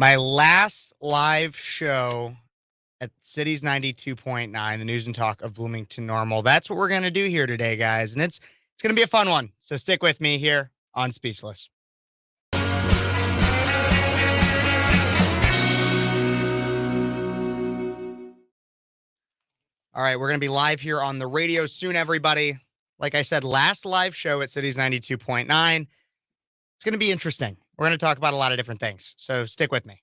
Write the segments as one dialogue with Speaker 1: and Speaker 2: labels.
Speaker 1: My last live show at Cities 92.9, the news and talk of Bloomington Normal. That's what we're going to do here today, guys. And it's going to be a fun one. So stick with me here on Speechless. All right, we're going to be live here on the radio soon, everybody. Like I said, last live show at Cities 92.9. It's going to be interesting. We're going to talk about a lot of different things. So stick with me.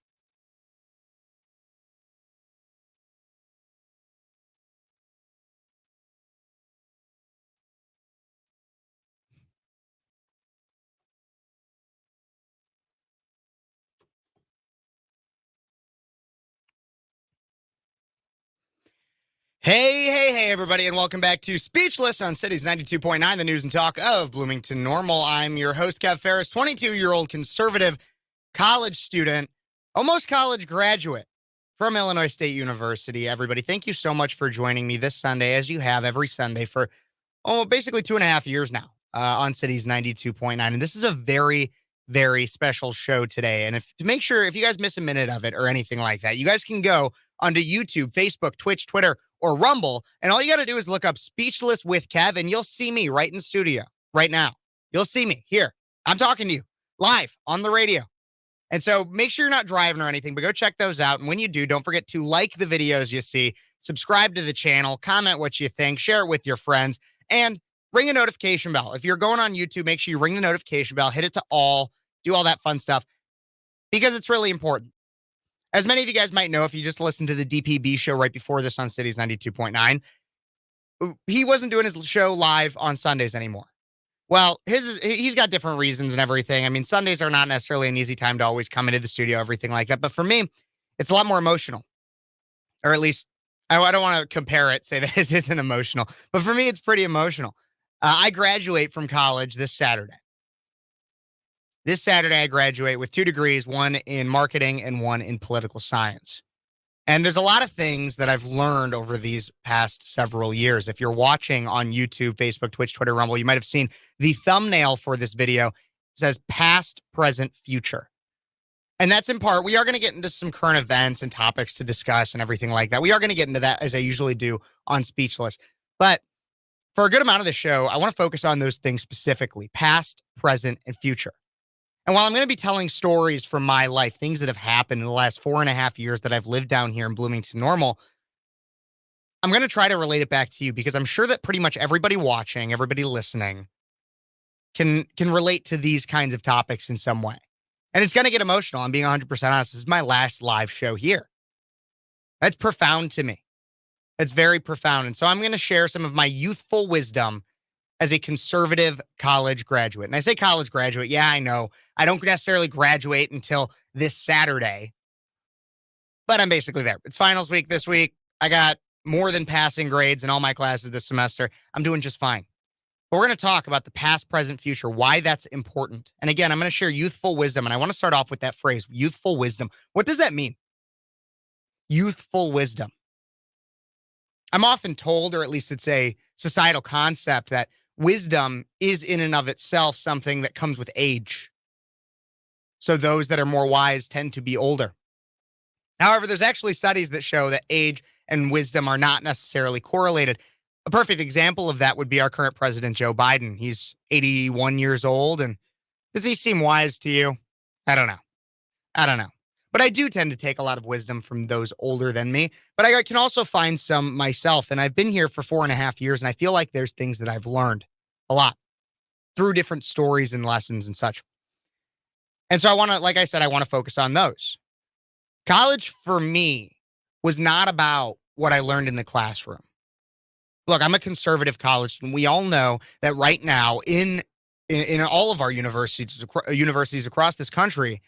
Speaker 1: Hey, everybody, and welcome back to Speechless on Cities 92.9, the news and talk of Bloomington Normal. I'm your host, Phares, 22-year-old conservative college student, almost college graduate from Illinois State University. Everybody, thank you so much for joining me this Sunday, as you have every Sunday for basically 2.5 years now on Cities 92.9. And this is a very, very special show today. And to make sure, if you guys miss a minute of it or anything like that, you guys can go onto YouTube, Facebook, Twitch, Twitter, or Rumble. And all you got to do is look up Speechless with Kev, and you'll see me right in studio right now. You'll see me here. I'm talking to you live on the radio. And so make sure you're not driving or anything, but go check those out. And when you do, don't forget to like the videos you see, subscribe to the channel, comment what you think, share it with your friends, and ring a notification bell. If you're going on YouTube, make sure you ring the notification bell, hit it to all, do all that fun stuff, because it's really important. As many of you guys might know, if you just listened to the DPB show right before this on Cities 92.9, he wasn't doing his show live on Sundays anymore. Well, he's got different reasons and everything. I mean, Sundays are not necessarily an easy time to always come into the studio, everything like that. But for me, it's a lot more emotional. Or at least, I don't want to compare it, say that this isn't emotional. But for me, it's pretty emotional. I graduate from college this Saturday. This Saturday, I graduate with 2 degrees, one in marketing and one in political science. And there's a lot of things that I've learned over these past several years. If you're watching on YouTube, Facebook, Twitch, Twitter, Rumble, you might have seen the thumbnail for this video. It says past, present, future. And that's in part, we are going to get into some current events and topics to discuss and everything like that. We are going to get into that as I usually do on Speechless. But for a good amount of the show, I want to focus on those things specifically, past, present, and future. And while I'm going to be telling stories from my life, things that have happened in the last 4.5 years that I've lived down here in Bloomington Normal, I'm going to try to relate it back to you because I'm sure that pretty much everybody watching, everybody listening can relate to these kinds of topics in some way. And it's going to get emotional. I'm being 100% honest. This is my last live show here. That's profound to me. It's very profound. And so I'm going to share some of my youthful wisdom as a conservative college graduate. And I say college graduate, yeah, I know. I don't necessarily graduate until this Saturday, but I'm basically there. It's finals week this week. I got more than passing grades in all my classes this semester. I'm doing just fine. But we're going to talk about the past, present, future, why that's important. And again, I'm going to share youthful wisdom, and I want to start off with that phrase, youthful wisdom. What does that mean? Youthful wisdom. I'm often told, or at least it's a societal concept, that wisdom is in and of itself something that comes with age. So those that are more wise tend to be older. However, there's actually studies that show that age and wisdom are not necessarily correlated. A perfect example of that would be our current president, Joe Biden. He's 81 years old, and does he seem wise to you? I don't know. But I do tend to take a lot of wisdom from those older than me. But I can also find some myself. And I've been here for 4.5 years, and I feel like there's things that I've learned a lot through different stories and lessons and such. And so I want to focus on those. College for me was not about what I learned in the classroom. Look, I'm a conservative college student. We all know that right now in all of our universities across this country,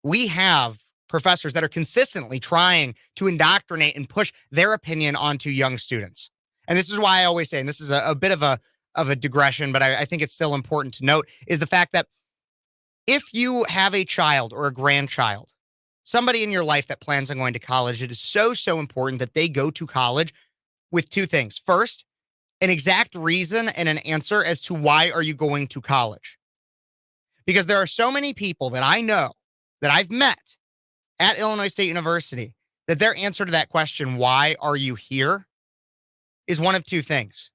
Speaker 1: we have professors that are consistently trying to indoctrinate and push their opinion onto young students. And this is why I always say, and this is a bit of a digression, but I think it's still important to note, is the fact that if you have a child or a grandchild, somebody in your life that plans on going to college, it is so important that they go to college with 2 things. First, an exact reason and an answer as to why are you going to college. Because there are so many people that I know that I've met at Illinois State University, that their answer to that question, why are you here, is one of two things.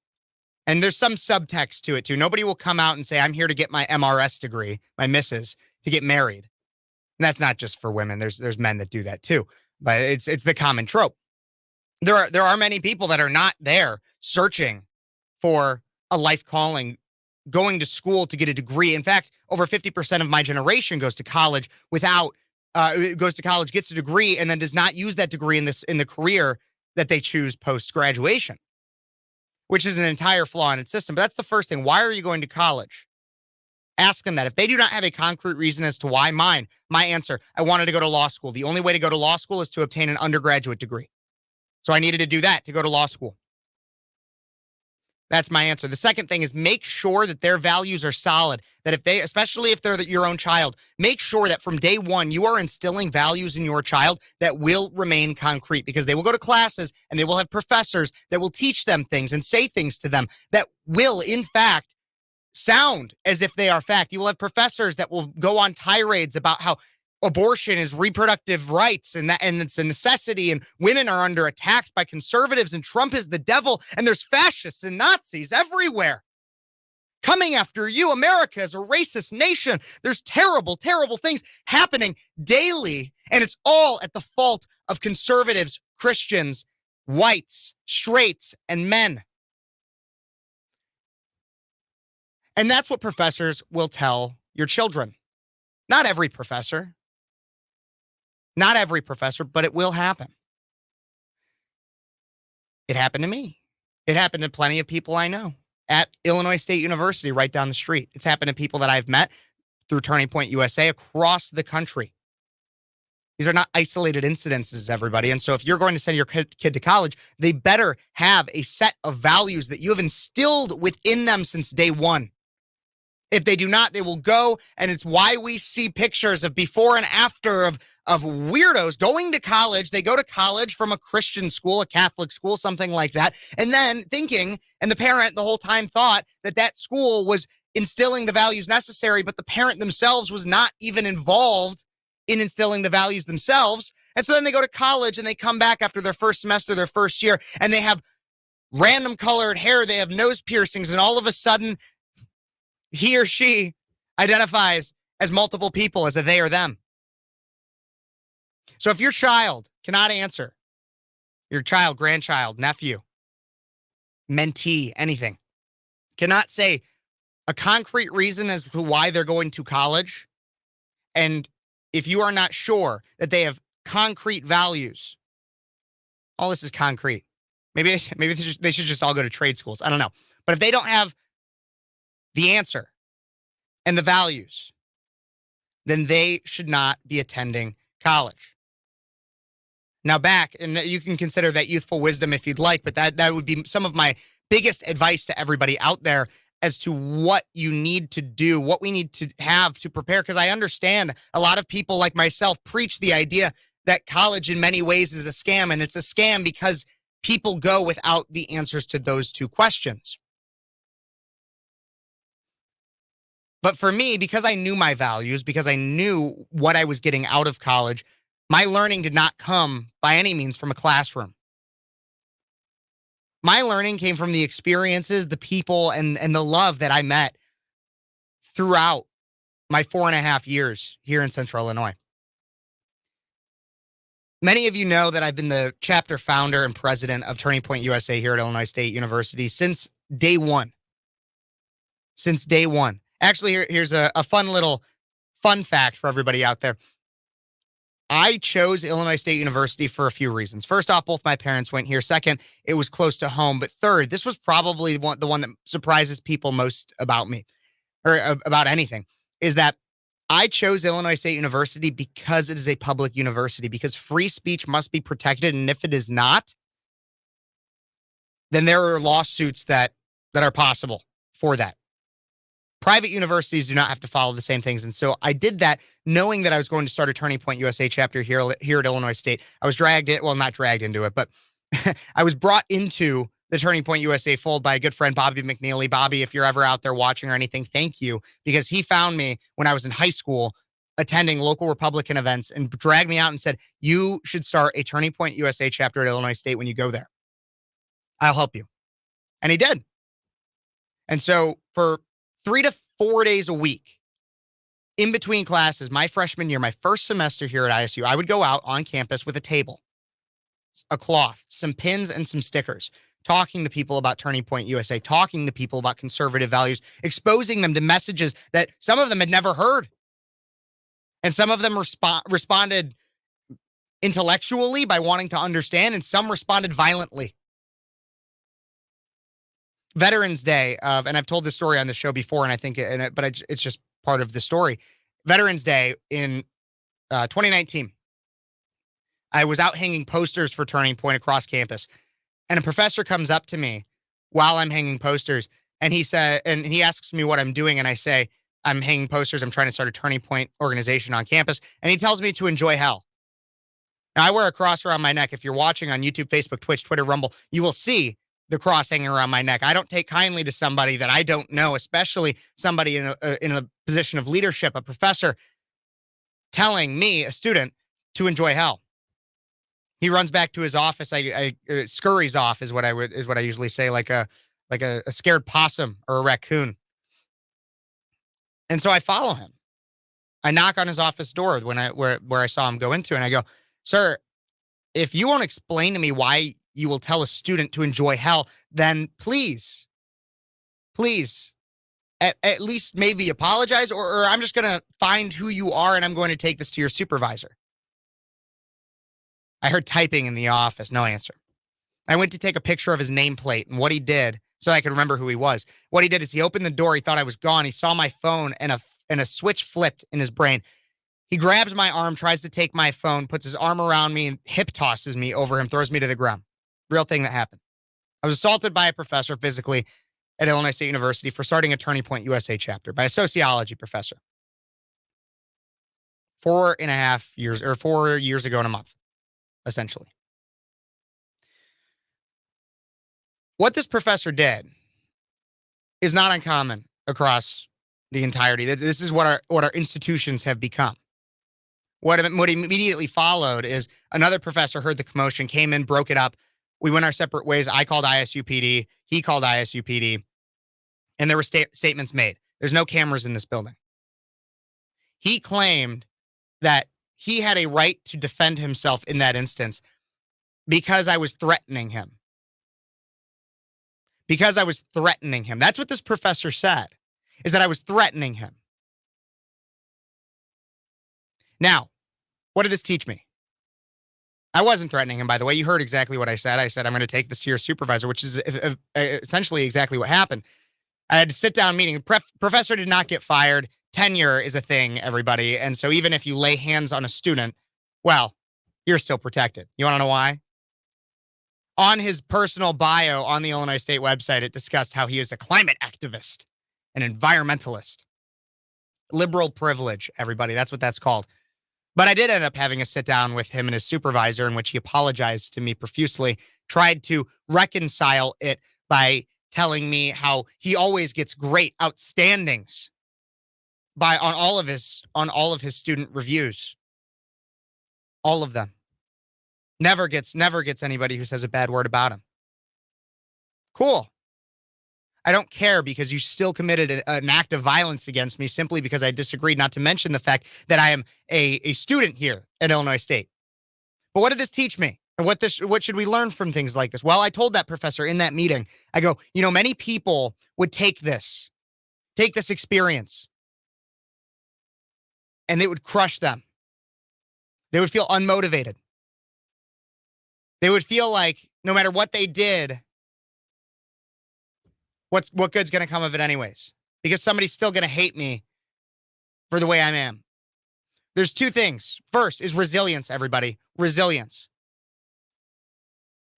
Speaker 1: And there's some subtext to it too. Nobody will come out and say, I'm here to get my MRS degree, my missus, to get married. And that's not just for women. There's men that do that too. But it's the common trope. There are many people that are not there searching for a life calling, going to school to get a degree. In fact, over 50% of my generation goes to college gets a degree, and then does not use that degree in the career that they choose post graduation, which is an entire flaw in its system. But that's the first thing. Why are you going to college? Ask them that. If they do not have a concrete reason as to why, my answer, I wanted to go to law school. The only way to go to law school is to obtain an undergraduate degree. So I needed to do that to go to law school. That's my answer. The second thing is make sure that their values are solid, that especially if they're your own child, make sure that from day one, you are instilling values in your child that will remain concrete, because they will go to classes and they will have professors that will teach them things and say things to them that will, in fact, sound as if they are fact. You will have professors that will go on tirades about how abortion is reproductive rights and it's a necessity, and women are under attack by conservatives, and Trump is the devil, and there's fascists and Nazis everywhere coming after you. America is a racist nation. There's terrible, terrible things happening daily, and it's all at the fault of conservatives, Christians, whites, straights, and men. And that's what professors will tell your children. Not every professor, but it will happen. It happened to me. It happened to plenty of people I know at Illinois State University right down the street. It's happened to people that I've met through Turning Point USA across the country. These are not isolated incidences, everybody. And so if you're going to send your kid to college, they better have a set of values that you have instilled within them since day one. If they do not, they will go, and it's why we see pictures of before and after of weirdos going to college. They go to college from a Christian school, a Catholic school, something like that, and then thinking, and the parent the whole time thought that school was instilling the values necessary, but the parent themselves was not even involved in instilling the values themselves. And so then they go to college and they come back after their first semester, their first year, and they have random colored hair, they have nose piercings, and all of a sudden, he or she identifies as multiple people, as a they or them. So if your child cannot answer, your child, grandchild, nephew, mentee, anything, cannot say a concrete reason as to why they're going to college, and if you are not sure that they have concrete values, all this is concrete. Maybe they should just all go to trade schools. I don't know. But if they don't have the answer and the values, then they should not be attending college. Now back, and you can consider that youthful wisdom if you'd like, but that would be some of my biggest advice to everybody out there as to what you need to do, what we need to have to prepare. Because I understand a lot of people like myself preach the idea that college in many ways is a scam, and it's a scam because people go without the answers to those two questions. But for me, because I knew my values, because I knew what I was getting out of college, my learning did not come by any means from a classroom. My learning came from the experiences, the people, and the love that I met throughout my 4.5 years here in Central Illinois. Many of you know that I've been the chapter founder and president of Turning Point USA here at Illinois State University since day one. Since day one. Actually, here's a fun fact for everybody out there. I chose Illinois State University for a few reasons. First off, both my parents went here. Second, it was close to home. But third, this was probably the one that surprises people most about me, or about anything, is that I chose Illinois State University because it is a public university, because free speech must be protected. And if it is not, then there are lawsuits that are possible for that. Private universities do not have to follow the same things. And so I did that knowing that I was going to start a Turning Point USA chapter here at Illinois State. I was not dragged into it, but I was brought into the Turning Point USA fold by a good friend, Bobby McNeely. Bobby, if you're ever out there watching or anything, thank you, because he found me when I was in high school attending local Republican events and dragged me out and said, you should start a Turning Point USA chapter at Illinois State when you go there. I'll help you. And he did. And so for 3 to 4 days a week, in between classes, my freshman year, my first semester here at ISU, I would go out on campus with a table, a cloth, some pins, and some stickers, talking to people about Turning Point USA, talking to people about conservative values, exposing them to messages that some of them had never heard. And some of them responded intellectually by wanting to understand, and some responded violently. Veterans Day, and I've told this story on the show before, and I think, it's just part of the story. Veterans Day in 2019, I was out hanging posters for Turning Point across campus, and a professor comes up to me while I'm hanging posters, and he asks me what I'm doing, and I say, I'm hanging posters. I'm trying to start a Turning Point organization on campus, and he tells me to enjoy hell. Now, I wear a cross around my neck. If you're watching on YouTube, Facebook, Twitch, Twitter, Rumble, you will see the cross hanging around my neck. I don't take kindly to somebody that I don't know, especially somebody in a position of leadership, a professor, telling me, a student, to enjoy hell. He runs back to his office. I scurries off is what I usually say, like a scared possum or a raccoon. And so I follow him. I knock on his office door where I saw him go into, and I go, sir, if you won't explain to me why you will tell a student to enjoy hell, then please, at least maybe apologize, or I'm just going to find who you are and I'm going to take this to your supervisor. I heard typing in the office, no answer. I went to take a picture of his nameplate and what he did so I could remember who he was. What he did is he opened the door. He thought I was gone. He saw my phone and a switch flipped in his brain. He grabs my arm, tries to take my phone, puts his arm around me and hip tosses me over him, throws me to the ground. Real thing that happened. I was assaulted by a professor physically at Illinois State University for starting a Turning Point USA chapter by a sociology professor. 4.5 years, or 4 years ago in a month, essentially. What this professor did is not uncommon across the entirety. This is what our institutions have become. What immediately followed is another professor heard the commotion, came in, broke it up. We went our separate ways. I called ISU PD. He called ISU PD. And there were statements made. There's no cameras in this building. He claimed that he had a right to defend himself in that instance because I was threatening him. Because I was threatening him. That's what this professor said, is that I was threatening him. Now, what did this teach me? I wasn't threatening him, by the way. You heard exactly what I said. I said, I'm going to take this to your supervisor, which is essentially exactly what happened. I had a sit-down meeting. The professor did not get fired. Tenure is a thing, everybody. And so even if you lay hands on a student, well, you're still protected. You want to know why? On his personal bio on the Illinois State website, it discussed how he is a climate activist, an environmentalist. Liberal privilege, everybody. That's what that's called. But I did end up having a sit down with him and his supervisor in which he apologized to me profusely, tried to reconcile it by telling me how he always gets great outstandings on all of his student reviews. All of them. Never gets anybody who says a bad word about him. Cool. I don't care because you still committed an act of violence against me simply because I disagreed, not to mention the fact that I am a student here at Illinois State. But what did this teach me? And what should we learn from things like this? Well, I told that professor in that meeting, I go, many people would take this experience, and it would crush them. They would feel unmotivated. They would feel like no matter what they did, what good's going to come of it anyways? Because somebody's still going to hate me for the way I am. There's two things. First is resilience, everybody. Resilience.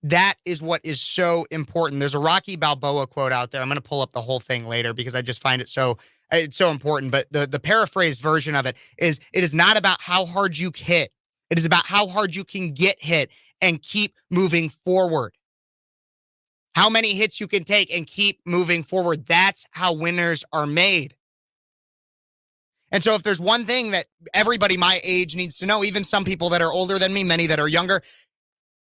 Speaker 1: That is what is so important. There's a Rocky Balboa quote out there. I'm going to pull up the whole thing later because I just find it's so important. But the paraphrased version of it is not about how hard you hit. It is about how hard you can get hit and keep moving forward. How many hits you can take and keep moving forward. That's how winners are made. And so if there's one thing that everybody my age needs to know, even some people that are older than me, many that are younger,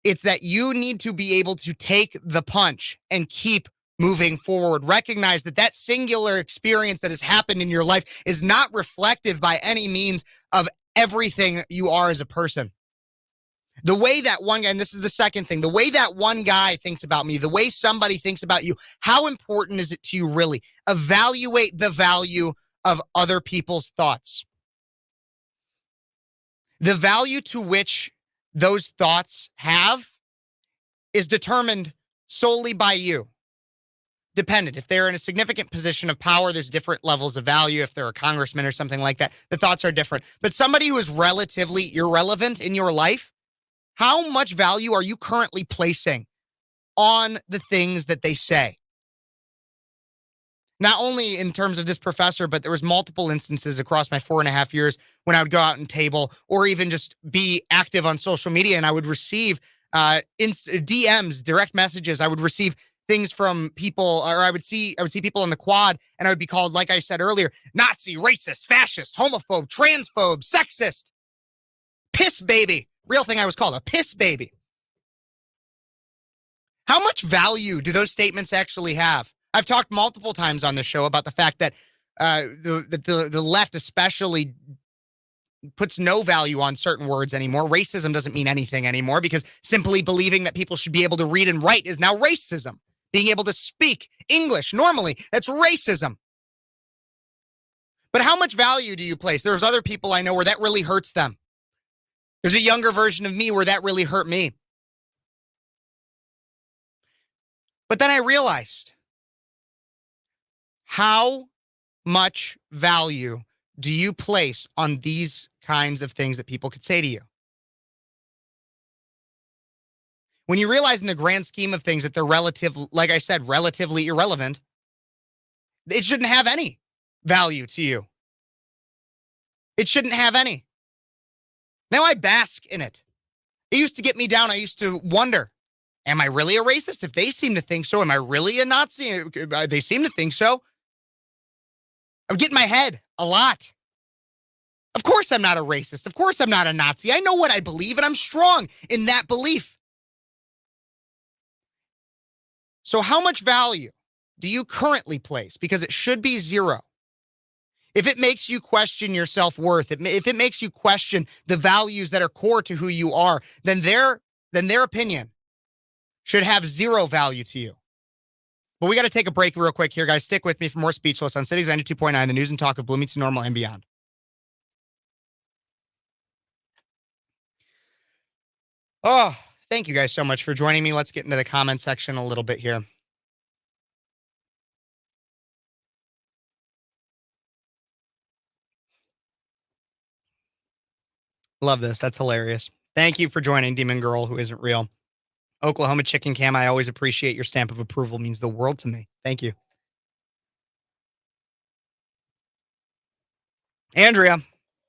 Speaker 1: it's that you need to be able to take the punch and keep moving forward. Recognize that that singular experience that has happened in your life is not reflective by any means of everything you are as a person. The way that one guy, and this is the second thing, the way that one guy thinks about me, the way somebody thinks about you, how important is it to you really? Evaluate the value of other people's thoughts. The value to which those thoughts have is determined solely by you. Dependent. If they're in a significant position of power, there's different levels of value. If they're a congressman or something like that, the thoughts are different. But somebody who is relatively irrelevant in your life, how much value are you currently placing on the things that they say? Not only in terms of this professor, but there was multiple instances across my 4.5 years when I would go out and table or even just be active on social media, and I would receive DMs, direct messages. I would receive things from people, or I would see people on the quad, and I would be called, like I said earlier, Nazi, racist, fascist, homophobe, transphobe, sexist, piss baby. Real thing I was called, a piss baby. How much value do those statements actually have? I've talked multiple times on the show about the fact that the left especially puts no value on certain words anymore. Racism doesn't mean anything anymore because simply believing that people should be able to read and write is now racism. Being able to speak English normally, that's racism. But how much value do you place? There's other people I know where that really hurts them. There's a younger version of me where that really hurt me. But then I realized, how much value do you place on these kinds of things that people could say to you? When you realize in the grand scheme of things that they're like I said, relatively irrelevant, it shouldn't have any value to you. It shouldn't have any. Now I bask in it. It used to get me down. I used to wonder, am I really a racist? If they seem to think so, am I really a Nazi? They seem to think so. I would get in my head a lot. Of course I'm not a racist. Of course I'm not a Nazi. I know what I believe, and I'm strong in that belief. So how much value do you currently place? Because it should be zero. If it makes you question your self-worth, if it makes you question the values that are core to who you are, then their opinion should have zero value to you. But we got to take a break real quick here, guys. Stick with me for more Speechless on Cities 92.9, the news and talk of Bloomington Normal and beyond. Oh, thank you guys so much for joining me. Let's get into the comment section a little bit here. Love this. That's hilarious. Thank you for joining, Demon Girl, who isn't real. Oklahoma Chicken Cam, I always appreciate your stamp of approval. Means the world to me. Thank you. Andrea,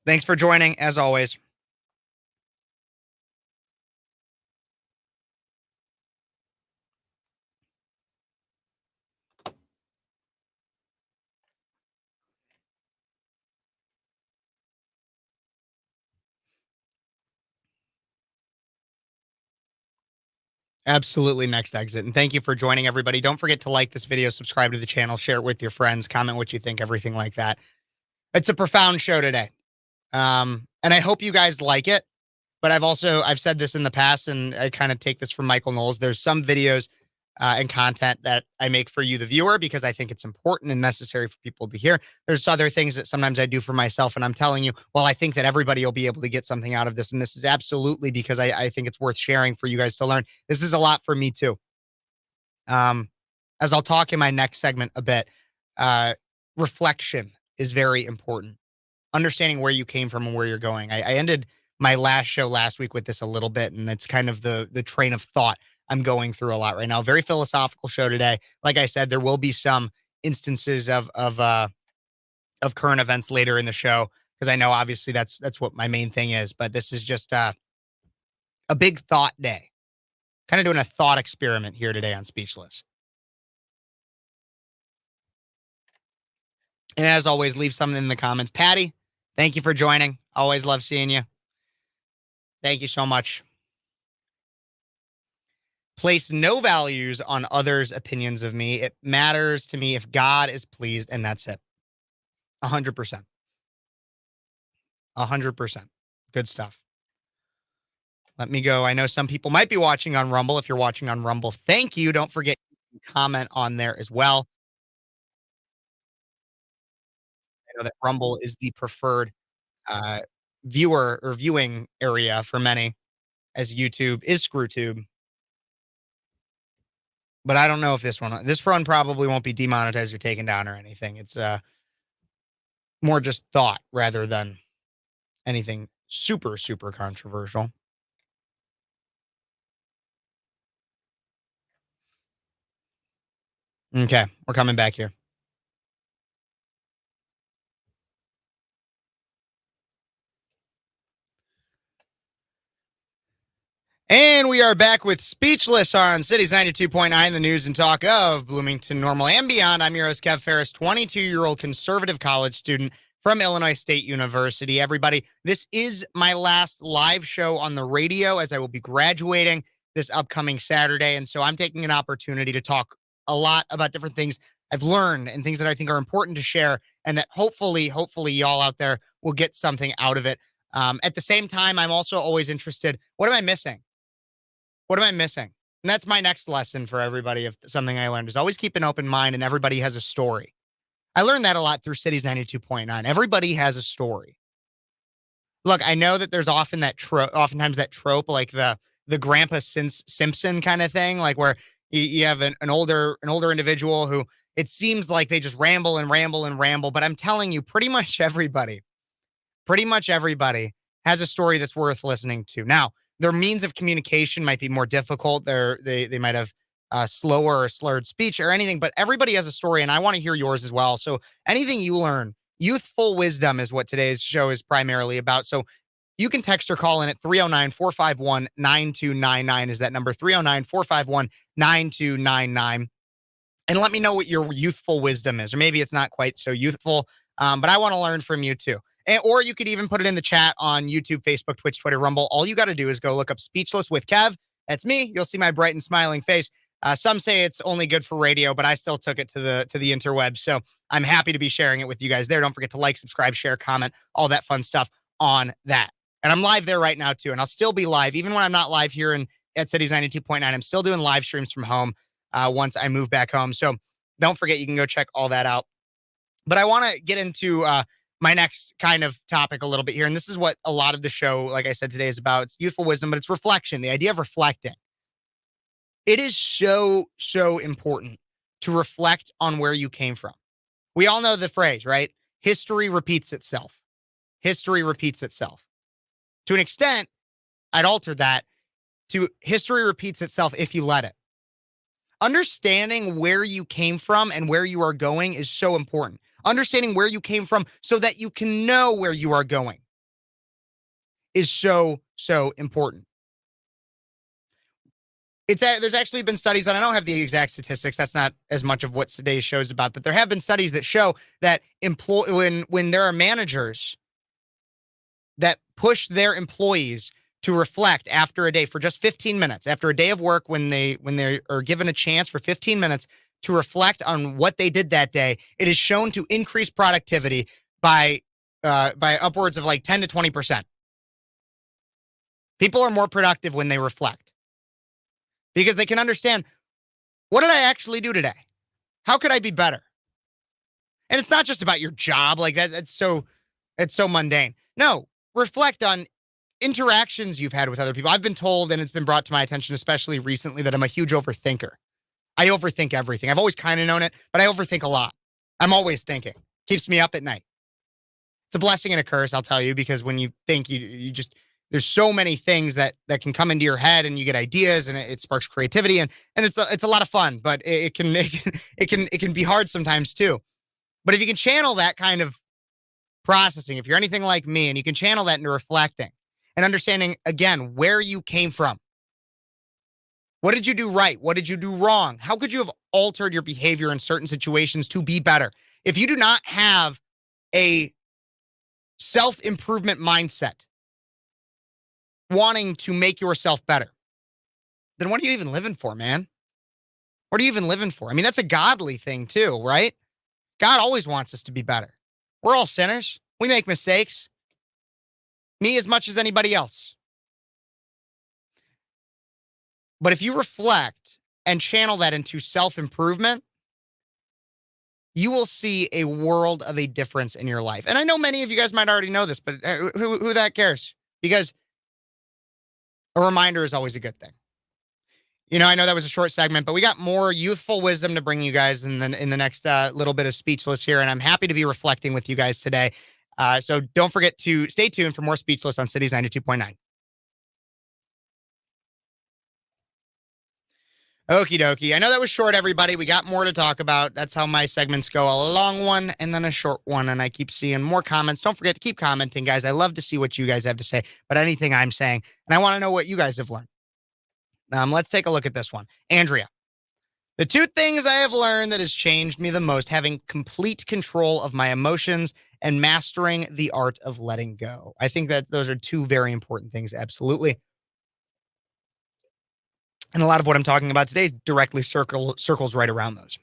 Speaker 1: thanks for joining, as always. Absolutely next exit. And thank you for joining, everybody. Don't forget to like this video, subscribe to the channel, share it with your friends, comment what you think, everything like that. It's a profound show today. And I hope you guys like it. But I've said this in the past, and I kind of take this from Michael Knowles. There's some videos and content that I make for you, the viewer, because I think it's important and necessary for people to hear. There's other things that sometimes I do for myself, and I'm telling you, well, I think that everybody will be able to get something out of this. And this is absolutely because I think it's worth sharing for you guys to learn. This is a lot for me too. As I'll talk in my next segment a bit, reflection is very important. Understanding where you came from and where you're going. I ended my last show last week with this a little bit, and it's kind of the train of thought I'm going through a lot right now. Very philosophical show today. Like I said, there will be some instances of current events later in the show, because I know obviously that's what my main thing is. But this is just a big thought day. Kind of doing a thought experiment here today on Speechless. And as always, leave something in the comments. Patty, Thank you for joining. Always love seeing you. Thank you so much. Place no values on others' opinions of me. It matters to me if God is pleased, and that's it. 100%. 100%. Good stuff. Let me go. I know some people might be watching on Rumble. If you're watching on Rumble, thank you. Don't forget to comment on there as well. I know that Rumble is the preferred uh, viewer or viewing area for many, as YouTube is ScrewTube. But I don't know if this one probably won't be demonetized or taken down or anything. It's more just thought rather than anything super, super controversial. Okay, we're coming back here. And we are back with Speechless on Cities 92.9, the news and talk of Bloomington Normal and beyond. I'm your host, Kev Ferris, 22-year-old conservative college student from Illinois State University. Everybody, this is my last live show on the radio as I will be graduating this upcoming Saturday. And so I'm taking an opportunity to talk a lot about different things I've learned and things that I think are important to share and that hopefully y'all out there will get something out of it. At the same time, I'm also always interested, what am I missing? What am I missing? And that's my next lesson for everybody. If something I learned is always keep an open mind and everybody has a story. I learned that a lot through Cities 92.9. Everybody has a story. Look, I know that there's oftentimes that trope, like the Grandpa Simpson kind of thing, like where you have an older individual who it seems like they just ramble and ramble and ramble. But I'm telling you, pretty much everybody has a story that's worth listening to. Now, their means of communication might be more difficult. They might have slower or slurred speech or anything, but everybody has a story, and I want to hear yours as well. So anything you learn, youthful wisdom is what today's show is primarily about. So you can text or call in at 309-451-9299 is that number, 309-451-9299. And let me know what your youthful wisdom is, or maybe it's not quite so youthful, but I want to learn from you too. Or you could even put it in the chat on YouTube, Facebook, Twitch, Twitter, Rumble. All you got to do is go look up Speechless with Kev. That's me. You'll see my bright and smiling face. Some say it's only good for radio, but I still took it to the interweb. So I'm happy to be sharing it with you guys there. Don't forget to like, subscribe, share, comment, all that fun stuff on that. And I'm live there right now too. And I'll still be live, even when I'm not live here at Cities 92.9. I'm still doing live streams from home once I move back home. So don't forget, you can go check all that out. But I want to get into my next kind of topic a little bit here. And this is what a lot of the show, like I said, today is about. It's youthful wisdom, but it's reflection, the idea of reflecting. It is so, so important to reflect on where you came from. We all know the phrase, right? History repeats itself. History repeats itself. To an extent, I'd alter that to history repeats itself if you let it. Understanding where you came from and where you are going is so important. Understanding where you came from so that you can know where you are going is so, so important. There's actually been studies, and I don't have the exact statistics. That's not as much of what today's show is about, but there have been studies that show that when there are managers that push their employees to reflect after a day for just 15 minutes, after a day of work, when they are given a chance for 15 minutes to reflect on what they did that day, it is shown to increase productivity by upwards of like 10 to 20%. People are more productive when they reflect because they can understand, what did I actually do today? How could I be better? And it's not just about your job like that. It's so mundane. No, reflect on interactions you've had with other people. I've been told, and it's been brought to my attention, especially recently, that I'm a huge overthinker. I overthink everything. I've always kind of known it, but I overthink a lot. I'm always thinking. Keeps me up at night. It's a blessing and a curse, I'll tell you, because when you think, you just, there's so many things that can come into your head, and you get ideas, and it sparks creativity, and it's a lot of fun, but it can be hard sometimes too. But if you can channel that kind of processing, if you're anything like me, and you can channel that into reflecting and understanding, again, where you came from. What did you do right? What did you do wrong? How could you have altered your behavior in certain situations to be better? If you do not have a self-improvement mindset, wanting to make yourself better, then what are you even living for, man? What are you even living for? I mean, that's a godly thing too, right? God always wants us to be better. We're all sinners. We make mistakes. Me as much as anybody else. But if you reflect and channel that into self-improvement, you will see a world of a difference in your life. And I know many of you guys might already know this, but who that cares? Because a reminder is always a good thing. I know that was a short segment, but we got more youthful wisdom to bring you guys in the next little bit of speechless here, and I'm happy to be reflecting with you guys today. So don't forget to stay tuned for more speechless on Cities 92.9. Okie dokie. I know that was short, everybody. We got more to talk about. That's how my segments go: a long one and then a short one. And I keep seeing more comments. Don't forget to keep commenting, guys. I love to see what you guys have to say about anything I'm saying, and I want to know what you guys have learned. Let's take a look at this one. Andrea. The two things I have learned that has changed me the most: having complete control of my emotions and mastering the art of letting go. I think that those are two very important things. Absolutely. And a lot of what I'm talking about today directly circles right around those.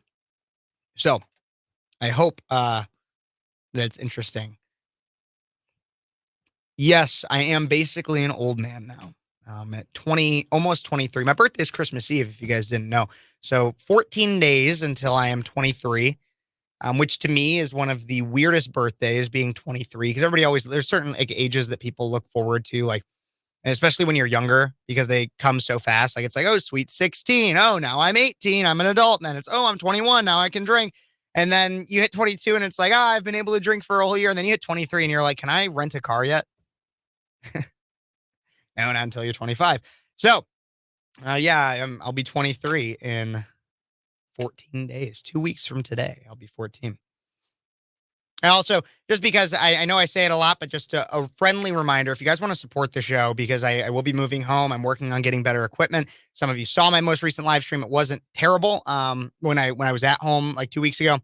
Speaker 1: So I hope that it's interesting. Yes, I am basically an old man now. At 20, almost 23. My birthday is Christmas Eve, if you guys didn't know. So 14 days until I am 23. Which to me is one of the weirdest birthdays, being 23, because everybody always, there's certain like ages that people look forward to, like, and especially when you're younger, because they come so fast. Like, it's like, oh, sweet 16. Oh, now I'm 18. I'm an adult. And then it's, oh, I'm 21. Now I can drink. And then you hit 22 and it's like, oh, I've been able to drink for a whole year. And then you hit 23 and you're like, can I rent a car yet? No, not until you're 25. So, yeah, I'll be 23 in 14 days, 2 weeks from today. I'll be 14. And also, just because I know I say it a lot, but just a friendly reminder, if you guys want to support the show, because I will be moving home, I'm working on getting better equipment. Some of you saw my most recent live stream. It wasn't terrible when I was at home like 2 weeks ago.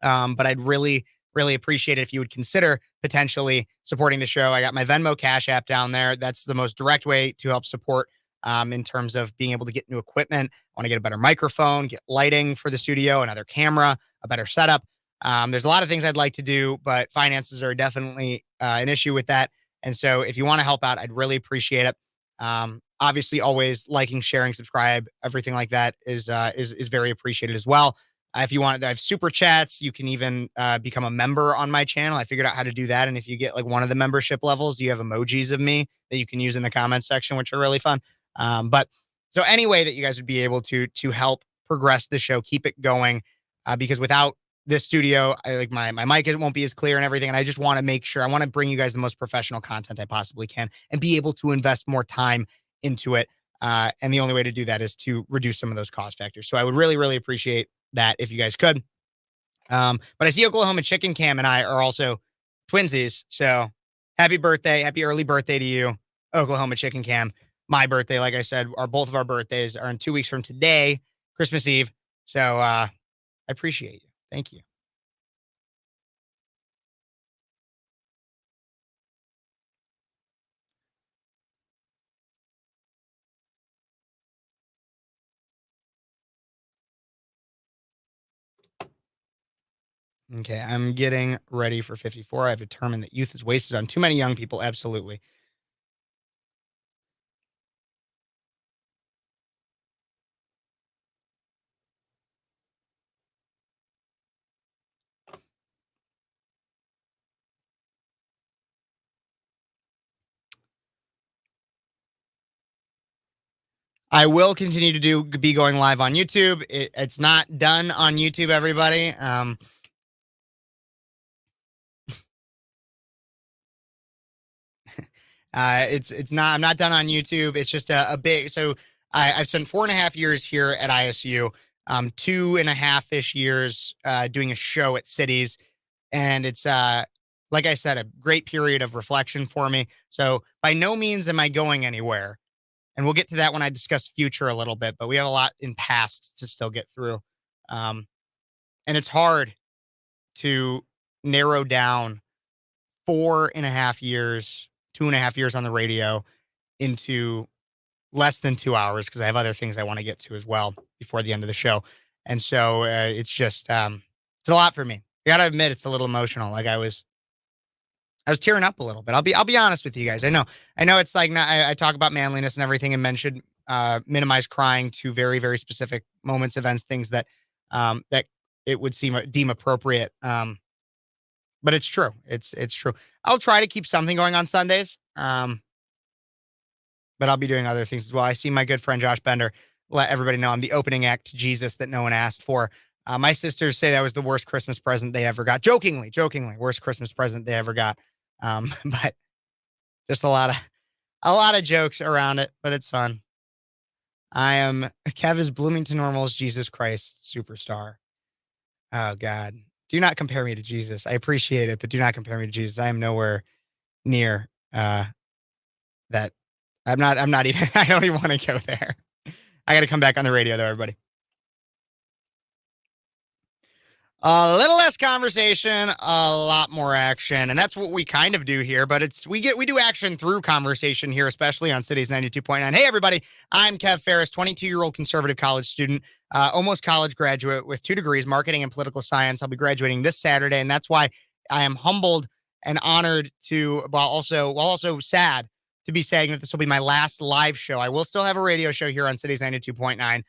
Speaker 1: But I'd really appreciate it if you would consider potentially supporting the show. I got my Venmo Cash app down there. That's the most direct way to help support in terms of being able to get new equipment. I want to get a better microphone, get lighting for the studio, another camera, a better setup. There's a lot of things I'd like to do, but finances are definitely an issue with that. And so if you want to help out, I'd really appreciate it. Obviously, always liking, sharing, subscribe, everything like that is very appreciated as well. If you want, I have super chats. You can even become a member on my channel. I figured out how to do that. And if you get like one of the membership levels, you have emojis of me that you can use in the comments section, which are really fun. But so any way that you guys would be able to help progress the show, keep it going, because without this studio, like my mic, it won't be as clear and everything. And I just want to make sure I want to bring you guys the most professional content I possibly can and be able to invest more time into it. And the only way to do that is to reduce some of those cost factors. So I would really appreciate that if you guys could. But I see Oklahoma Chicken Cam and I are also twinsies. So happy birthday. Happy early birthday to you, Oklahoma Chicken Cam. My birthday, like I said, both of our birthdays are in 2 weeks from today, Christmas Eve. So I appreciate you. Thank you. Okay, I'm getting ready for 54. I've determined that youth is wasted on too many young people. Absolutely. I will continue to be going live on YouTube. It's not done on YouTube, everybody. It's not. I'm not done on YouTube. It's just a big. So I've spent 4.5 years here at ISU. 2.5 ish years doing a show at Cities, and it's like I said, a great period of reflection for me. So by no means am I going anywhere, and we'll get to that when I discuss future a little bit. But we have a lot in past to still get through, and it's hard to narrow down 4.5 years, 2.5 years on the radio into less than 2 hours because I have other things I want to get to as well before the end of the show. And so it's just it's a lot for me. I gotta admit it's a little emotional. Like I was tearing up a little bit. I'll be honest with you guys. I know it's like not, I talk about manliness and everything, and men should minimize crying to very very specific moments, events, things that it would deem appropriate. But it's true. It's true. I'll try to keep something going on Sundays. But I'll be doing other things as well. I see my good friend Josh Bender let everybody know I'm the opening act to Jesus that no one asked for. My sisters say that was the worst Christmas present they ever got. Jokingly, worst Christmas present they ever got. But just a lot of jokes around it, but it's fun. Kev is Bloomington Normal's Jesus Christ superstar. Oh God. Do not compare me to Jesus. I appreciate it, but do not compare me to Jesus. I am nowhere near that. I'm not even I don't even want to go there. I gotta come back on the radio though, everybody. A little less conversation, a lot more action, and that's what we kind of do here. But we do action through conversation here, especially on Cities 92.9. Hey, everybody! I'm Kev Phares, 22-year-old conservative college student, almost college graduate with 2 degrees, marketing and political science. I'll be graduating this Saturday, and that's why I am humbled and honored to, while also sad to be saying that this will be my last live show. I will still have a radio show here on Cities 92.9,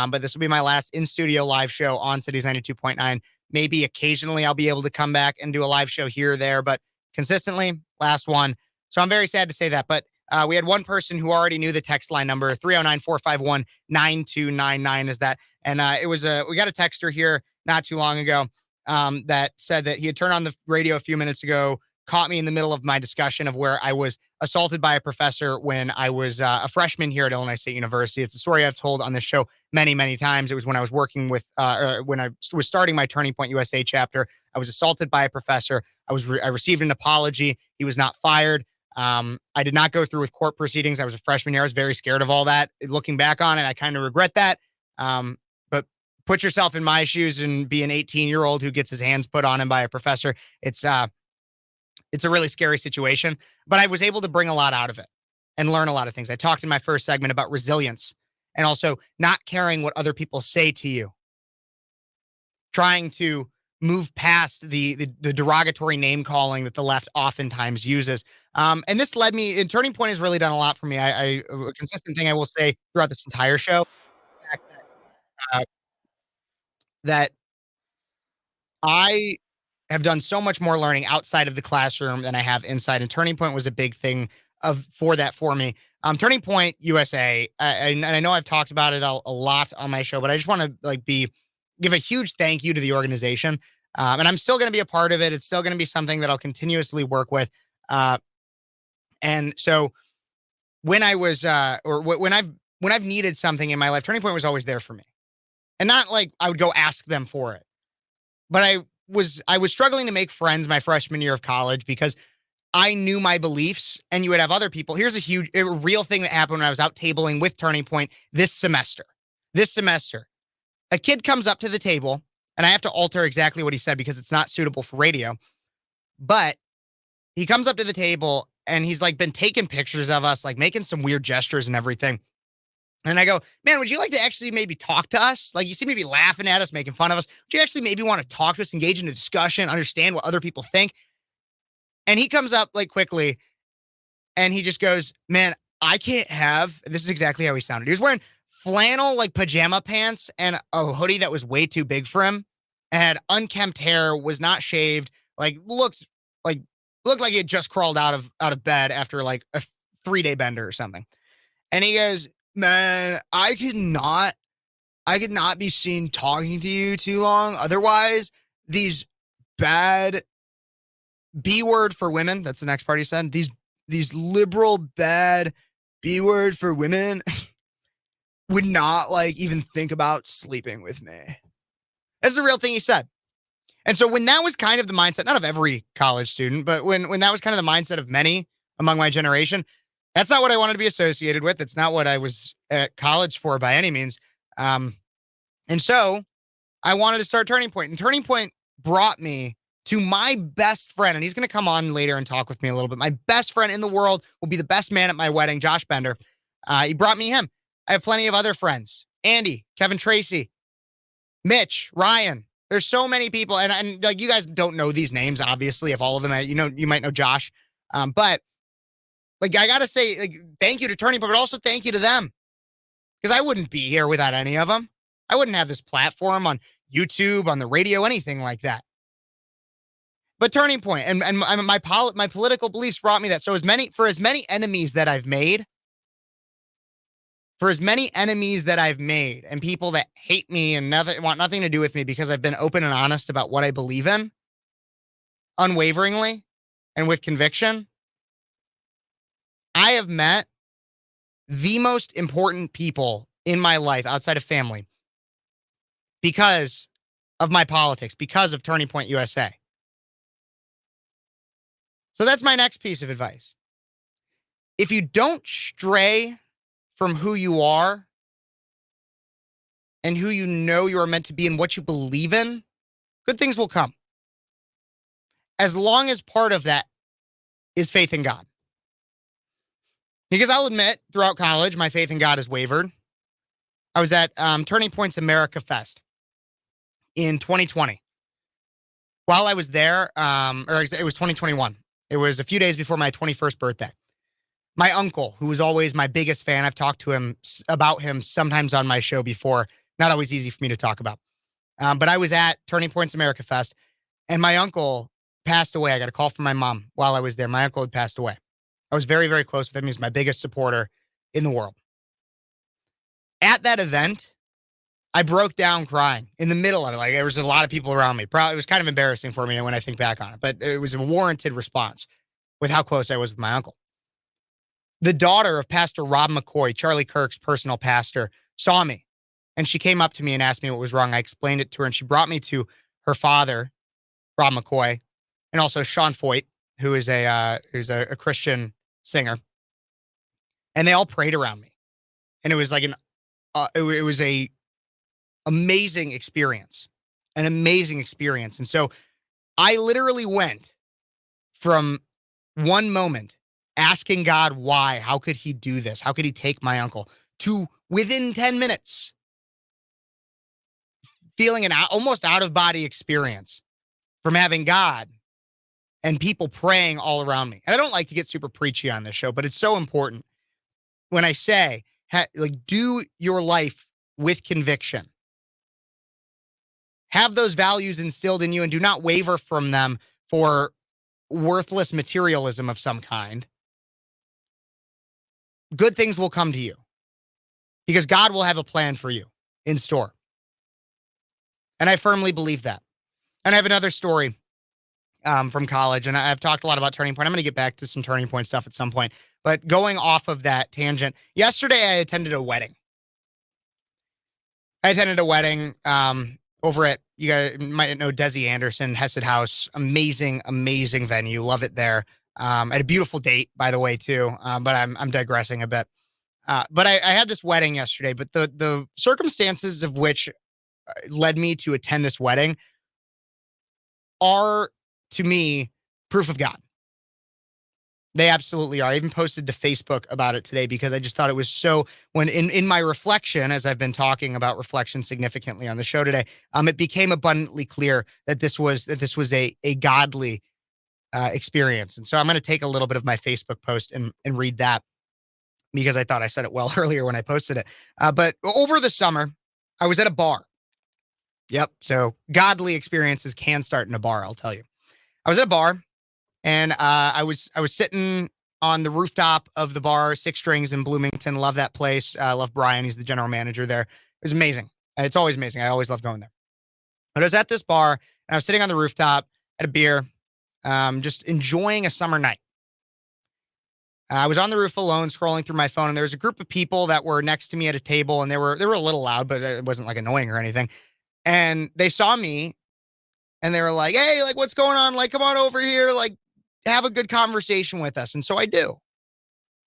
Speaker 1: but this will be my last in studio live show on Cities 92.9. Maybe occasionally I'll be able to come back and do a live show here or there, but consistently, last one. So I'm very sad to say that. But we had one person who already knew the text line number, 309-451-9299 is that. And we got a texter here not too long ago that said that he had turned on the radio a few minutes ago, caught me in the middle of my discussion of where I was assaulted by a professor when I was a freshman here at Illinois State University. It's a story I've told on this show many, many times. It was when I was working with, when I was starting my Turning Point USA chapter. I was assaulted by a professor. I received an apology. He was not fired. I did not go through with court proceedings. I was a freshman here. I was very scared of all that. Looking back on it, I kind of regret that. But put yourself in my shoes and be an 18-year-old who gets his hands put on him by a professor. It's a really scary situation, but I was able to bring a lot out of it and learn a lot of things. I talked in my first segment about resilience and also not caring what other people say to you, trying to move past the derogatory name calling that the left oftentimes uses. And this led me, and Turning Point has really done a lot for me. A consistent thing I will say throughout this entire show, the fact that I have done so much more learning outside of the classroom than I have inside. And Turning Point was a big thing for that for me. Turning Point USA, and I know I've talked about it a lot on my show, but I just want to give a huge thank you to the organization. And I'm still going to be a part of it. It's still going to be something that I'll continuously work with. And so when I was, when I've needed something in my life, Turning Point was always there for me, and not like I would go ask them for it, but I was struggling to make friends my freshman year of college because I knew my beliefs, and you would have other people. Here's a real thing that happened when I was out tabling with Turning Point this semester. A kid comes up to the table, and I have to alter exactly what he said because it's not suitable for radio. But he comes up to the table and he's been taking pictures of us, making some weird gestures and everything. And I go, man, would you like to actually maybe talk to us? You seem to be laughing at us, making fun of us. Would you actually maybe want to talk to us, engage in a discussion, understand what other people think? And he comes up quickly and he just goes, man, I can't have, this is exactly how he sounded. He was wearing flannel, pajama pants and a hoodie that was way too big for him, and had unkempt hair, was not shaved, looked like he had just crawled out of bed after a 3-day bender or something. And he goes, man, I could not be seen talking to you too long. Otherwise, these bad B word for women, that's the next part he said, these liberal bad B word for women would not even think about sleeping with me. That's the real thing he said. And so when that was kind of the mindset, not of every college student, but when that was kind of the mindset of many among my generation, that's not what I wanted to be associated with. It's not what I was at college for by any means. And so I wanted to start Turning Point. And Turning Point brought me to my best friend, and he's going to come on later and talk with me a little bit. My best friend in the world will be the best man at my wedding, Josh Bender. He brought me him. I have plenty of other friends. Andy, Kevin Tracy, Mitch, Ryan. There's so many people, and like you guys don't know these names, obviously. If all of them, you might know Josh, but like I gotta say, like thank you to Turning Point, but also thank you to them because I wouldn't be here without any of them. I wouldn't have this platform on YouTube, on the radio, anything like that. But Turning Point and my political beliefs brought me that. So for as many enemies that I've made, and people that hate me and want nothing to do with me because I've been open and honest about what I believe in, unwaveringly and with conviction, I have met the most important people in my life outside of family because of my politics, because of Turning Point USA. So that's my next piece of advice. If you don't stray from who you are and who you know you are meant to be and what you believe in, good things will come. As long as part of that is faith in God. Because I'll admit, throughout college, my faith in God has wavered. I was at Turning Point's America Fest in 2020. While I was there, or it was 2021. It was a few days before my 21st birthday. My uncle, who was always my biggest fan, I've talked to him about him sometimes on my show before. Not always easy for me to talk about. But I was at Turning Point's America Fest, and my uncle passed away. I got a call from my mom while I was there. My uncle had passed away. I was very, very close with him. He was my biggest supporter in the world. At that event, I broke down crying in the middle of it. Like there was a lot of people around me. Probably it was kind of embarrassing for me when I think back on it, but it was a warranted response with how close I was with my uncle. The daughter of Pastor Rob McCoy, Charlie Kirk's personal pastor, saw me, and she came up to me and asked me what was wrong. I explained it to her, and she brought me to her father, Rob McCoy, and also Sean Foyt, who is a Christian singer, and they all prayed around me, and it was like it was a amazing experience, and so I literally went from one moment asking God why, how could he do this, how could he take my uncle, to within 10 minutes feeling an almost out of body experience from having God and people praying all around me. And I don't like to get super preachy on this show, but it's so important when I say, do your life with conviction. Have those values instilled in you and do not waver from them for worthless materialism of some kind. Good things will come to you because God will have a plan for you in store. And I firmly believe that. And I have another story from college, and I've talked a lot about Turning Point. I'm going to get back to some Turning Point stuff at some point. But going off of that tangent, yesterday I attended a wedding. Over at, you guys might know Desi Anderson, Hesed House. Amazing, amazing venue. Love it there. I had a beautiful date, by the way, too. But I'm digressing a bit. But I had this wedding yesterday, but the circumstances of which led me to attend this wedding are, to me, proof of God. They absolutely are. I even posted to Facebook about it today because I just thought it was so, when in my reflection, as I've been talking about reflection significantly on the show today, it became abundantly clear that this was a godly experience. And so I'm going to take a little bit of my Facebook post and read that because I thought I said it well earlier when I posted it. But over the summer, I was at a bar. Yep. So godly experiences can start in a bar, I'll tell you. I was at a bar. And I was sitting on the rooftop of the bar, Six Strings in Bloomington. Love that place. I love Brian. He's the general manager there. It was amazing. It's always amazing. I always love going there. But I was at this bar, and I was sitting on the rooftop, had a beer, just enjoying a summer night. I was on the roof alone, scrolling through my phone, and there was a group of people that were next to me at a table, and they were a little loud, but it wasn't like annoying or anything. And they saw me, and they were like, "Hey, like, what's going on? Like, come on over here. Like, have a good conversation with us." And so I do.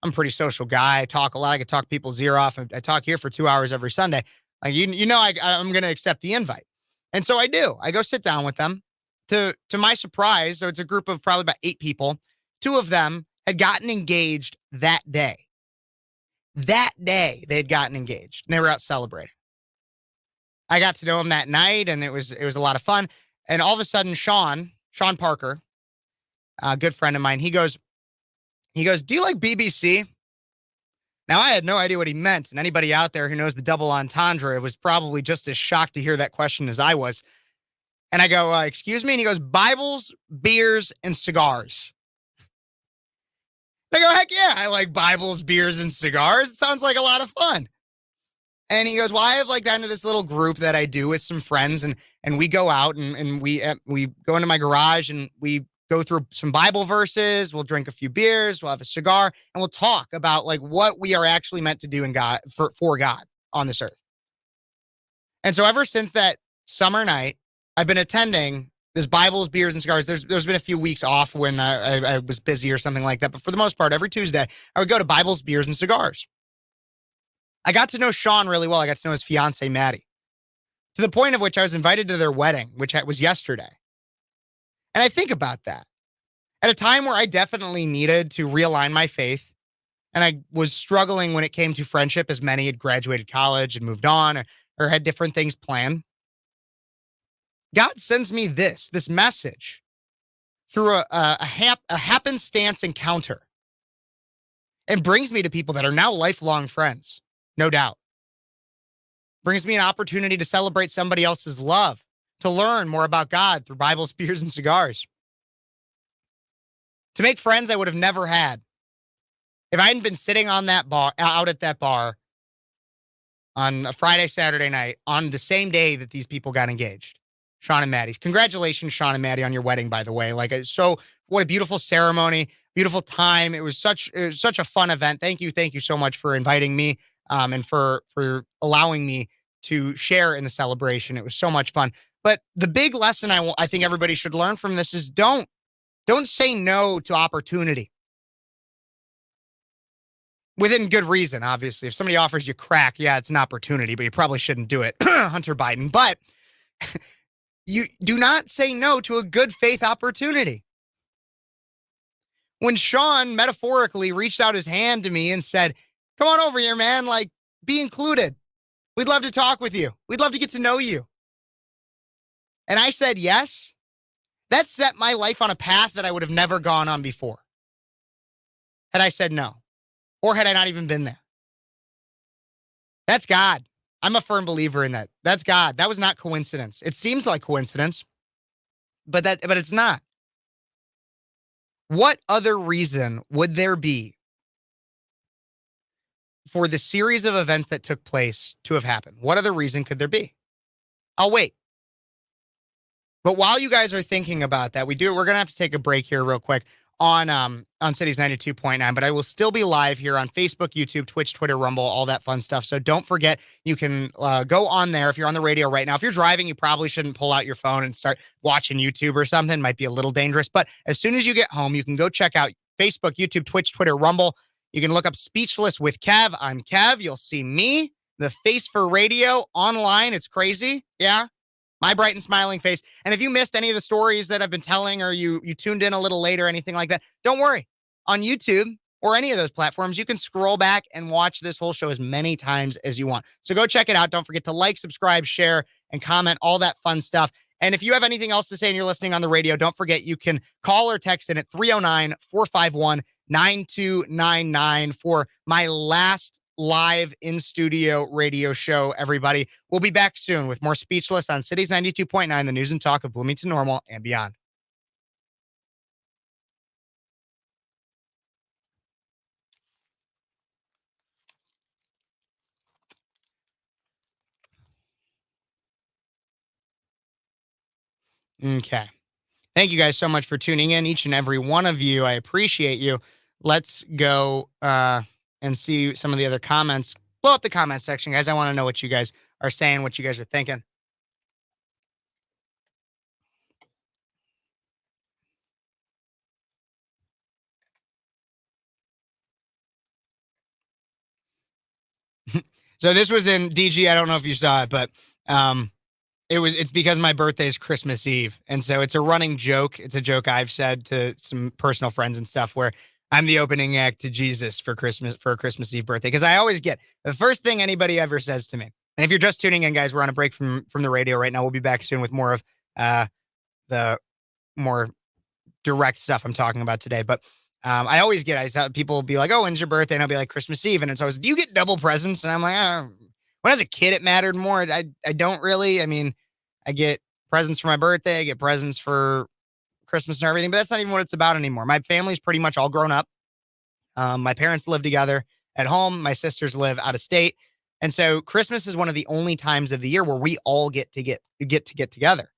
Speaker 1: I'm a pretty social guy. I talk a lot. I could talk people's ear off. I talk here for 2 hours every Sunday. Like, I'm going to accept the invite. And so I do. I go sit down with them. To my surprise, so it's a group of probably about 8 people. 2 of them had gotten engaged that day. That day, they had gotten engaged, and they were out celebrating. I got to know him that night, and it was a lot of fun. And all of a sudden, Sean Parker, a good friend of mine, he goes, "Do you like BBC?" Now, I had no idea what he meant, and anybody out there who knows the double entendre was probably just as shocked to hear that question as I was. And I go, "Excuse me?" And he goes, "Bibles, beers, and cigars." I go, "Heck yeah, I like Bibles, beers, and cigars. It sounds like a lot of fun." And he goes, "Well, I have like that into this little group that I do with some friends, and we go out and we go into my garage and we go through some Bible verses. We'll drink a few beers, we'll have a cigar, and we'll talk about like what we are actually meant to do in God for God on this earth." And so ever since that summer night, I've been attending this Bibles, beers, and cigars. There's been a few weeks off when I was busy or something like that, but for the most part, every Tuesday I would go to Bibles, beers, and cigars. I got to know Sean really well. I got to know his fiance, Maddie, to the point of which I was invited to their wedding, which was yesterday. And I think about that at a time where I definitely needed to realign my faith. And I was struggling when it came to friendship, as many had graduated college and moved on or had different things planned. God sends me this message through a happenstance encounter and brings me to people that are now lifelong friends, no doubt. Brings me an opportunity to celebrate somebody else's love, to learn more about God through Bibles, beers, and cigars. To make friends I would have never had if I hadn't been sitting on that bar, out at that bar on a Friday, Saturday night, on the same day that these people got engaged. Sean and Maddie. Congratulations, Sean and Maddie, on your wedding, by the way. What a beautiful ceremony, beautiful time. It was such a fun event. Thank you so much for inviting me, and for allowing me to share in the celebration. It was so much fun. But the big lesson I think everybody should learn from this is don't say no to opportunity. Within good reason, obviously. If somebody offers you crack, yeah, it's an opportunity, but you probably shouldn't do it. Hunter Biden. But you do not say no to a good faith opportunity. When Sean metaphorically reached out his hand to me and said, "Come on over here, man, like, be included. We'd love to talk with you. We'd love to get to know you." And I said yes. That set my life on a path that I would have never gone on before had I said no, or had I not even been there. That's God. I'm a firm believer in that. That's God. That was not coincidence. It seems like coincidence, but it's not. What other reason would there be for the series of events that took place to have happened? What other reason could there be? I'll wait. But while you guys are thinking about that, we're going to have to take a break here real quick on Cities 92.9, but I will still be live here on Facebook, YouTube, Twitch, Twitter, Rumble, all that fun stuff. So don't forget, you can go on there if you're on the radio right now. If you're driving, you probably shouldn't pull out your phone and start watching YouTube or something. Might be a little dangerous. But as soon as you get home, you can go check out Facebook, YouTube, Twitch, Twitter, Rumble. You can look up Speechless with Kev. I'm Kev. You'll see me, the face for radio online. It's crazy. Yeah. My bright and smiling face. And if you missed any of the stories that I've been telling, or you tuned in a little late or anything like that, don't worry. On YouTube or any of those platforms, you can scroll back and watch this whole show as many times as you want. So go check it out. Don't forget to like, subscribe, share, and comment, all that fun stuff. And if you have anything else to say and you're listening on the radio, don't forget you can call or text in at 309-451-9299 for my last live in studio radio show, everybody. We'll be back soon with more Speechless on Cities 92.9, the news and talk of Bloomington Normal and beyond. Okay. Thank you guys so much for tuning in, each and every one of you. I appreciate you. Let's go and see some of the other comments. Blow up the comment section, guys. I want to know what you guys are saying, what you guys are thinking. So this was in DG. I don't know if you saw it, but It's because my birthday is Christmas Eve. And so it's a running joke. It's a joke I've said to some personal friends and stuff where I'm the opening act to Jesus for a Christmas Eve birthday. Because I always get the first thing anybody ever says to me. And if you're just tuning in, guys, we're on a break from the radio right now. We'll be back soon with more of the more direct stuff I'm talking about today. But I always get, people will be like, oh, when's your birthday? And I'll be like, Christmas Eve. And it's always, do you get double presents? And I'm like, oh. When I was a kid, it mattered more. I don't really. I mean, I get presents for my birthday. I get presents for Christmas and everything, but that's not even what it's about anymore. My family's pretty much all grown up. My parents live together at home. My sisters live out of state. And so Christmas is one of the only times of the year where we all get together.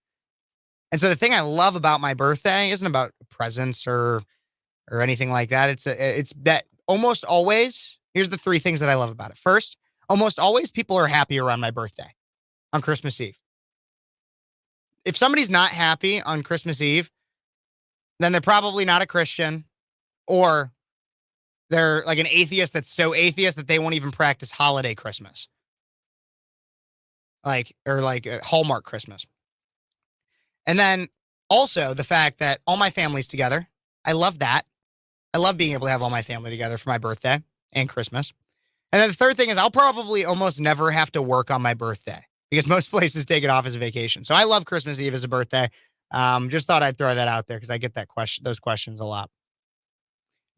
Speaker 1: And so the thing I love about my birthday isn't about presents or anything like that. It's that almost always, here's the three things that I love about it. First, almost always people are happy around my birthday on Christmas Eve. If somebody's not happy on Christmas Eve, then they're probably not a Christian, or they're like an atheist that's so atheist that they won't even practice holiday Christmas. Like a Hallmark Christmas. And then also the fact that all my family's together. I love that. I love being able to have all my family together for my birthday and Christmas. And then the third thing is I'll probably almost never have to work on my birthday because most places take it off as a vacation. So I love Christmas Eve as a birthday. Just thought I'd throw that out there because I get those questions a lot.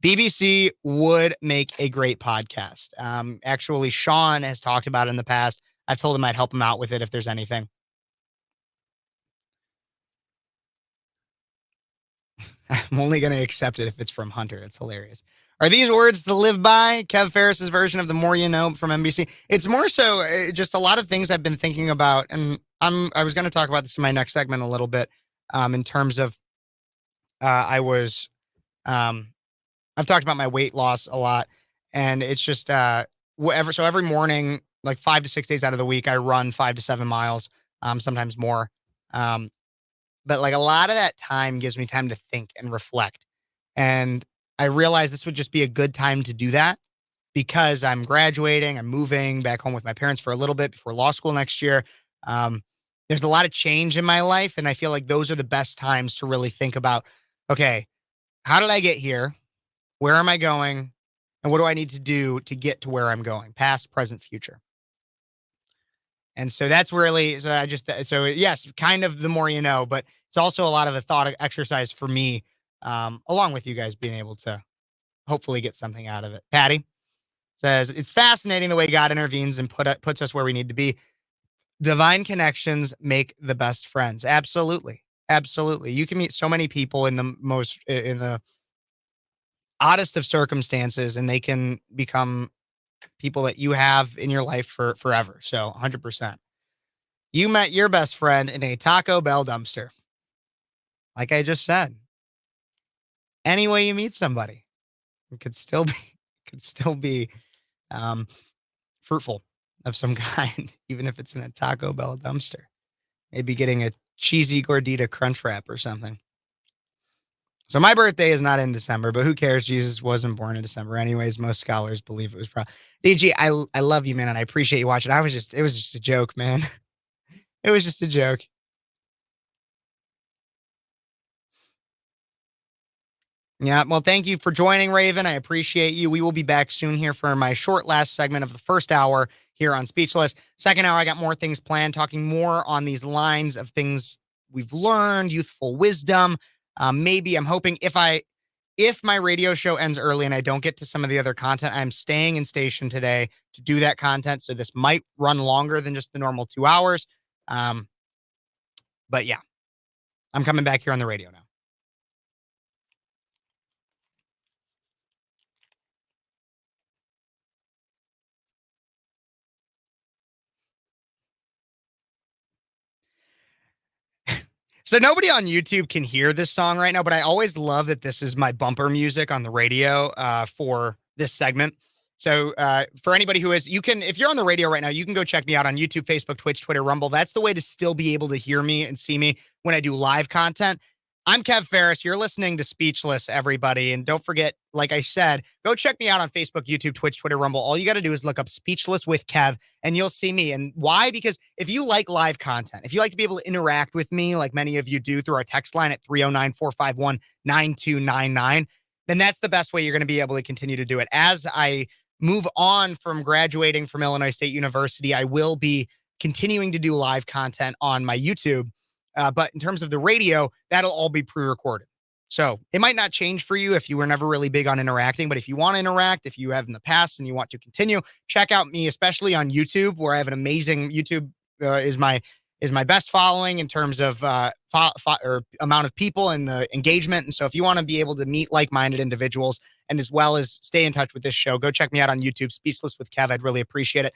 Speaker 1: BBC would make a great podcast. Actually, Sean has talked about it in the past. I've told him I'd help him out with it if there's anything. I'm only going to accept it if it's from Hunter. It's hilarious. Are these words to live by? Kev Ferris's version of the more you know from NBC. It's more so just a lot of things I've been thinking about. And I was going to talk about this in my next segment a little bit in terms of I've talked about my weight loss a lot. And it's just so every morning, like 5 to 6 days out of the week, I run 5 to 7 miles, sometimes more. But like a lot of that time gives me time to think and reflect. And I realized this would just be a good time to do that because I'm graduating. I'm moving back home with my parents for a little bit before law school next year. There's a lot of change in my life. And I feel like those are the best times to really think about, okay, how did I get here? Where am I going? And what do I need to do to get to where I'm going? Past, present, future. And so that's really, yes, kind of the more you know, but it's also a lot of a thought exercise for me, along with you guys being able to hopefully get something out of it. Patty says, it's fascinating the way God intervenes and puts us where we need to be. Divine connections make the best friends. Absolutely. Absolutely. You can meet so many people in the oddest of circumstances, and they can become people that you have in your life for forever. So 100%. You met your best friend in a Taco Bell dumpster. Like I just said, any way you meet somebody, it could still be fruitful of some kind, even if it's in a Taco Bell dumpster. Maybe getting a cheesy gordita crunch wrap or something. So my birthday is not in December, but who cares? Jesus wasn't born in December anyways. Most scholars believe it was DG, I love you, man, and I appreciate you watching. It was just a joke, man. It was just a joke. Yeah, well, thank you for joining, Raven. I appreciate you. We will be back soon here for my short last segment of the first hour here on Speechless. Second hour, I got more things planned, talking more on these lines of things we've learned, youthful wisdom. Maybe I'm hoping if my radio show ends early and I don't get to some of the other content, I'm staying in station today to do that content. So this might run longer than just the normal 2 hours. But yeah, I'm coming back here on the radio now. So nobody on YouTube can hear this song right now, but I always love that this is my bumper music on the radio for this segment. So for anybody who is, if you're on the radio right now, you can go check me out on YouTube, Facebook, Twitch, Twitter, Rumble. That's the way to still be able to hear me and see me when I do live content. I'm Kev Ferris. You're listening to Speechless, everybody. And don't forget, like I said, go check me out on Facebook, YouTube, Twitch, Twitter, Rumble. All you got to do is look up Speechless with Kev and you'll see me. And why? Because if you like live content, if you like to be able to interact with me, like many of you do through our text line at 309-451-9299, then that's the best way you're going to be able to continue to do it. As I move on from graduating from Illinois State University, I will be continuing to do live content on my YouTube. But in terms of the radio, that'll all be pre-recorded. So it might not change for you if you were never really big on interacting, but if you want to interact, if you have in the past and you want to continue, check out me, especially on YouTube, where I have an amazing YouTube is my best following in terms of or amount of people and the engagement. And so if you want to be able to meet like-minded individuals and as well as stay in touch with this show, go check me out on YouTube, Speechless with Kev. I'd really appreciate it.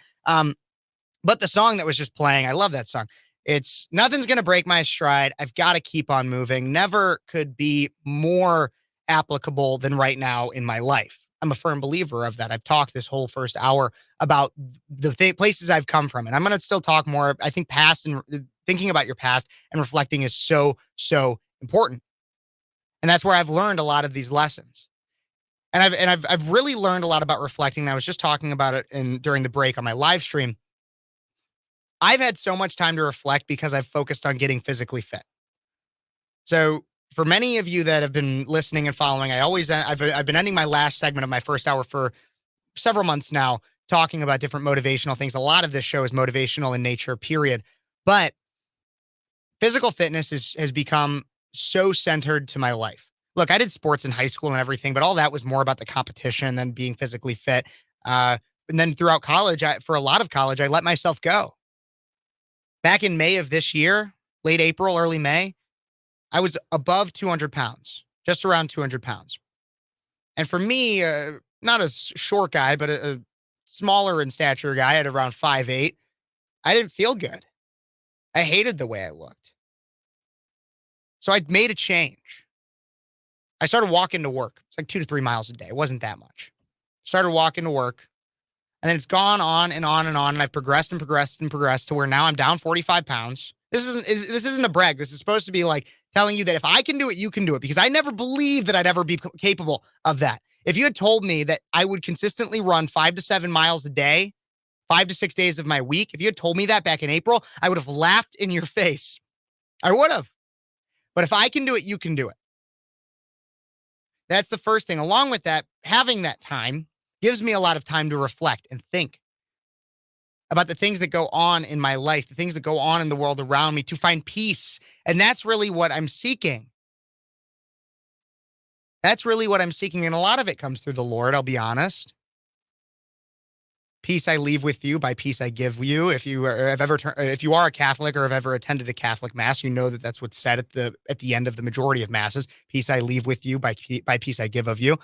Speaker 1: But the song that was just playing, I love that song. It's Nothing's Gonna Break My Stride. I've got to keep on moving. Never could be more applicable than right now in my life. I'm a firm believer of that. I've talked this whole first hour about the places I've come from, and I'm going to still talk more. I think past and thinking about your past and reflecting is so, so important. And that's where I've learned a lot of these lessons. And I've really learned a lot about reflecting. I was just talking about it during the break on my live stream. I've had so much time to reflect because I've focused on getting physically fit. So for many of you that have been listening and following, I've been ending my last segment of my first hour for several months now, talking about different motivational things. A lot of this show is motivational in nature, period. But physical fitness has become so centered to my life. Look, I did sports in high school and everything, but all that was more about the competition than being physically fit. And then throughout college, for a lot of college, I let myself go. Back in May of this year, late April, early May, I was above 200 pounds, just around 200 pounds. And for me, not a short guy, but a smaller in stature guy at around 5'8", I didn't feel good. I hated the way I looked. So I made a change. I started walking to work. It's like 2 to 3 miles a day. It wasn't that much. Started walking to work. And then it's gone on and on and on. And I've progressed and progressed and progressed to where now I'm down 45 pounds. This isn't a brag. This is supposed to be like telling you that if I can do it, you can do it, because I never believed that I'd ever be capable of that. If you had told me that I would consistently run 5 to 7 miles a day, 5 to 6 days of my week, if you had told me that back in April, I would have laughed in your face. I would have. But if I can do it, you can do it. That's the first thing. Along with that, having that time gives me a lot of time to reflect and think about the things that go on in my life, the things that go on in the world around me, to find peace. And that's really what I'm seeking. That's really what I'm seeking. And a lot of it comes through the Lord, I'll be honest. Peace I leave with you, by peace I give you. If you are a Catholic or have ever attended a Catholic mass, you know that that's what's said at the end of the majority of masses. Peace I leave with you, by peace I give of you.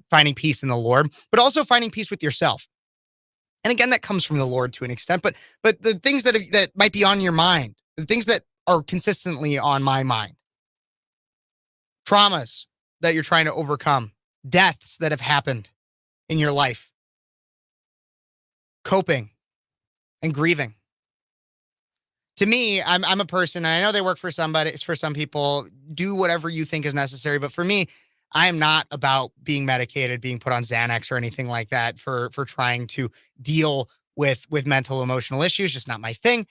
Speaker 1: Finding peace in the Lord, but also finding peace with yourself. And again, that comes from the Lord to an extent, but the things that might be on your mind, the things that are consistently on my mind, traumas that you're trying to overcome, deaths that have happened in your life, coping and grieving. To me, I'm a person, and I know they work for some people, do whatever you think is necessary. But for me, I am not about being medicated, being put on Xanax or anything like that for trying to deal with mental, emotional issues. Just not my thing.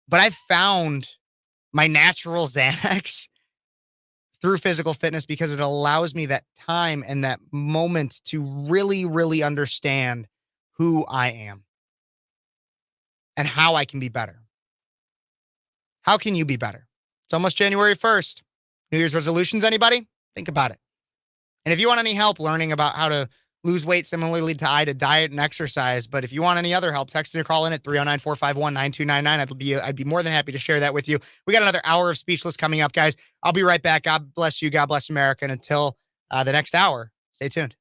Speaker 1: But I've found my natural Xanax through physical fitness, because it allows me that time and that moment to really, really understand who I am and how I can be better. How can you be better? It's almost January 1st. New Year's resolutions, anybody? Think about it. And if you want any help learning about how to lose weight similarly to diet and exercise, but if you want any other help, text or call in at 309-451-9299. I'd be more than happy to share that with you. We got another hour of Speechless coming up, guys. I'll be right back. God bless you. God bless America. And until the next hour, stay tuned.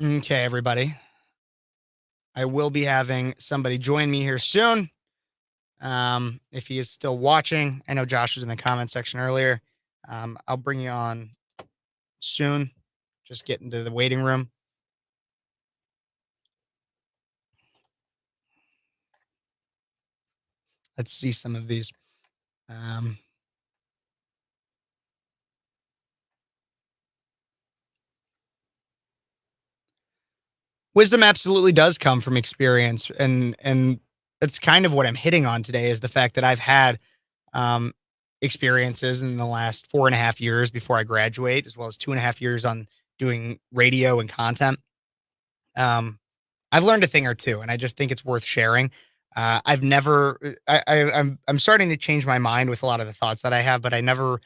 Speaker 1: Okay, everybody. I will be having somebody join me here soon. If he is still watching, I know Josh was in the comment section earlier. I'll bring you on soon. Just get into the waiting room. Let's see some of these. Um, Wisdom absolutely does come from experience, and that's kind of what I'm hitting on today is the fact that I've had um, experiences in the last 4.5 years before I graduate, as well as 2.5 years on doing radio and content. Um, I've learned a thing or two, and I just think it's worth sharing. I've never, I'm starting to change my mind with a lot of the thoughts that I have, but I never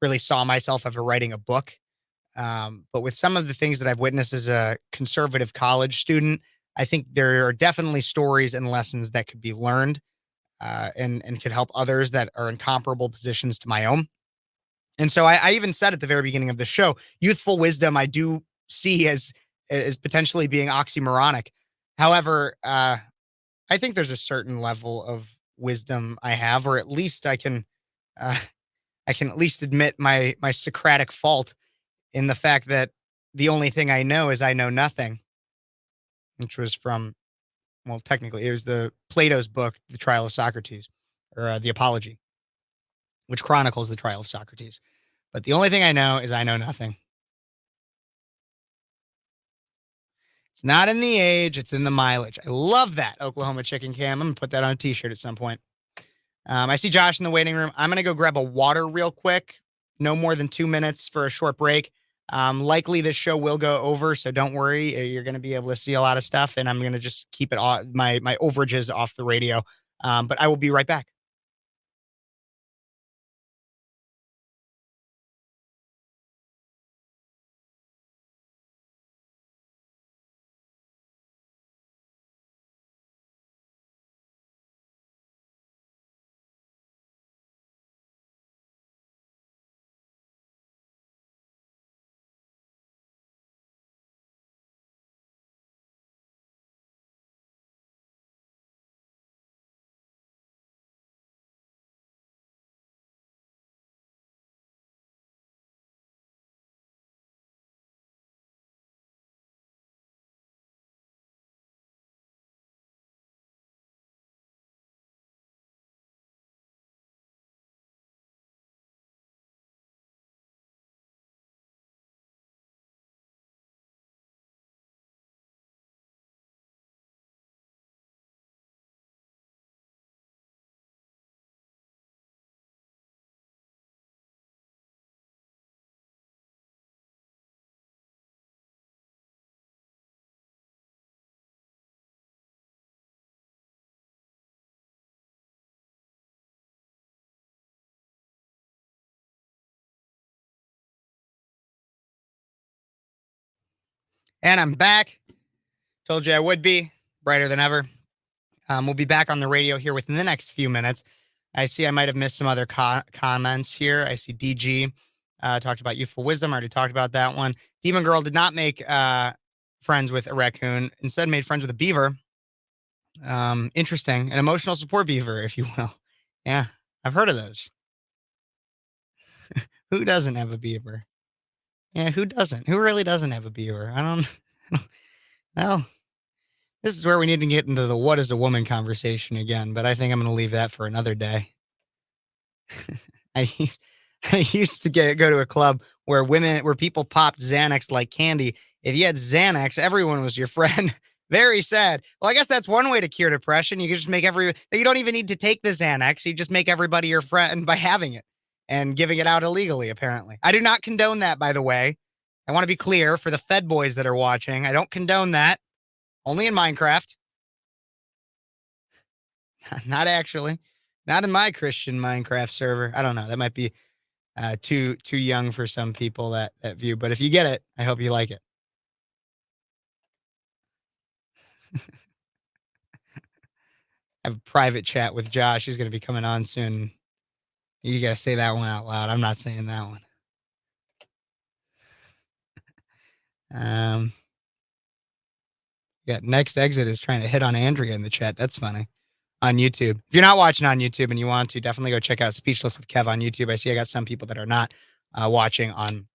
Speaker 1: really saw myself ever writing a book. But with some of the things that I've witnessed as a conservative college student, I think there are definitely stories and lessons that could be learned and could help others that are in comparable positions to my own. And so I even said at the very beginning of the show, youthful wisdom I do see as potentially being oxymoronic. However, I think there's a certain level of wisdom I have, or at least uh, I can at least admit my Socratic fault in the fact that the only thing I know is I know nothing, which was from, well, technically it was the Plato's book, The Trial of Socrates, or the Apology, which chronicles the trial of Socrates. But the only thing I know is I know nothing. It's not in the age, it's in the mileage. I love that Oklahoma chicken cam. I'm gonna put that on a t-shirt at some point. I see Josh in the waiting room. I'm gonna go grab a water real quick. No more than 2 minutes for a short break. Likely this show will go over, so don't worry. You're gonna be able to see a lot of stuff, and I'm gonna just keep it off my overages off the radio. But I will be right back. And I'm back. Told you I would be brighter than ever. We'll be back on the radio here within the next few minutes. I see I might have missed some other comments here. I see DG talked about youthful wisdom. I already talked about that one. Demon Girl did not make friends with a raccoon, instead, made friends with a beaver. Interesting. An emotional support beaver, if you will. Yeah, I've heard of those. Who doesn't have a beaver? Yeah, who doesn't? Who really doesn't have a beaver? I don't. Well, this is where we need to get into the what is a woman conversation again, but I think I'm going to leave that for another day. I used- I used to go to a club where people popped Xanax like candy. If you had Xanax, everyone was your friend. Very sad. Well, I guess that's one way to cure depression. You can just make you don't even need to take the Xanax. You just make everybody your friend by having it and giving it out illegally, apparently. I do not condone that, by the way. I want to be clear for the Fed boys that are watching. I don't condone that. Only in Minecraft. Not actually. Not in my Christian Minecraft server. I don't know. That might be too young for some people that view. But if you get it, I hope you like it. I have a private chat with Josh. He's going to be coming on soon. You got to say that one out loud. I'm not saying that one. Um, yeah, next exit is trying to hit on Andrea in the chat. That's funny. On YouTube. If you're not watching on YouTube and you want to, definitely go check out Speechless with Kev on YouTube. I see I got some people that are not watching on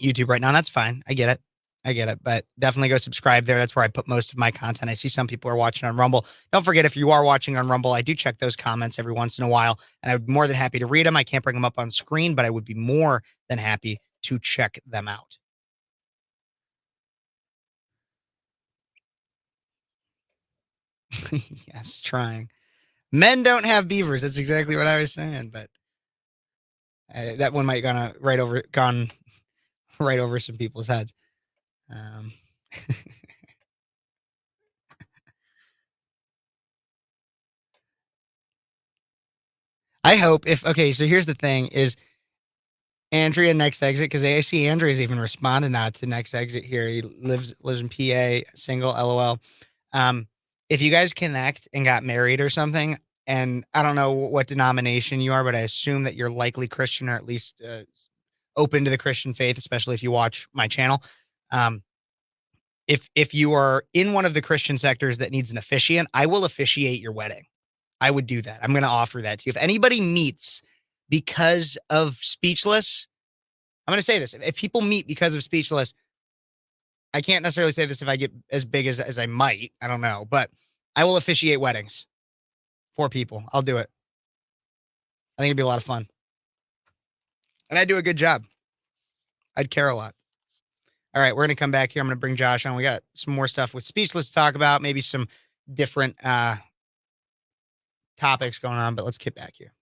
Speaker 1: YouTube right now. That's fine. I get it. I get it, but definitely go subscribe there. That's where I put most of my content. I see some people are watching on Rumble. Don't forget, if you are watching on Rumble, I do check those comments every once in a while, and I'm more than happy to read them. I can't bring them up on screen, but I would be more than happy to check them out. Yes, trying. Men don't have beavers. That's exactly what I was saying, but that one might gone right over some people's heads. Um, I hope okay, so here's the thing is Andrea next exit, because I see Andrea's even responded now to next exit here. He lives in PA, single, LOL. If you guys connect and got married or something, and I don't know what denomination you are, but I assume that you're likely Christian, or at least open to the Christian faith, especially if you watch my channel. If you are in one of the Christian sectors that needs an officiant, I will officiate your wedding. I would do that. I'm going to offer that to you. If anybody meets because of Speechless, I'm going to say this. If people meet because of Speechless, I can't necessarily say this if I get as big as I might. I don't know, but I will officiate weddings for people. I'll do it. I think it'd be a lot of fun. And I do a good job. I'd care a lot. All right, we're going to come back here. I'm going to bring Josh on. We got some more stuff with Speechless to talk about, maybe some different topics going on, but let's get back here.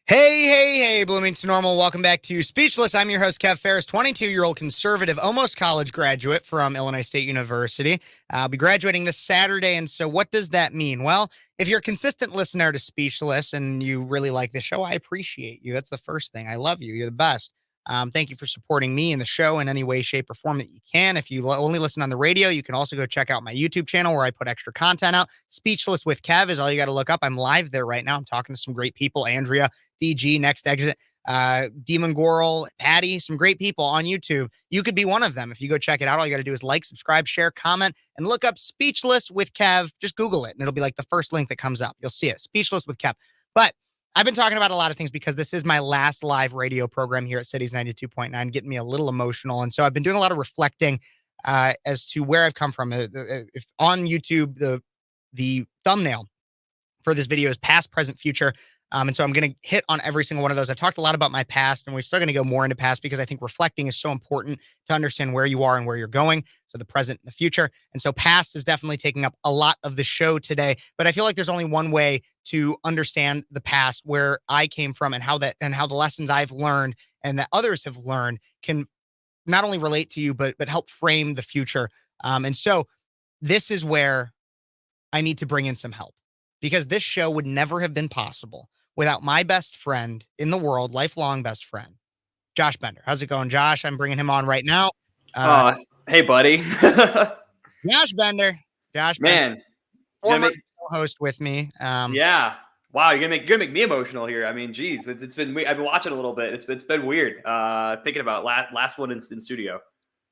Speaker 1: Hey, Bloomington Normal. Welcome back to Speechless. I'm your host, Kev Phares, 22-year-old conservative, almost college graduate from Illinois State University. I'll be graduating this Saturday, and so what does that mean? Well, if you're a consistent listener to Speechless and you really like the show, I appreciate you. That's the first thing. I love you. You're the best. Thank you for supporting me and the show in any way, shape, or form that you can. If you only listen on the radio, you can also go check out my YouTube channel where I put extra content out. Speechless with Kev is all you got to look up. I'm live there right now. I'm talking to some great people. Andrea, DG, Next Exit, Demon Goral, Patty, some great people on YouTube. You could be one of them. If you go check it out, all you got to do is like, subscribe, share, comment, and look up Speechless with Kev. Just Google it, and it'll be like the first link that comes up. You'll see it, Speechless with Kev. But I've been talking about a lot of things because this is my last live radio program here at Cities 92.9, getting me a little emotional. And so I've been doing a lot of reflecting as to where I've come from. If on YouTube, the thumbnail for this video is past, present, future. And so I'm going to hit on every single one of those. I've talked a lot about my past, and we're still going to go more into past because I think reflecting is so important to understand where you are and where you're going. So the present and the future. And so past is definitely taking up a lot of the show today, but I feel like there's only one way to understand the past, where I came from, and how the lessons I've learned and that others have learned can not only relate to you, but help frame the future. And so this is where I need to bring in some help, because this show would never have been possible without my best friend in the world, lifelong best friend, Josh Bender. How's it going, Josh? I'm bringing him on right now.
Speaker 2: Hey, buddy.
Speaker 1: Josh Bender.
Speaker 2: Man,
Speaker 1: Former co-host with me.
Speaker 2: Yeah. Wow, you're gonna make me emotional here. I mean, geez, it's been I've been watching a little bit. It's been weird. Thinking about last one in studio.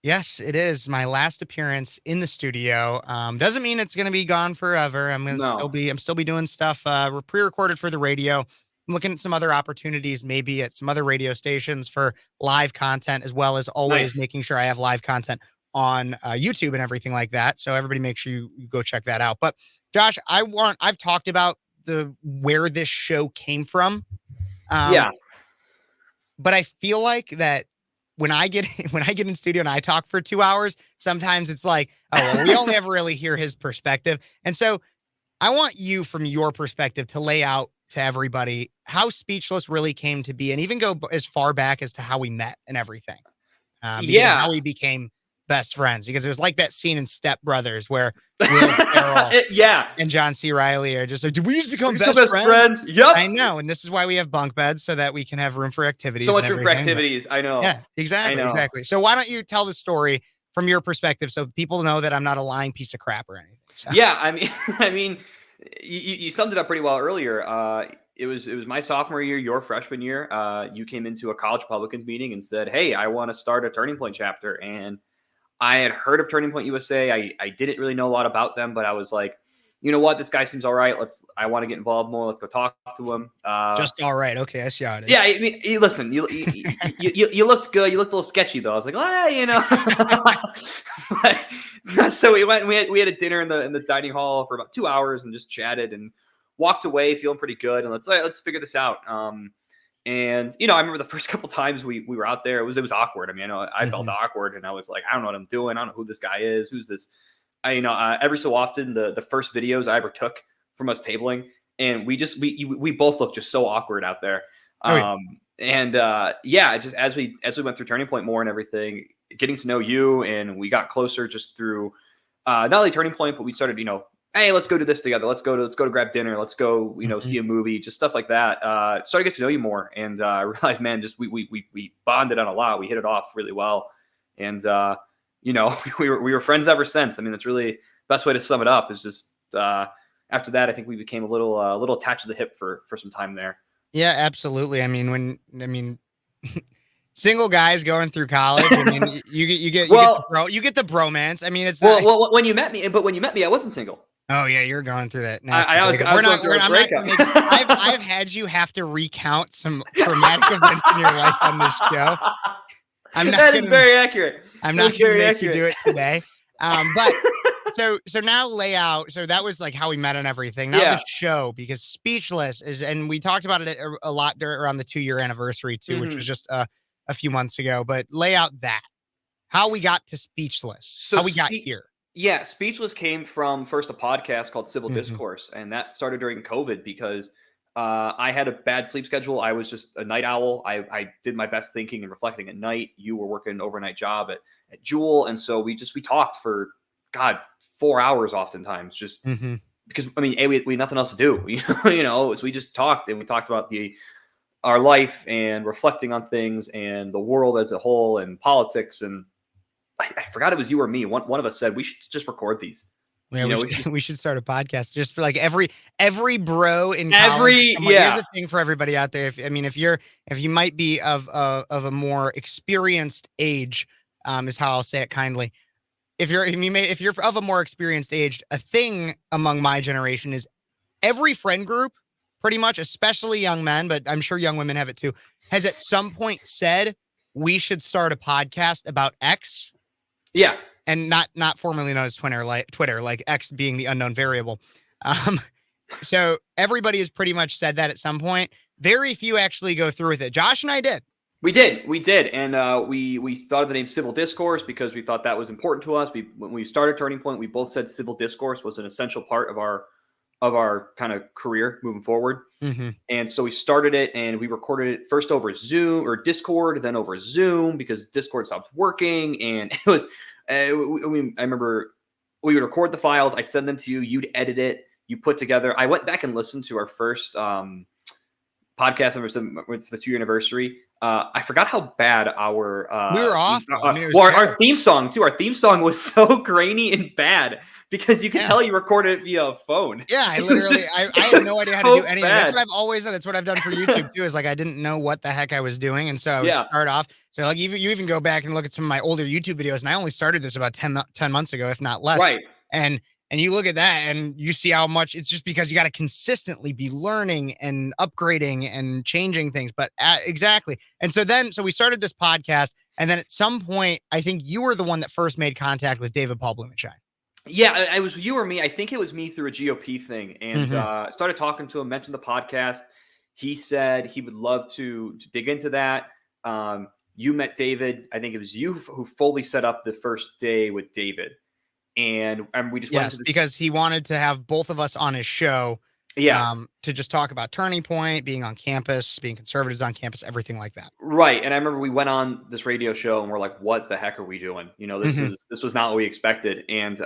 Speaker 1: Yes, it is my last appearance in the studio. Doesn't mean it's going to be gone forever. I'm still be doing stuff. We're pre-recorded for the radio. I'm looking at some other opportunities, maybe at some other radio stations for live content, as well as always making sure I have live content on YouTube and everything like that. So everybody make sure you go check that out. But Josh, I've talked about where this show came from.
Speaker 2: Yeah.
Speaker 1: But I feel like that when I get in studio and I talk for 2 hours, sometimes it's like, oh, well, we only ever really hear his perspective. And so I want you, from your perspective, to lay out to everybody how Speechless really came to be, and even go as far back as to how we met and everything. How we became best friends, because it was like that scene in Step Brothers where Will Ferrell and John C. Reilly are just like, did we just become best friends?
Speaker 2: Yep.
Speaker 1: I know. And this is why we have bunk beds, so that we can have room for activities.
Speaker 2: So much room for activities. I know.
Speaker 1: Yeah, exactly. So why don't you tell the story from your perspective, so people know that I'm not a lying piece of crap or anything. So.
Speaker 2: Yeah, I mean, you summed it up pretty well earlier. It was my sophomore year, your freshman year. You came into a college Republicans meeting and said, hey, I want to start a Turning Point chapter. And I had heard of Turning Point USA. I didn't really know a lot about them, but I was like, you know what, this guy seems all right. I want to get involved more. Let's go talk to him.
Speaker 1: Just all right. Okay, I see how it is.
Speaker 2: Yeah, I mean, listen, you looked good. You looked a little sketchy though. I was like, But, so we went. We had a dinner in the dining hall for about 2 hours and just chatted and walked away feeling pretty good. And let's figure this out. And I remember the first couple times we were out there, it was awkward. I mean, I felt awkward, and I was like, I don't know what I'm doing. I don't know who this guy is. Who's this? Every so often the first videos I ever took from us tabling, and we both looked just so awkward out there. Just as we went through Turning Point more and everything, getting to know you, and we got closer just through not only Turning Point, but we started, hey, let's go do this together. Let's go to grab dinner. Let's go, see a movie, just stuff like that. Started to get to know you more, and I realized, man, just we bonded on a lot. We hit it off really well, and we were friends ever since. I mean, that's really the best way to sum it up. Is just after that, I think we became a little attached to the hip for some time there.
Speaker 1: Yeah, absolutely. I mean, single guys going through college. I mean, you get the bromance. I mean, it's
Speaker 2: well, when you met me, I wasn't single.
Speaker 1: Oh yeah, you're going through that. I've had you have to recount some traumatic events in your life on this show.
Speaker 2: That is very accurate.
Speaker 1: I'm not going to make you do it today. But so now lay out. So that was like how we met and everything. Now the show, because Speechless is, and we talked about it a lot around the 2-year anniversary too, which was just a few months ago. But lay out how we got to Speechless, how we got here.
Speaker 2: Yeah, Speechless came from first a podcast called Civil Discourse, and that started during COVID because I had a bad sleep schedule. I was just a night owl. I did my best thinking and reflecting at night. You were working an overnight job at Jewel, and so we talked for 4 hours oftentimes, just because I mean, we had nothing else to do, so we just talked, and we talked about our life and reflecting on things and the world as a whole and politics. And I forgot it was you or me. One of us said we should just record these.
Speaker 1: Yeah, we should start a podcast just for like every bro in college. Here's the thing for everybody out there. If you might be of a more experienced age, is how I'll say it kindly. If you're of a more experienced age, a thing among my generation is every friend group, pretty much, especially young men, but I'm sure young women have it too, has at some point said we should start a podcast about X.
Speaker 2: Yeah.
Speaker 1: And not formerly known as Twitter, like X being the unknown variable. So everybody has pretty much said that at some point. Very few actually go through with it. Josh and I did.
Speaker 2: We did. And we thought of the name Civil Discourse because we thought that was important to us. When we started Turning Point, we both said Civil Discourse was an essential part of our kind of career moving forward. And so we started it, and we recorded it first over Zoom or Discord, then over Zoom because Discord stopped working. And it was, I remember we would record the files. I'd send them to you. You'd edit it. You put together. I went back and listened to our first podcast with the 2-year anniversary. I forgot how bad our
Speaker 1: we were off.
Speaker 2: Our theme song too. Our theme song was so grainy and bad because you could tell you recorded it via a phone.
Speaker 1: Yeah, I had no idea how to do anything. That's what I've always done. That's what I've done for YouTube too. Is like I didn't know what the heck I was doing, and so I would start off. So like you even go back and look at some of my older YouTube videos, and I only started this about 10 months ago, if not less.
Speaker 2: Right.
Speaker 1: And you look at that and you see how much it's just because you got to consistently be learning and upgrading and changing things. But exactly. And so we started this podcast. And then at some point, I think you were the one that first made contact with David Paul Blumenshine.
Speaker 2: Yeah, it was you or me. I think it was me through a GOP thing. And started talking to him, mentioned the podcast. He said he would love to dig into that. You met David. I think it was you who fully set up the first day with David. And we just went
Speaker 1: because he wanted to have both of us on his show. Yeah. To just talk about Turning Point, being on campus, being conservatives on campus, everything like that.
Speaker 2: Right. And I remember we went on this radio show and we're like, what the heck are we doing? This was not what we expected. And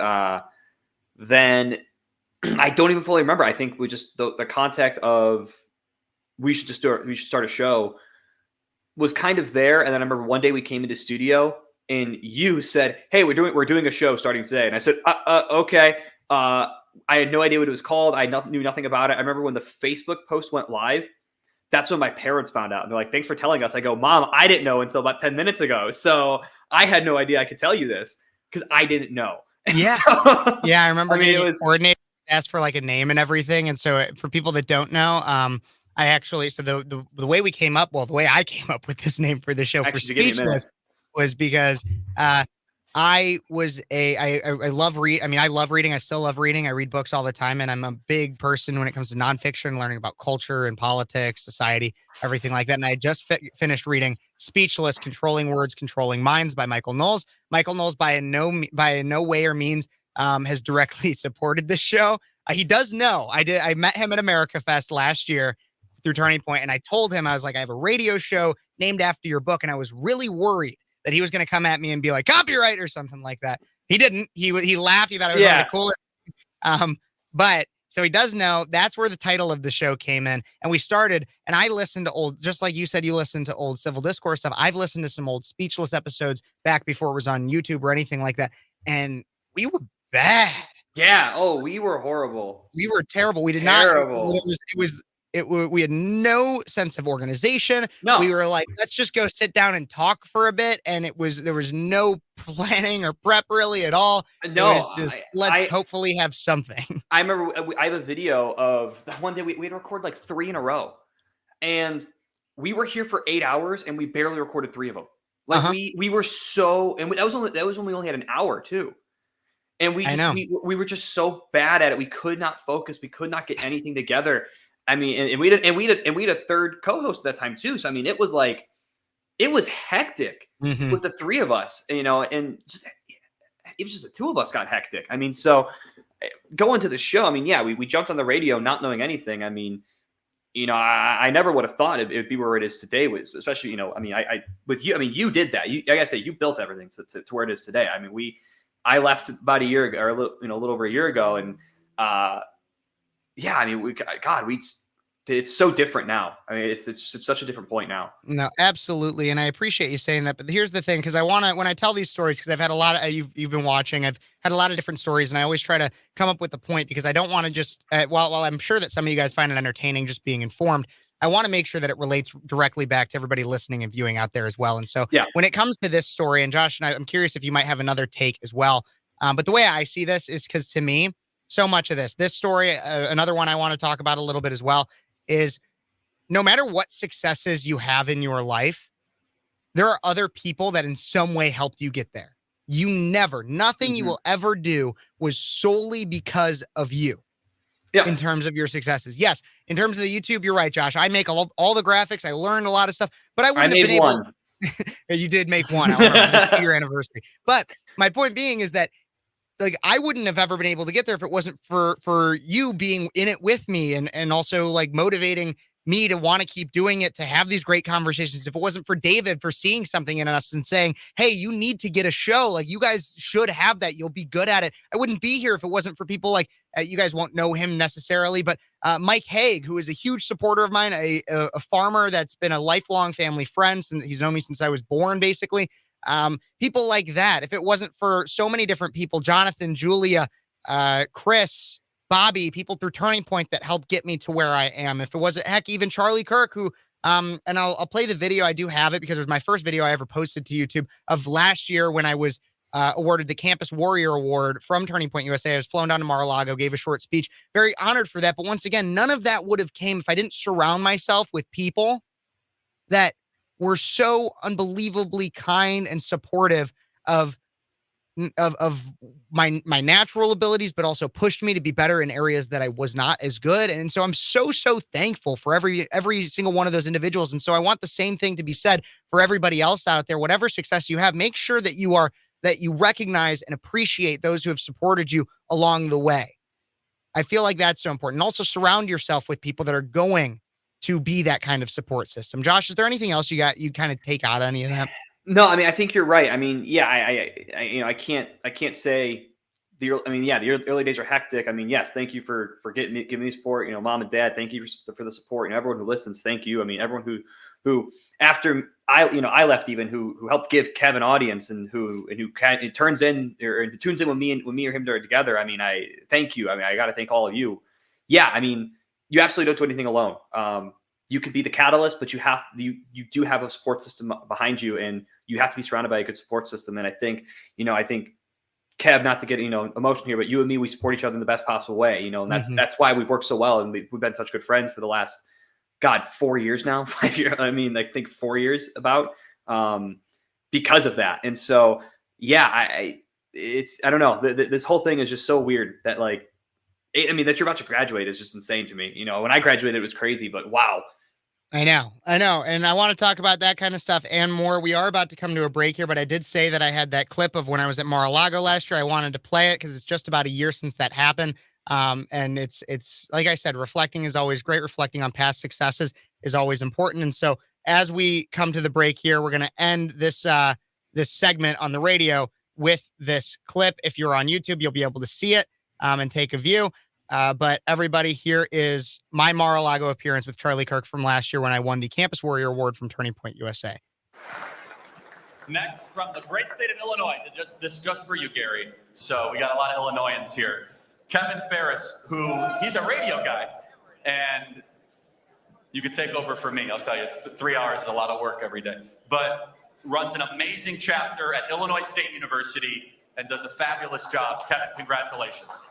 Speaker 2: then I don't even fully remember. I think we just the contact of we should start a show was kind of there. And then I remember one day we came into studio and you said, hey, we're doing a show starting today. And I said, okay. I had no idea what it was called. I knew nothing about it. I remember when the Facebook post went live, that's when my parents found out. And they're like, thanks for telling us. I go, Mom, I didn't know until about 10 minutes ago. So I had no idea I could tell you this because I didn't know.
Speaker 1: Yeah. Yeah. I remember it was coordinated asked for like a name and everything. And so for people that don't know, I actually, so the way we came up, well, the way I came up with this name for the show for
Speaker 2: Actually, give me a minute.
Speaker 1: Speechless was because I was I love I mean, I love reading. I still love reading. I read books all the time, and I'm a big person when it comes to nonfiction, learning about culture and politics, society, everything like that. And I just finished reading Speechless: Controlling Words, Controlling Minds by Michael Knowles. Michael Knowles, by no way or means, has directly supported this show. He does know. I met him at America Fest last year through Turning Point, and I told him, I was like, I have a radio show named after your book, and I was really worried that he was going to come at me and be like, copyright or something like that. He didn't. He laughed. He thought it was one of the coolest. But so he does know that's where the title of the show came in. And we started, and I listened to old, just like you said, you listened to old Civil Discourse stuff. I've listened to some old Speechless episodes back before it was on YouTube or anything like that. And we were bad.
Speaker 2: Yeah. Oh, we were horrible.
Speaker 1: We were terrible. We did
Speaker 2: terrible.
Speaker 1: not. We had no sense of organization.
Speaker 2: No.
Speaker 1: We were like, let's just go sit down and talk for a bit. And there was no planning or prep really at all.
Speaker 2: No,
Speaker 1: it was just, let's hopefully have something.
Speaker 2: I remember I have a video of the one day we had to record like 3 in a row, and we were here for 8 hours and we barely recorded 3 of them. Like we were so, and that was when we only had an hour too. And we were just so bad at it. We could not focus. We could not get anything together. I mean, and we had a third co-host at that time too. So I mean, it was hectic with the 3 of us, and just even just the 2 of us got hectic. I mean, so going to the show, I mean, yeah, we jumped on the radio not knowing anything. I mean, I never would have thought it'd be where it is today, especially, I mean, I with you, I mean, you did that. Like I say, you built everything to where it is today. I mean, I left about a year ago, or a little over a year ago, and yeah, I mean, it's so different now. I mean, it's such a different point now.
Speaker 1: No, absolutely. And I appreciate you saying that. But here's the thing, because when I tell these stories, because I've had a lot of, you've been watching, I've had a lot of different stories, and I always try to come up with a point, because I don't want to just, while I'm sure that some of you guys find it entertaining just being informed, I want to make sure that it relates directly back to everybody listening and viewing out there as well. And so when it comes to this story, and Josh and I'm curious if you might have another take as well. But the way I see this is, because to me, so much of this story, another one I want to talk about a little bit as well, is no matter what successes you have in your life, there are other people that in some way helped you get there. Nothing you will ever do was solely because of you. In terms of your successes. Yes. In terms of the YouTube, you're right, Josh. I make all the graphics. I learned a lot of stuff, but I wouldn't have been able. You did make one. I want to 2-year anniversary. But my point being is that, like, I wouldn't have ever been able to get there if it wasn't for you being in it with me, and also like motivating me to want to keep doing it, to have these great conversations. If it wasn't for David for seeing something in us and saying, hey, you need to get a show, like, you guys should have that, you'll be good at it, I wouldn't be here if it wasn't for people like, you guys won't know him necessarily, but Mike Haig, who is a huge supporter of mine, a farmer that's been a lifelong family friend, and he's known me since I was born, basically. People like that. If it wasn't for so many different people, Jonathan, Julia, Chris, Bobby, people through Turning Point that helped get me to where I am. If it wasn't, heck, even Charlie Kirk, who, and I'll play the video. I do have it because it was my first video I ever posted to YouTube of last year when I was awarded the Campus Warrior Award from Turning Point USA. I was flown down to Mar-a-Lago, gave a short speech, very honored for that. But once again, none of that would have came if I didn't surround myself with people that were so unbelievably kind and supportive of my natural abilities, but also pushed me to be better in areas that I was not as good. And so I'm so thankful for every single one of those individuals. And so I want the same thing to be said for everybody else out there. Whatever success you have, make sure that you recognize and appreciate those who have supported you along the way. I feel like that's so important. And also surround yourself with people that are going to be that kind of support system. Josh, is there anything else you kind of take out of any of that?
Speaker 2: No, I mean, I think you're right. I mean, yeah, I can't say the early days are hectic. I mean, yes, thank you for giving me support. Mom and dad, thank you for the support. Everyone who listens, thank you. I mean, everyone who after I left, even who helped give Kev an audience, and who tunes in when me or him are together. I mean, I thank you. I mean, I got to thank all of you. Yeah, I mean, you absolutely don't do anything alone. You could be the catalyst, but you do have a support system behind you, and you have to be surrounded by a good support system. And I think Kev, not to get emotional here, but you and me, we support each other in the best possible way. And that's why we've worked so well, and we've been such good friends for the last 4 years now, 5 years. I mean, I think 4 years about because of that. And so yeah, I don't know. This whole thing is just so weird that that you're about to graduate is just insane to me. When I graduated, it was crazy, but wow.
Speaker 1: I know. And I want to talk about that kind of stuff and more. We are about to come to a break here, but I did say that I had that clip of when I was at Mar-a-Lago last year. I wanted to play it because it's just about a year since that happened. And it's like I said, reflecting is always great. Reflecting on past successes is always important. And so as we come to the break here, we're going to end this segment on the radio with this clip. If you're on YouTube, you'll be able to see it and take a view. But everybody, here is my Mar-a-Lago appearance with Charlie Kirk from last year when I won the Campus Warrior Award from Turning Point USA.
Speaker 3: Next, from the great state of Illinois, this just for you, Gary. So we got a lot of Illinoisans here. Kevin Phares, he's a radio guy, and you could take over for me. I'll tell you, it's 3 hours is a lot of work every day, but runs an amazing chapter at Illinois State University and does a fabulous job. Kevin, congratulations.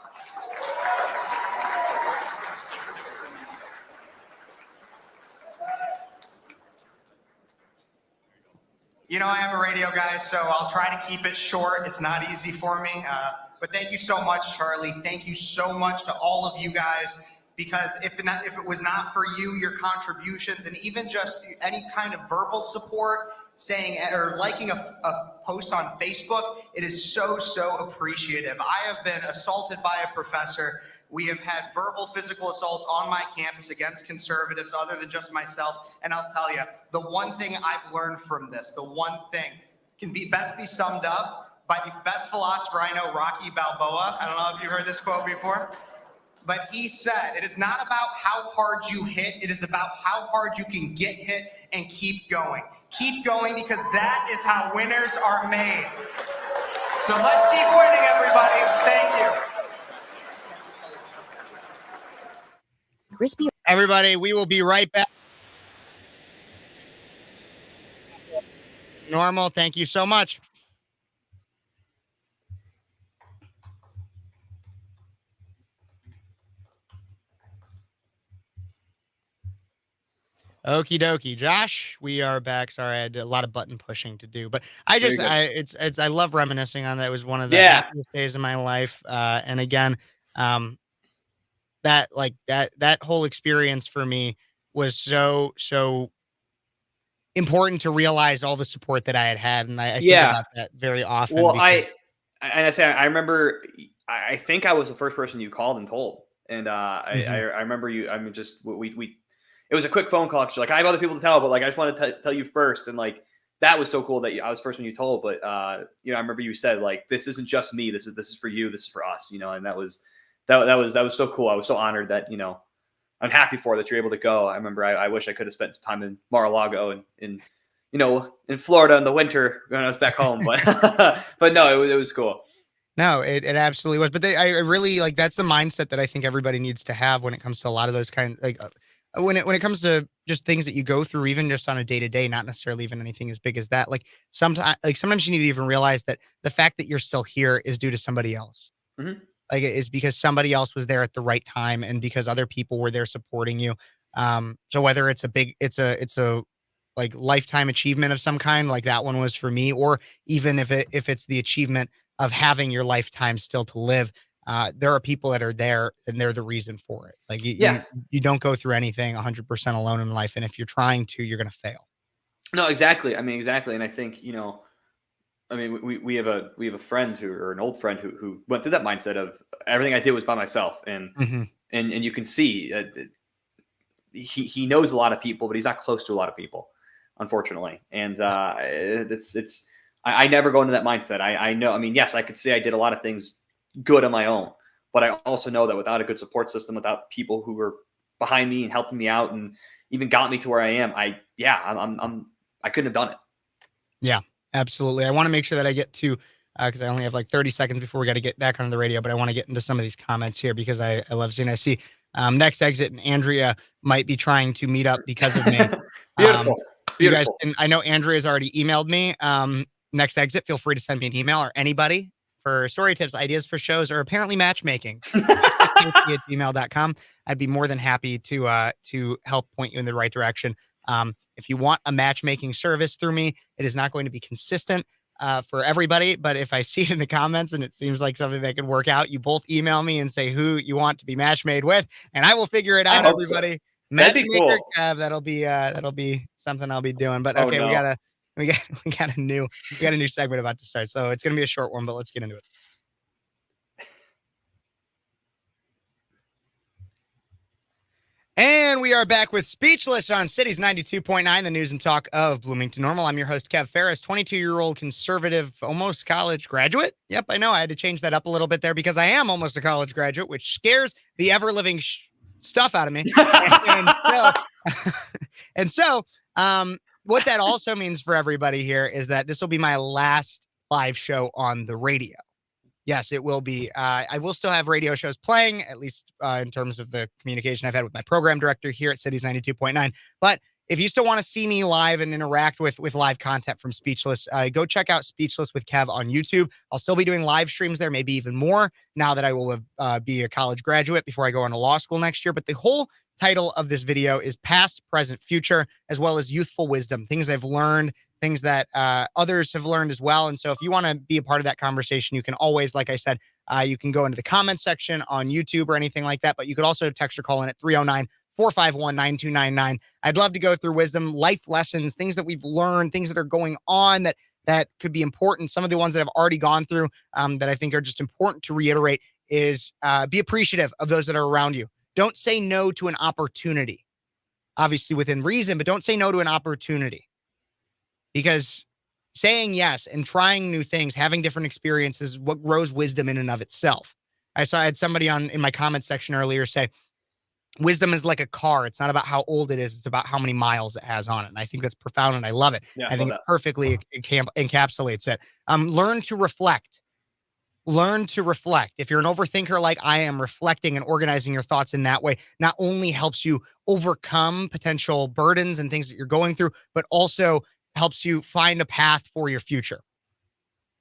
Speaker 4: I am a radio guy, so I'll try to keep it short. It's not easy for me, but thank you so much, Charlie. Thank you so much to all of you guys, because if it was not for you, your contributions, and even just any kind of verbal support, saying or liking a post on Facebook, it is so appreciative. I have been assaulted by a professor. We have had verbal, physical assaults on my campus against conservatives other than just myself. And I'll tell you, the one thing I've learned from this, the one thing can best be summed up by the best philosopher I know, Rocky Balboa. I don't know if you've heard this quote before, but he said, it is not about how hard you hit. It is about how hard you can get hit and keep going. Keep going, because that is how winners are made. So let's keep winning, everybody. Thank you.
Speaker 1: Crispy. Everybody, we will be right back. Normal. Thank you so much. Okie dokie, Josh, we are back. Sorry, I had a lot of button pushing to do, but I love reminiscing on that. It was one of the happiest days of my life. And again, that whole experience for me was so important to realize all the support that I had. And I think about that very often.
Speaker 2: Well, I remember, I think I was the first person you called and told. And I remember you, it was a quick phone call. You're like, I have other people to tell, but I just wanted to tell you first. And that was so cool that I was first when you told, but I remember you said this isn't just me. This is for you. This is for us, and that was so cool. I was so honored that, I'm happy for that you're able to go. I remember I wish I could have spent some time in Mar-a-Lago and in Florida in the winter when I was back home, but but no, it was cool.
Speaker 1: No, it absolutely was. But I really that's the mindset that I think everybody needs to have when it comes to a lot of those kinds, when it comes to just things that you go through, even just on a day-to-day, not necessarily even anything as big as that. Sometimes you need to even realize that the fact that you're still here is due to somebody else.
Speaker 2: Mm-hmm.
Speaker 1: Is because somebody else was there at the right time, and because other people were there supporting you. So whether it's a lifetime achievement of some kind, like that one was for me, or even if it's the achievement of having your lifetime still to live, there are people that are there and they're the reason for it. You don't go through anything 100% alone in life. And if you're trying to, you're going to fail.
Speaker 2: No, exactly. Exactly. And I think, we have a friend or an old friend who went through that mindset of everything I did was by myself. And, and you can see he knows a lot of people, but he's not close to a lot of people, unfortunately. And I never go into that mindset. I know, yes, I could say I did a lot of things good on my own, but I also know that without a good support system, without people who were behind me and helping me out and even got me to where I am, I couldn't have done it.
Speaker 1: Yeah, absolutely. I want to make sure that I get to, because I only have 30 seconds before we got to get back on the radio, but I want to get into some of these comments here because I love seeing, I see Next Exit and Andrea might be trying to meet up because of me.
Speaker 2: Beautiful.
Speaker 1: You guys, and I know Andrea's already emailed me. Next Exit, feel free to send me an email, or anybody. for story tips, ideas for shows, or apparently matchmaking, at gmail.com. I'd be more than happy to help point you in the right direction. If you want a matchmaking service through me, it is not going to be consistent for everybody. But if I see it in the comments and it seems like something that could work out, you both email me and say who you want to be matchmade with, and I will figure it out, everybody.
Speaker 2: So. That'd be
Speaker 1: Matchmaker,
Speaker 2: cool.
Speaker 1: Kev, that'll be something I'll be doing. But
Speaker 2: Oh,
Speaker 1: okay,
Speaker 2: no.
Speaker 1: we got a new segment about to start. So it's gonna be a short one, but let's get into it. And we are back with Speechless on Cities 92.9, the news and talk of Bloomington Normal. I'm your host, Kev Phares, 22-year-old conservative, almost college graduate. Yep, I know. I had to change that up a little bit there because I am almost a college graduate, which scares the ever-living stuff out of me. And so, what that also means for everybody here is that this will be my last live show on the radio. Yes, it will be. I will still have radio shows playing, at least in terms of the communication I've had with my program director here at Cities 92.9. But if you still want to see me live and interact with live content from Speechless, go check out Speechless with Kev on YouTube. I'll still be doing live streams there, maybe even more now that I will be a college graduate before I go on to law school next year. But the whole title of this video is Past, Present, Future, as well as Youthful Wisdom, things I've learned, things that others have learned as well. And so if you want to be a part of that conversation, you can always, like I said, you can go into the comment section on YouTube or anything like that. But you could also text or call in at 309-451-9299. I'd love to go through wisdom, life lessons, things that we've learned, things that are going on that could be important. Some of the ones that I've already gone through that I think are just important to reiterate is be appreciative of those that are around you. Don't say no to an opportunity, obviously within reason, but don't say no to an opportunity. Because saying yes and trying new things, having different experiences is what grows wisdom in and of itself. I had somebody in my comment section earlier say, wisdom is like a car. It's not about how old it is. It's about how many miles it has on it. And I think that's profound and I love it.
Speaker 2: Yeah,
Speaker 1: I think it perfectly encapsulates it. Learn to reflect. Learn to reflect. If you're an overthinker like I am, reflecting and organizing your thoughts in that way not only helps you overcome potential burdens and things that you're going through, but also helps you find a path for your future.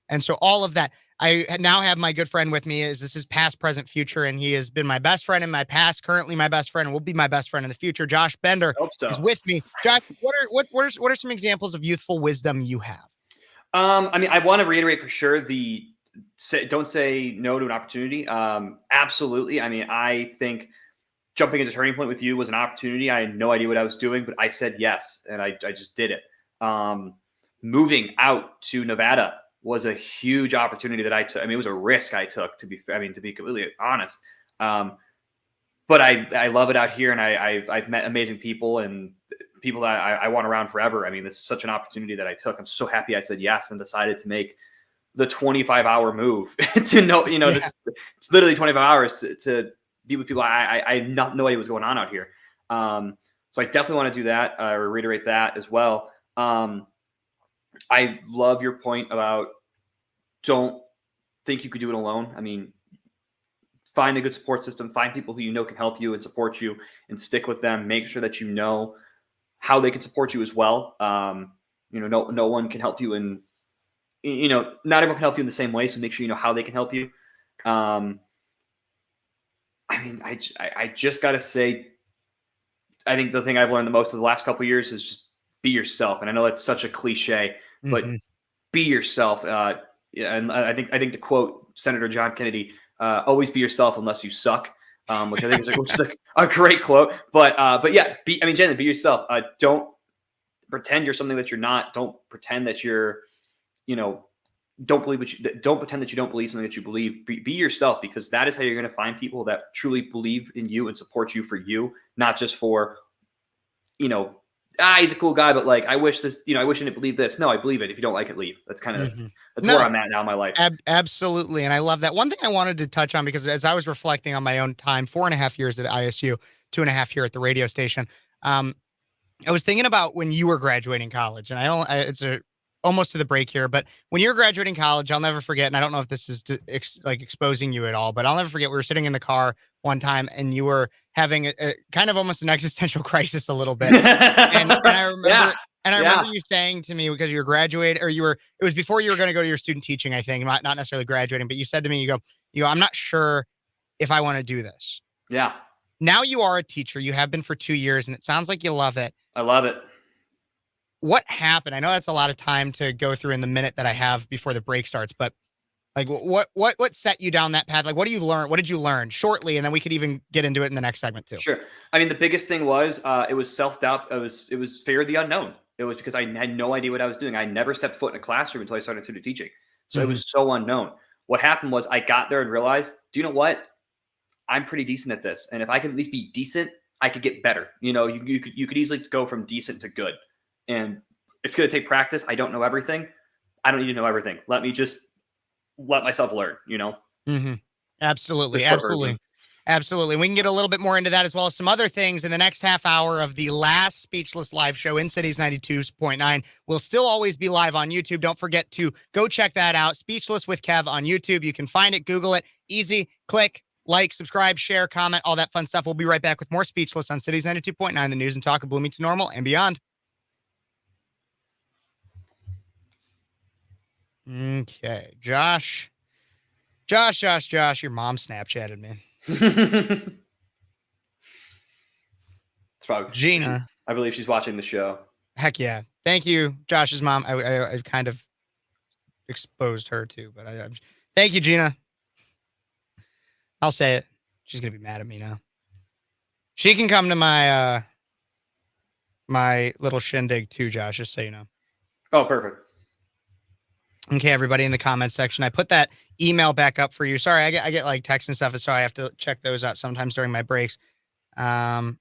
Speaker 1: And so all of that, I now have my good friend with me. This is past, present, future, and he has been my best friend in my past, currently my best friend, and will be my best friend in the future. Josh Bender is with me. Josh, what are some examples of youthful wisdom you have?
Speaker 2: I mean, I want to reiterate for sure don't say no to an opportunity. Absolutely. I mean, I think jumping into Turning Point with you was an opportunity. I had no idea what I was doing, but I said yes, and I just did it. Moving out to Nevada was a huge opportunity that I took. I mean, it was a risk I took to be completely honest. But I love it out here, and I've met amazing people and people that I want around forever. I mean, this is such an opportunity that I took. I'm so happy I said yes and decided to make the 25-hour move to it's literally 25 hours to be with people. I had no idea what's going on out here. So I definitely want to do that or reiterate that as well. I love your point about don't think you could do it alone. I mean, find a good support system, find people who you know can help you and support you and stick with them. Make sure that you know how they can support you as well. No one can help you not everyone can help you in the same way. So make sure you know how they can help you. I mean, I just got to say, I think the thing I've learned the most of the last couple of years is just be yourself. And I know that's such a cliche, but be yourself. And I think to quote Senator John Kennedy, always be yourself unless you suck. Which I think is a great quote. But yeah, generally be yourself. Don't pretend you're something that you're not. Don't pretend that you're, don't pretend that you don't believe something that you believe. Be yourself, because that is how you're going to find people that truly believe in you and support you for you, not just for, he's a cool guy, but like, I wish I didn't believe this. No, I believe it. If you don't like it, leave. That's kind of, that's where I'm at now in my life.
Speaker 1: Absolutely. And I love that. One thing I wanted to touch on, because as I was reflecting on my own time, 4.5 years at ISU, 2.5 here at the radio station. I was thinking about when you were graduating college, and it's almost to the break here, but when you were graduating college, I'll never forget. And I don't know if this is exposing you at all, but I'll never forget. We were sitting in the car one time and you were having a kind of almost an existential crisis a little bit. And I remember, And I remember you saying to me, because you were graduating, or it was before you were going to go to your student teaching, I think, not necessarily graduating, but you said to me, you go, I'm not sure if I want to do this.
Speaker 2: Yeah.
Speaker 1: Now you are a teacher. You have been for 2 years, and it sounds like you love it.
Speaker 2: I love it.
Speaker 1: What happened? I know that's a lot of time to go through in the minute that I have before the break starts, but like what set you down that path? Like, what do you learn? What did you learn shortly? And then we could even get into it in the next segment too.
Speaker 2: Sure. I mean, the biggest thing was, it was self-doubt. It was fear of the unknown. It was because I had no idea what I was doing. I never stepped foot in a classroom until I started student teaching. So it was so unknown. What happened was I got there and realized, do you know what? I'm pretty decent at this. And if I can at least be decent, I could get better. You could easily go from decent to good. And it's going to take practice. I don't know everything. I don't need to know everything. Let me just let myself learn,
Speaker 1: Absolutely. Absolutely. Absolutely. We can get a little bit more into that as well as some other things in the next half hour of the last Speechless live show in Cities 92.9. We'll still always be live on YouTube. Don't forget to go check that out. Speechless with Kev on YouTube. You can find it, Google it, easy, click, like, subscribe, share, comment, all that fun stuff. We'll be right back with more Speechless on Cities 92.9, the news and talk of Bloomington Normal and beyond. Okay, Josh, your mom Snapchatted me.
Speaker 2: It's probably
Speaker 1: Gina.
Speaker 2: I believe she's watching the show.
Speaker 1: Heck yeah. Thank you, Josh's mom. I kind of exposed her too, but thank you, Gina. I'll say it. She's going to be mad at me now. She can come to my, my little shindig too, Josh, just so you know.
Speaker 2: Oh, perfect.
Speaker 1: Okay, everybody in the comments section. I put that email back up for you. Sorry, I get like texts and stuff, so I have to check those out sometimes during my breaks. But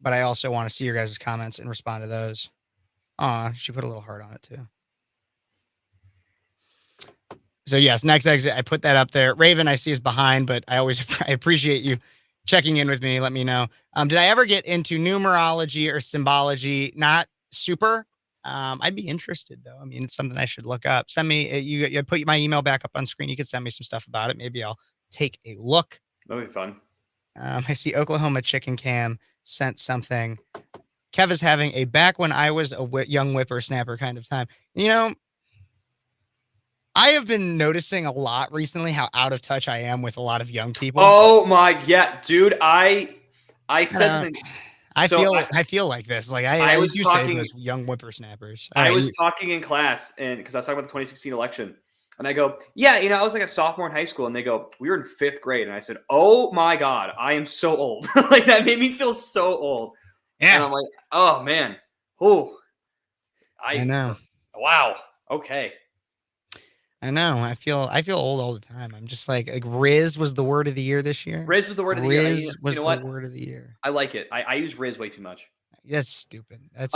Speaker 1: I also want to see your guys' comments and respond to those. She put a little heart on it too. So yes, next exit. I put that up there. Raven, I see is behind, but I appreciate you checking in with me. Let me know. Did I ever get into numerology or symbology? Not super. I'd be interested though. I mean, it's something I should look up. Send me, you put my email back up on screen. You can send me some stuff about it. Maybe I'll take a look.
Speaker 2: That'll be fun.
Speaker 1: I see Oklahoma Chicken Cam sent something. Kev is having a back when I was a young whippersnapper kind of time. I have been noticing a lot recently how out of touch I am with a lot of young people.
Speaker 2: Oh my, yeah, dude. I said something.
Speaker 1: I feel like this. Like I was talking those young whippersnappers.
Speaker 2: I was talking in class, and because I was talking about the 2016 election, and I go, yeah, I was like a sophomore in high school, and they go, we were in 5th grade, and I said, oh my god, I am so old. Like that made me feel so old. Yeah, and I'm like, oh man, I know. Wow. Okay.
Speaker 1: I know. I feel old all the time. I'm just like Riz was the word of the year this year.
Speaker 2: Riz was the word of the year.
Speaker 1: Riz was the word of the year.
Speaker 2: I like it. I use Riz way too much.
Speaker 1: That's stupid. I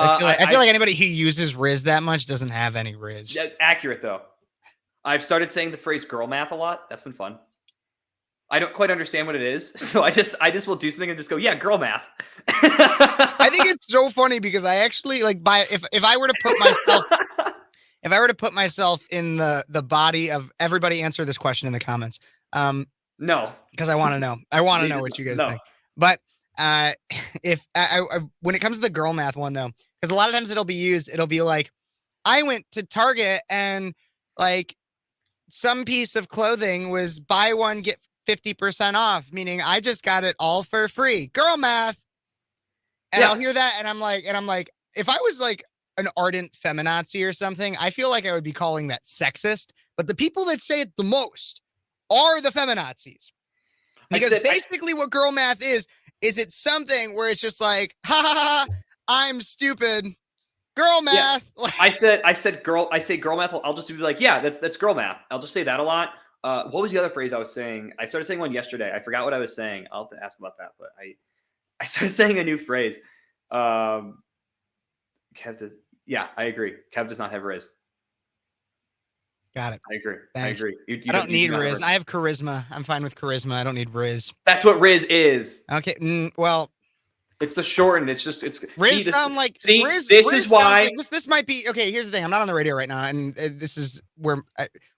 Speaker 1: feel like anybody who uses Riz that much doesn't have any Riz.
Speaker 2: Yeah, accurate though. I've started saying the phrase girl math a lot. That's been fun. I don't quite understand what it is. So I just will do something and just go, yeah, girl math.
Speaker 1: I think it's so funny because I actually if I were to put myself if I were to put myself in the body of everybody, answer this question in the comments.
Speaker 2: No,
Speaker 1: because I want to know. I want to know what you guys think. But if I when it comes to the girl math one though, because a lot of times it'll be like, I went to Target and like some piece of clothing was buy one get 50% off, meaning I just got it all for free. Girl math. And I'll hear that and I'm like, if I was like an ardent feminazi or something, I feel like I would be calling that sexist. But the people that say it the most are the feminazis. Because basically what girl math is it's something where it's just like, ha ha ha, I'm stupid. Girl math.
Speaker 2: Yeah. I say girl math. I'll just be like, yeah, that's girl math. I'll just say that a lot. What was the other phrase I was saying? I started saying one yesterday. I forgot what I was saying. I'll have to ask about that, but I started saying a new phrase. Kev does. Yeah, I agree. Kev does not have Riz.
Speaker 1: Got it.
Speaker 2: I agree.
Speaker 1: Thanks.
Speaker 2: I agree.
Speaker 1: I don't need Riz. I have charisma. I'm fine with charisma. I don't need Riz.
Speaker 2: That's what Riz is.
Speaker 1: Okay. Well,
Speaker 2: it's the shortened. It's
Speaker 1: Riz sound like.
Speaker 2: See,
Speaker 1: Riz,
Speaker 2: this
Speaker 1: Riz
Speaker 2: is why
Speaker 1: like, this might be okay. Here's the thing. I'm not on the radio right now, and this is where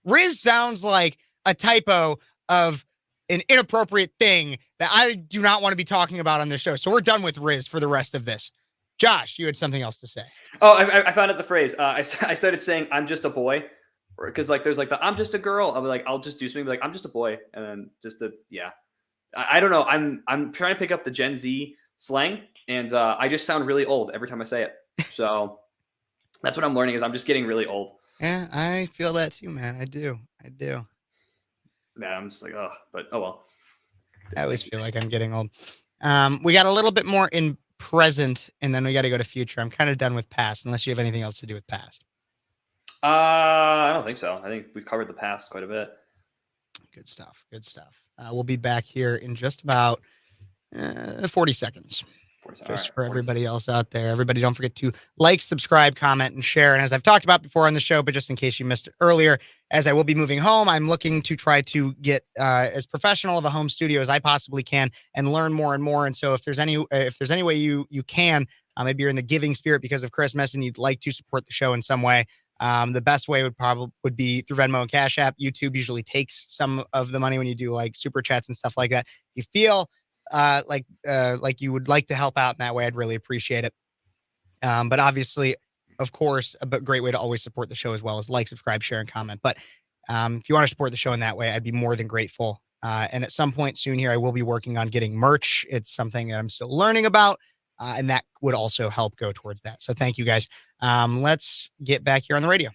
Speaker 1: Riz sounds like a typo of an inappropriate thing that I do not want to be talking about on this show. So we're done with Riz for the rest of this. Josh, you had something else to say.
Speaker 2: Oh, I found out the phrase. I started saying I'm just a boy, because like there's like the I'm just a girl. I'll be like I'll just do something like I'm just a boy, and then just a yeah. I don't know. I'm trying to pick up the Gen Z slang, and I just sound really old every time I say it. So that's what I'm learning is I'm just getting really old.
Speaker 1: Yeah, I feel that too, man. I do.
Speaker 2: Man, I'm just like oh, but oh well.
Speaker 1: I always feel like I'm getting old. We got a little bit more in present, and then we got to go to future. I'm kind of done with past, unless you have anything else to do with past.
Speaker 2: I don't think so. I think we covered the past quite a bit.
Speaker 1: Good stuff. We'll be back here in just about 40 seconds. Just for everybody else out there. Everybody, don't forget to like, subscribe, comment, and share. And as I've talked about before on the show, but just in case you missed it earlier, as I will be moving home, I'm looking to try to get as professional of a home studio as I possibly can and learn more and more. And so if there's any way you can, maybe you're in the giving spirit because of Christmas and you'd like to support the show in some way, the best way would be through Venmo and Cash App. YouTube usually takes some of the money when you do like super chats and stuff like that. If you feel like you would like to help out in that way, I'd really appreciate it. But obviously, of course, a great way to always support the show as well is like, subscribe, share, and comment. But if you want to support the show in that way, I'd be more than grateful. And at some point soon here, I will be working on getting merch. It's something I'm still learning about, and that would also help go towards that. So thank you guys. Let's get back here on the radio.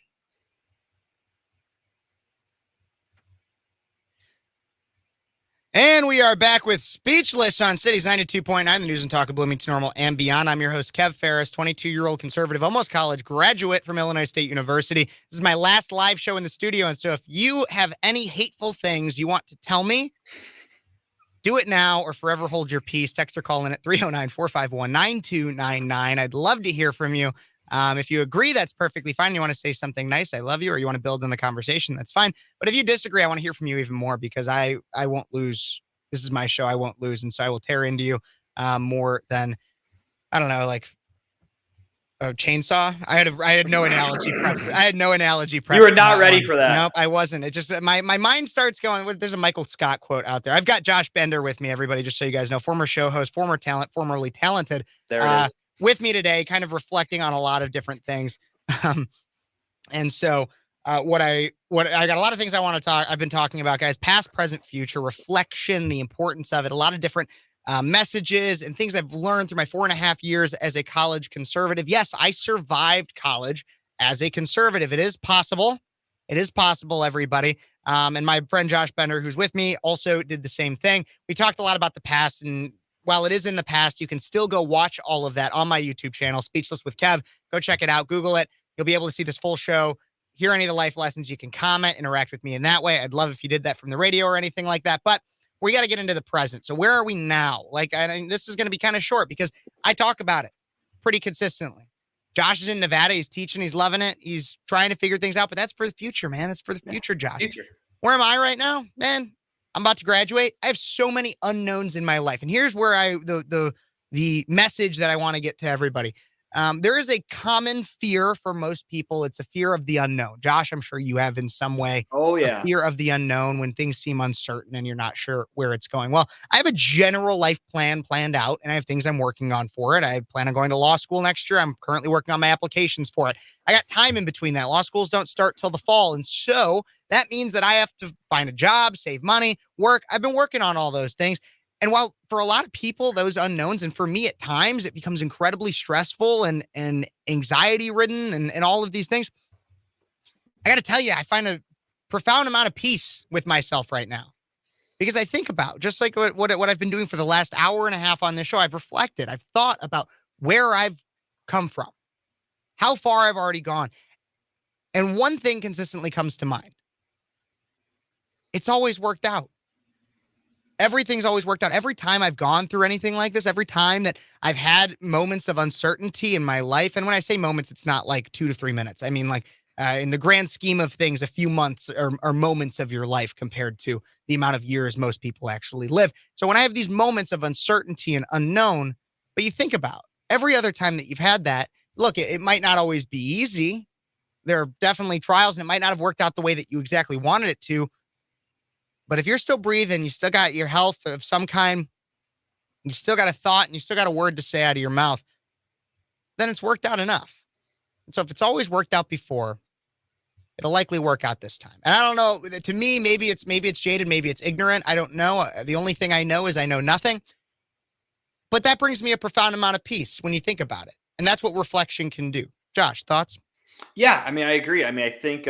Speaker 1: And we are back with Speechless on Cities 92.9, the news and talk of Bloomington Normal and beyond. I'm your host, Kev Phares, 22-year-old conservative, almost college graduate from Illinois State University. This is my last live show in the studio. And so if you have any hateful things you want to tell me, do it now or forever hold your peace. Text or call in at 309-451-9299. I'd love to hear from you. If you agree, that's perfectly fine. You want to say something nice, I love you, or you want to build in the conversation, that's fine. But if you disagree, I want to hear from you even more because I won't lose. This is my show. I won't lose. And so I will tear into you more than, I don't know, like a chainsaw. I had no analogy. I had no analogy.
Speaker 2: You were not ready for that.
Speaker 1: Nope, I wasn't. It just, my mind starts going. There's a Michael Scott quote out there. I've got Josh Bender with me, everybody, just so you guys know, former show host, former talent, formerly talented.
Speaker 2: There it is.
Speaker 1: With me today, kind of reflecting on a lot of different things. And so what I got a lot of things I want to talk. I've been talking about, guys, past, present, future, reflection, the importance of it, a lot of different messages and things I've learned through my 4.5 years as a college conservative. Yes, I survived college as a conservative. It is possible. It is possible, everybody. And my friend Josh Bender, who's with me, also did the same thing. We talked a lot about the past, and while it is in the past, you can still go watch all of that on my YouTube channel, Speechless with Kev. Go check it out. Google it. You'll be able to see this full show, hear any of the life lessons. You can comment, interact with me in that way. I'd love if you did that from the radio or anything like that. But we got to get into the present. So where are we now? Like, this is going to be kind of short because I talk about it pretty consistently. Josh is in Nevada. He's teaching. He's loving it. He's trying to figure things out. But that's for the future, man. That's for the future, Josh.
Speaker 2: Future.
Speaker 1: Where am I right now, man? I'm about to graduate. I have so many unknowns in my life. And here's where the message that I want to get to everybody. There is a common fear for most people. It's a fear of the unknown. Josh, I'm sure you have in some way.
Speaker 2: Oh, yeah.
Speaker 1: A fear of the unknown when things seem uncertain and you're not sure where it's going. Well, I have a general life plan planned out, and I have things I'm working on for it. I plan on going to law school next year. I'm currently working on my applications for it. I got time in between that. Law schools don't start till the fall. And so that means that I have to find a job, save money, work. I've been working on all those things. And while for a lot of people, those unknowns, and for me at times, it becomes incredibly stressful and anxiety ridden and all of these things, I got to tell you, I find a profound amount of peace with myself right now. Because I think about, just like what I've been doing for the last hour and a half on this show, I've reflected, I've thought about where I've come from, how far I've already gone. And one thing consistently comes to mind. It's always worked out. Everything's always worked out. Every time I've gone through anything like this, every time that I've had moments of uncertainty in my life, and when I say moments, it's not like 2 to 3 minutes. I mean, like in the grand scheme of things, a few months or moments of your life compared to the amount of years most people actually live. So when I have these moments of uncertainty and unknown, but you think about every other time that you've had that, look, it might not always be easy. There are definitely trials, and it might not have worked out the way that you exactly wanted it to. But if you're still breathing, you still got your health of some kind, you still got a thought, and you still got a word to say out of your mouth, then it's worked out enough. And so if it's always worked out before, it'll likely work out this time. And I don't know, to me, maybe it's jaded, maybe it's ignorant. I don't know. The only thing I know is I know nothing. But that brings me a profound amount of peace when you think about it. And that's what reflection can do. Josh, thoughts?
Speaker 2: Yeah, I mean, I agree. I mean, I think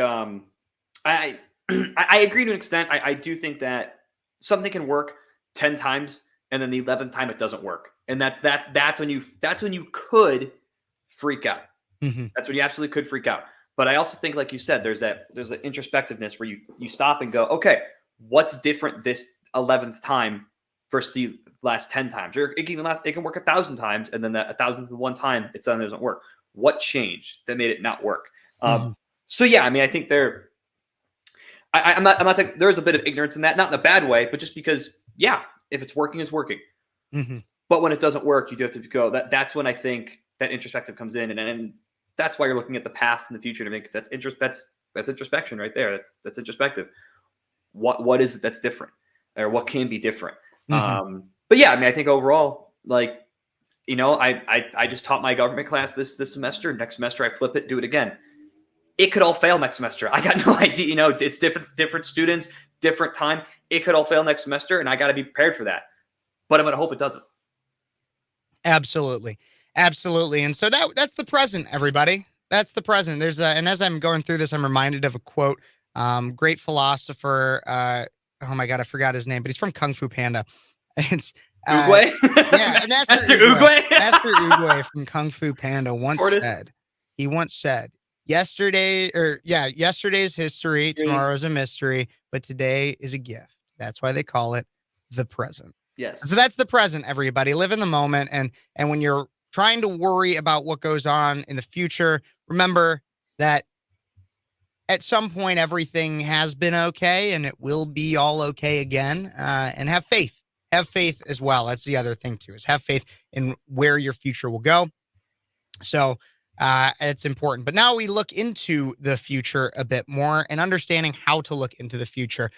Speaker 2: I I agree to an extent. I do think that something can work 10 times and then the 11th time it doesn't work. And that's when you could freak out.
Speaker 1: Mm-hmm.
Speaker 2: That's when you absolutely could freak out. But I also think, like you said, there's an introspectiveness where you stop and go, okay, what's different this 11th time versus the last 10 times? Or it can work 1,000 times, and then that 1,001 time it suddenly doesn't work. What changed that made it not work? So yeah, I mean, I think I'm not saying there's a bit of ignorance in that, not in a bad way, but just because, yeah, if it's working, it's working.
Speaker 1: Mm-hmm.
Speaker 2: But when it doesn't work, you do have to go. That's when I think that introspective comes in, and that's why you're looking at the past and the future, because that's introspection right there. That's introspective. What is it that's different, or what can be different?
Speaker 1: Mm-hmm.
Speaker 2: But yeah, I mean, I think overall, like, I just taught my government class this semester. Next semester, I flip it, do it again. It could all fail next semester. I got no idea. It's different students, different time. It could all fail next semester, and I got to be prepared for that. But I'm going to hope it doesn't.
Speaker 1: Absolutely. Absolutely. And so that's the present, everybody. That's the present. And as I'm going through this, I'm reminded of a quote, great philosopher. Oh my God, I forgot his name, but he's from Kung Fu Panda. It's
Speaker 2: Uguay?
Speaker 1: Yeah, Master
Speaker 2: Uguay.
Speaker 1: Master Uguay from Kung Fu Panda once said, yesterday's history, tomorrow's a mystery, but today is a gift. That's why they call it the present.
Speaker 2: Yes.
Speaker 1: So that's the present, everybody. Live in the moment. And when you're trying to worry about what goes on in the future, remember that at some point, everything has been okay and it will be all okay again. And have faith. Have faith as well. That's the other thing too, is have faith in where your future will go. So it's important. But now we look into the future a bit more and understanding how to look into the future.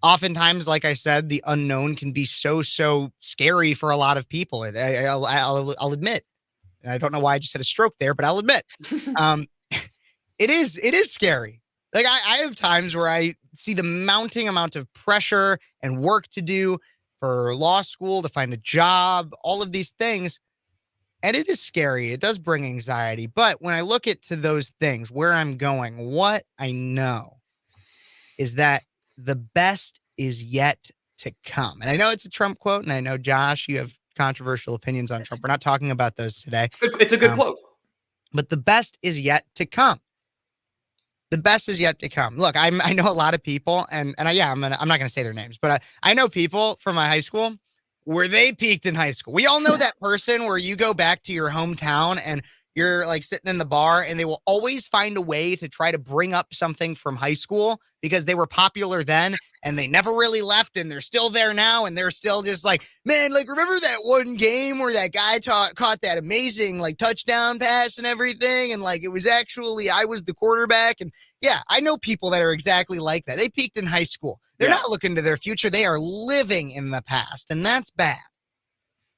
Speaker 1: Oftentimes, like I said, the unknown can be so scary for a lot of people. I'll admit, and I don't know why I just had a stroke there, but I'll admit, it is scary. Like I have times where I see the mounting amount of pressure and work to do for law school, to find a job, all of these things. And it is scary. It does bring anxiety. But when I look to those things, where I'm going, what I know is that the best is yet to come. And I know it's a Trump quote, and I know, Josh, you have controversial opinions on Trump. We're not talking about those today.
Speaker 2: It's a good quote.
Speaker 1: But the best is yet to come. The best is yet to come. Look, I know a lot of people, and I'm not going to say their names, but I know people from my high school where they peaked in high school. We all know that person where you go back to your hometown and you're like sitting in the bar and they will always find a way to try to bring up something from high school because they were popular then and they never really left and they're still there now. And they're still just like, man, like, remember that one game where that guy caught that amazing like touchdown pass and everything? And like, it was actually, I was the quarterback. And yeah, I know people that are exactly like that. They peaked in high school. They're not looking to their future. They are living in the past. And that's bad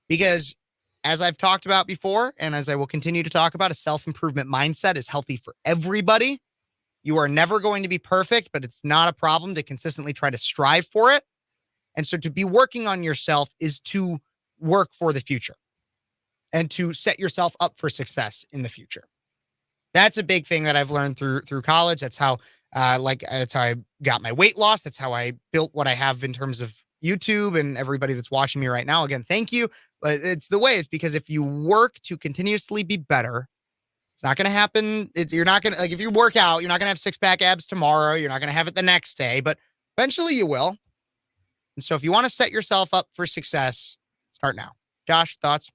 Speaker 1: because, as I've talked about before, and as I will continue to talk about, a self-improvement mindset is healthy for everybody. You are never going to be perfect, but it's not a problem to consistently try to strive for it. And so to be working on yourself is to work for the future and to set yourself up for success in the future. That's a big thing that I've learned through college. That's how that's how I got my weight loss. That's how I built what I have in terms of YouTube and everybody that's watching me right now. Again, thank you. But it's the way. It's because if you work to continuously be better, it's not going to happen. You're not going to, like, if you work out, you're not going to have 6-pack abs tomorrow. You're not going to have it the next day, but eventually you will. And so if you want to set yourself up for success, start now. Josh, thoughts?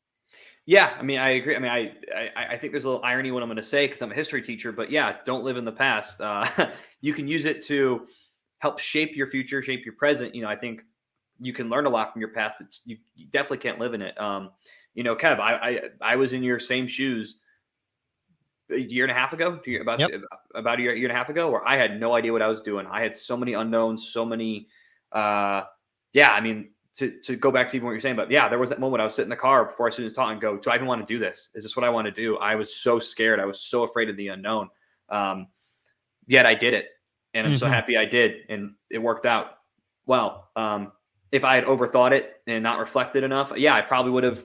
Speaker 2: Yeah, I mean, I agree. I mean, I think there's a little irony in what I'm going to say because I'm a history teacher, but yeah, don't live in the past. You can use it to help shape your future, shape your present. I think you can learn a lot from your past, but you definitely can't live in it. Kev, I was in your same shoes a year and a half ago, about a year and a half ago, where I had no idea what I was doing. I had so many unknowns, so many, to go back to even what you're saying, but yeah, there was that moment I was sitting in the car before I students taught and go, do I even want to do this? Is this what I want to do? I was so scared. I was so afraid of the unknown. Yet I did it, and I'm so happy I did, and it worked out well. If I had overthought it and not reflected enough, yeah, I probably would have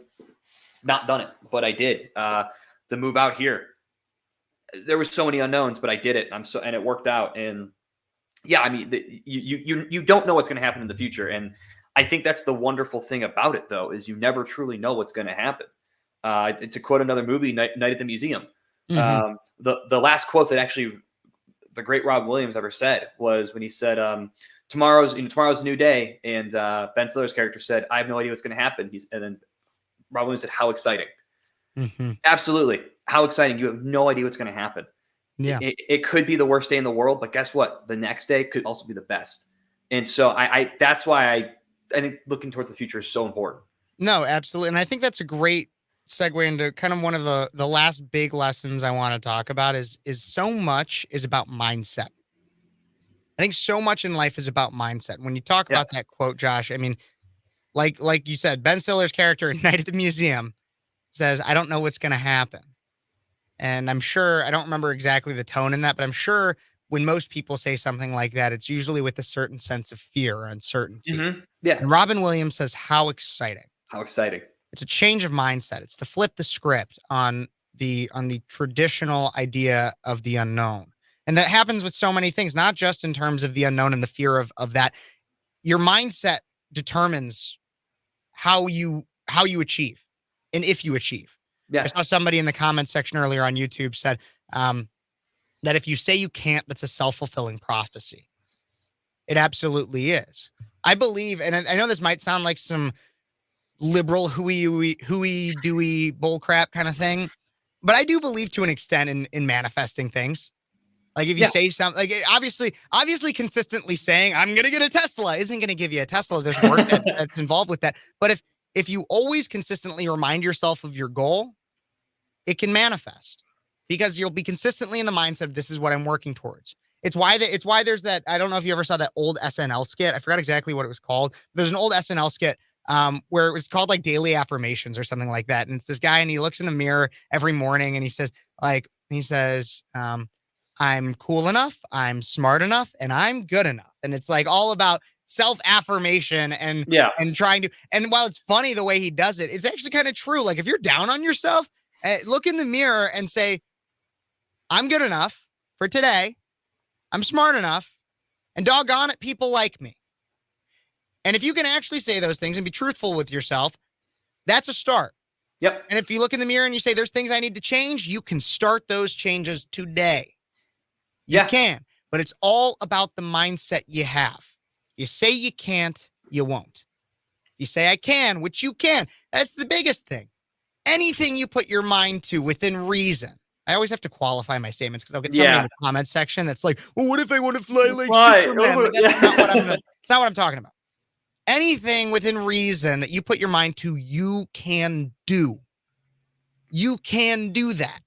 Speaker 2: not done it, but I did. The move out here, there was so many unknowns, but I did it. And it worked out. And yeah, I mean, you don't know what's going to happen in the future, and I think that's the wonderful thing about it, though, is you never truly know what's going to happen. To quote another movie, Night at the Museum, the last quote that actually the great Rob Williams ever said was when he said, tomorrow's a new day. And Ben Stiller's character said, I have no idea what's going to happen. And then Rob Williams said, how exciting. Absolutely. How exciting. You have no idea what's going to happen.
Speaker 1: Yeah.
Speaker 2: It could be the worst day in the world, but guess what? The next day could also be the best. And so that's why I think looking towards the future is so important.
Speaker 1: No, absolutely. And I think that's a great segue into kind of one of the last big lessons I want to talk about is so much is about mindset. I think so much in life is about mindset. When you talk about that quote, Josh, I mean, like you said, Ben Stiller's character in Night at the Museum says, I don't know what's going to happen. And I'm sure, I don't remember exactly the tone in that, but I'm sure when most people say something like that, it's usually with a certain sense of fear or uncertainty.
Speaker 2: Yeah.
Speaker 1: And Robin Williams says, how exciting.
Speaker 2: How exciting.
Speaker 1: It's a change of mindset. It's to flip the script on the traditional idea of the unknown. And that happens with so many things, not just in terms of the unknown and the fear of that. Your mindset determines how you achieve and if you achieve.
Speaker 2: Yeah.
Speaker 1: I saw somebody in the comments section earlier on YouTube said that if you say you can't, that's a self-fulfilling prophecy. It absolutely is. I believe, and I know this might sound like some liberal hooey dooey bullcrap kind of thing, but I do believe to an extent in manifesting things. Like if you say something, like obviously consistently saying I'm going to get a Tesla isn't going to give you a Tesla. There's work that's involved with that. But if you always consistently remind yourself of your goal, it can manifest because you'll be consistently in the mindset of this is what I'm working towards. It's why there's that. I don't know if you ever saw that old SNL skit. I forgot exactly what it was called. There's an old SNL skit where it was called like daily affirmations or something like that. And it's this guy and he looks in the mirror every morning and he says, I'm cool enough, I'm smart enough, and I'm good enough. And it's like all about self-affirmation and trying to, and while it's funny the way he does it, it's actually kind of true. Like if you're down on yourself, look in the mirror and say, I'm good enough for today. I'm smart enough, and doggone it, people like me. And if you can actually say those things and be truthful with yourself, that's a start.
Speaker 2: Yep.
Speaker 1: And if you look in the mirror and you say, there's things I need to change, you can start those changes today. You can, but it's all about the mindset you have. You say you can't, you won't. You say I can, which you can. That's the biggest thing. Anything you put your mind to within reason. I always have to qualify my statements because I'll get somebody in the comment section that's like, well, what if I want to fly like Superman? Like, that's not what I'm talking about. Anything within reason that you put your mind to, you can do. You can do that.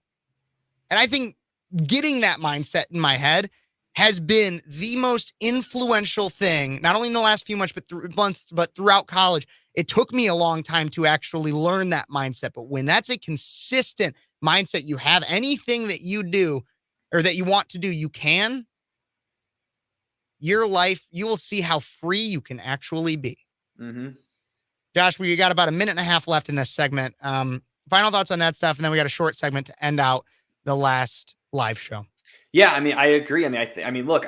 Speaker 1: And I think getting that mindset in my head has been the most influential thing, not only in the last few months, but throughout college. It took me a long time to actually learn that mindset. But when that's a consistent mindset you have, anything that you do or that you want to do, you can. Your life, you will see how free you can actually be. Josh, we got about a minute and a half left in this segment. Final thoughts on that stuff, and then we got a short segment to end out the last live show.
Speaker 2: Yeah, I mean, I agree. I mean, look,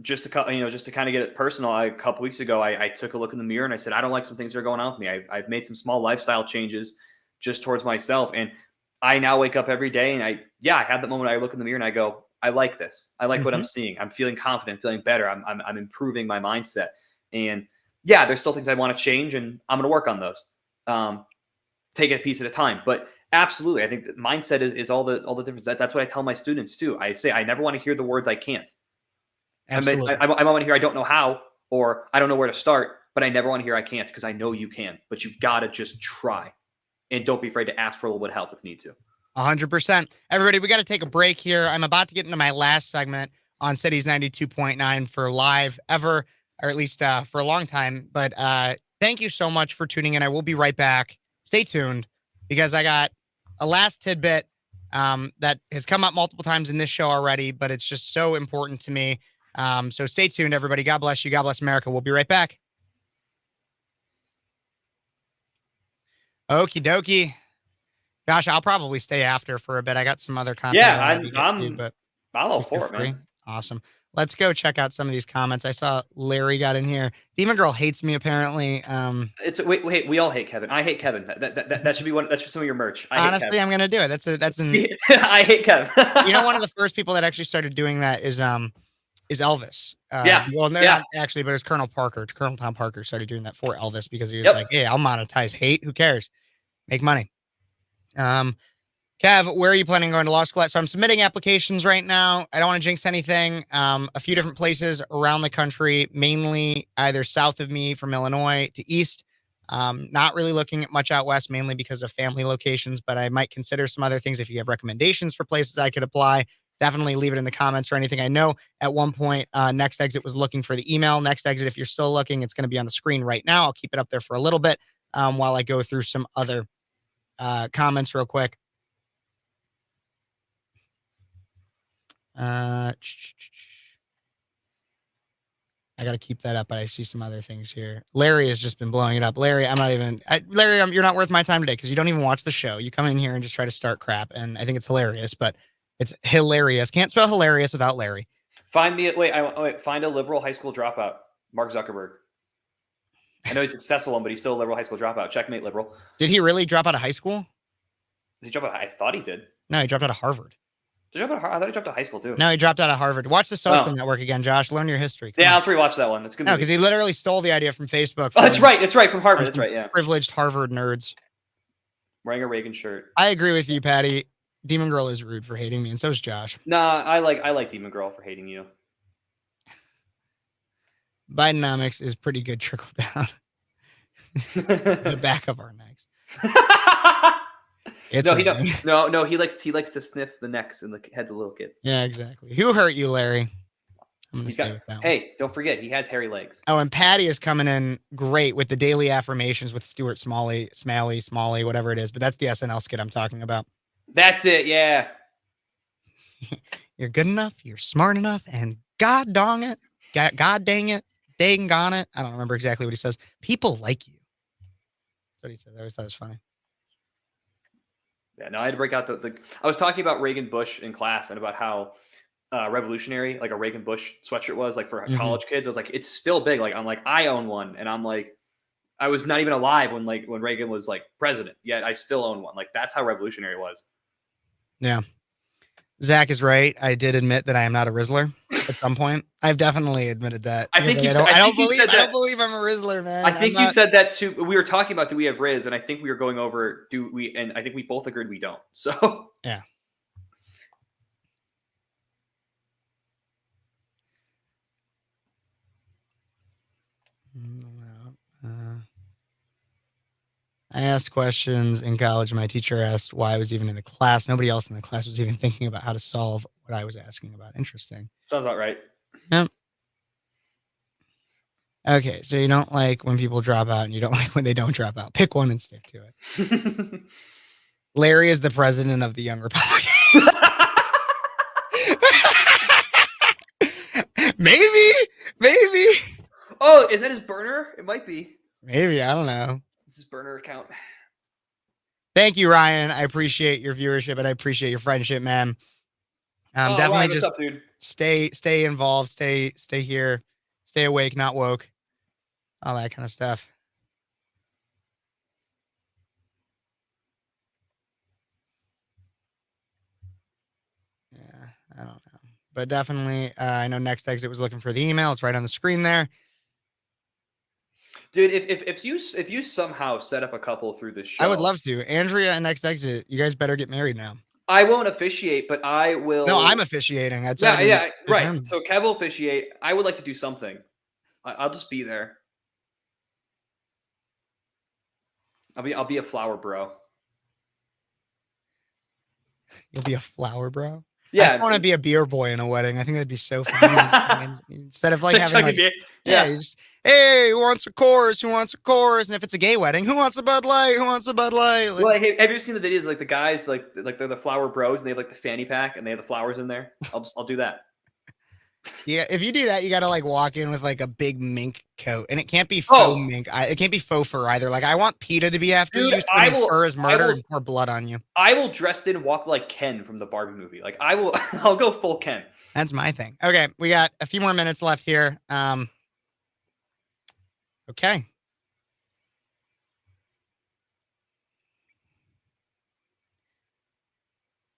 Speaker 2: just to kind of get it personal, a couple weeks ago, I took a look in the mirror and I said, I don't like some things that are going on with me. I've made some small lifestyle changes just towards myself, and I now wake up every day and I have that moment. I look in the mirror and I go, I like this. I like what I'm seeing. I'm feeling confident, feeling better. I'm improving my mindset, and there's still things I want to change, and I'm going to work on those. Take it a piece at a time, but. Absolutely. I think that mindset is all the difference. That's what I tell my students too. I say, I never want to hear the words I can't.
Speaker 1: Absolutely.
Speaker 2: I want to hear I don't know how, or I don't know where to start, but I never want to hear I can't, because I know you can, but you got to just try, and don't be afraid to ask for a little bit of help if need to.
Speaker 1: 100%. Everybody, we got to take a break here. I'm about to get into my last segment on Cities 92.9 for live ever, or at least for a long time. But thank you so much for tuning in. I will be right back. Stay tuned because I got a last tidbit that has come up multiple times in this show already, but it's just so important to me. So stay tuned, everybody. God bless you. God bless America. We'll be right back. Okie dokie. Gosh, I'll probably stay after for a bit. I got some other content.
Speaker 2: Yeah,
Speaker 1: I wanted to get to, but
Speaker 2: I'm all
Speaker 1: if you're
Speaker 2: for it,
Speaker 1: free,
Speaker 2: man.
Speaker 1: awesome. Let's go check out some of these comments. I saw Larry got in here. Demon Girl hates me apparently.
Speaker 2: Wait. We all hate Kevin. I hate Kevin. That should be one. That should be some of your merch.
Speaker 1: Honestly, I'm gonna do it. That's an.
Speaker 2: I hate Kevin.
Speaker 1: One of the first people that actually started doing that is Elvis.
Speaker 2: Yeah.
Speaker 1: Well, no,
Speaker 2: Yeah.
Speaker 1: not actually, but it's Colonel Parker. Colonel Tom Parker started doing that for Elvis because he was like, "Hey, I'll monetize hate. Who cares? Make money." Kev, where are you planning on going to law school at? So I'm submitting applications right now. I don't want to jinx anything. A few different places around the country, mainly either south of me from Illinois to east. Not really looking at much out west, mainly because of family locations, but I might consider some other things. If you have recommendations for places I could apply, definitely leave it in the comments or anything. I know at one point, Next Exit was looking for the email. Next Exit, if you're still looking, it's going to be on the screen right now. I'll keep it up there for a little bit while I go through some other comments real quick. I got to keep that up, but I see some other things here. Larry has just been blowing it up. Larry, you're not worth my time today because you don't even watch the show. You come in here and just try to start crap, and I think it's hilarious, but it's hilarious. Can't spell hilarious without Larry.
Speaker 2: Find a liberal high school dropout. Mark Zuckerberg. I know he's a successful one, but he's still a liberal high school dropout. Checkmate, liberal.
Speaker 1: Did he really drop out of high school?
Speaker 2: Did he drop out? I thought he did.
Speaker 1: No, he dropped out of Harvard.
Speaker 2: Did he drop out of, I thought he dropped out of high school too.
Speaker 1: No, he dropped out of Harvard. Watch the Social Network again, Josh. Learn your history.
Speaker 2: Come on. I'll rewatch that one. That's good.
Speaker 1: No, because he literally stole the idea from Facebook.
Speaker 2: Oh, that's right. That's right. From Harvard. That's right. Yeah.
Speaker 1: Privileged Harvard nerds.
Speaker 2: Wearing a Reagan shirt.
Speaker 1: I agree with you, Patty. Demon Girl is rude for hating me, and so is Josh.
Speaker 2: Nah, I like Demon Girl for hating you.
Speaker 1: Bidenomics is pretty good trickle down. The back of our necks.
Speaker 2: He likes to sniff the necks and the heads of little kids.
Speaker 1: Yeah, exactly. Who hurt you, Larry? I'm gonna stay with that one.
Speaker 2: Hey, don't forget he has hairy legs.
Speaker 1: Oh, and Patty is coming in great with the daily affirmations with Stuart Smalley, whatever it is. But that's the SNL skit I'm talking about.
Speaker 2: That's it. Yeah.
Speaker 1: You're good enough. You're smart enough, and God dang it, dang on it. I don't remember exactly what he says. People like you. That's what he says. I always thought it was funny.
Speaker 2: Yeah, no, I had to break out I was talking about Reagan Bush in class and about how revolutionary like a Reagan Bush sweatshirt was like for college kids. I was like, it's still big. Like I'm like, I own one, and I'm like, I was not even alive when Reagan was like president, yet I still own one. Like that's how revolutionary it was. Yeah.
Speaker 1: Zach is right. I did admit that I am not a Rizzler at some point. I've definitely admitted that.
Speaker 2: I don't
Speaker 1: believe I'm a Rizzler, man.
Speaker 2: I think you said that too. We were talking about do we have Riz, and I think we were going over and I think we both agreed we don't. So
Speaker 1: yeah. I asked questions in college. My teacher asked why I was even in the class. Nobody else in the class was even thinking about how to solve what I was asking about. Interesting.
Speaker 2: Sounds about right.
Speaker 1: Yep. Okay, so you don't like when people drop out and you don't like when they don't drop out. Pick one and stick to it. Larry is the president of the Young Republicans. Maybe.
Speaker 2: Oh, is that his burner? It might be.
Speaker 1: Maybe. I don't know.
Speaker 2: His burner account.
Speaker 1: Thank you, Ryan. I appreciate your viewership and I appreciate your friendship, man. Definitely
Speaker 2: Ryan,
Speaker 1: just
Speaker 2: what's up, dude?
Speaker 1: Stay involved, stay here, stay awake, not woke, all that kind of stuff. Yeah, I don't know, but definitely, I know Next Exit was looking for the email. It's right on the screen there.
Speaker 2: Dude, if you somehow set up a couple through this show,
Speaker 1: I would love to. Andrea and Next Exit, you guys better get married now.
Speaker 2: I won't officiate, but I will.
Speaker 1: No, I'm officiating. That's
Speaker 2: right. So Kev will officiate. I would like to do something. I'll just be there. I'll be a flower bro.
Speaker 1: You'll be a flower bro. I just
Speaker 2: Yeah.
Speaker 1: want to be a beer boy in a wedding. I think that'd be so fun. Instead of like having like,
Speaker 2: Yeah.
Speaker 1: you just, hey, who wants a chorus? Who wants a chorus? And if it's a gay wedding, who wants a Bud Light? Who wants a Bud Light? Like,
Speaker 2: Well, have you seen the videos like the guys like they're the flower bros and they have like the fanny pack and they have the flowers in there? I'll do that.
Speaker 1: yeah, if you do that, you got to like walk in with like a big mink coat, and it can't be faux mink. It can't be faux fur either. Like I want PETA to be after
Speaker 2: Dude,
Speaker 1: you, so fur is murder and pour blood on you.
Speaker 2: I will dressed in walk like Ken from the Barbie movie. Like I will, I'll go full Ken.
Speaker 1: That's my thing. Okay, we got a few more minutes left here. Okay.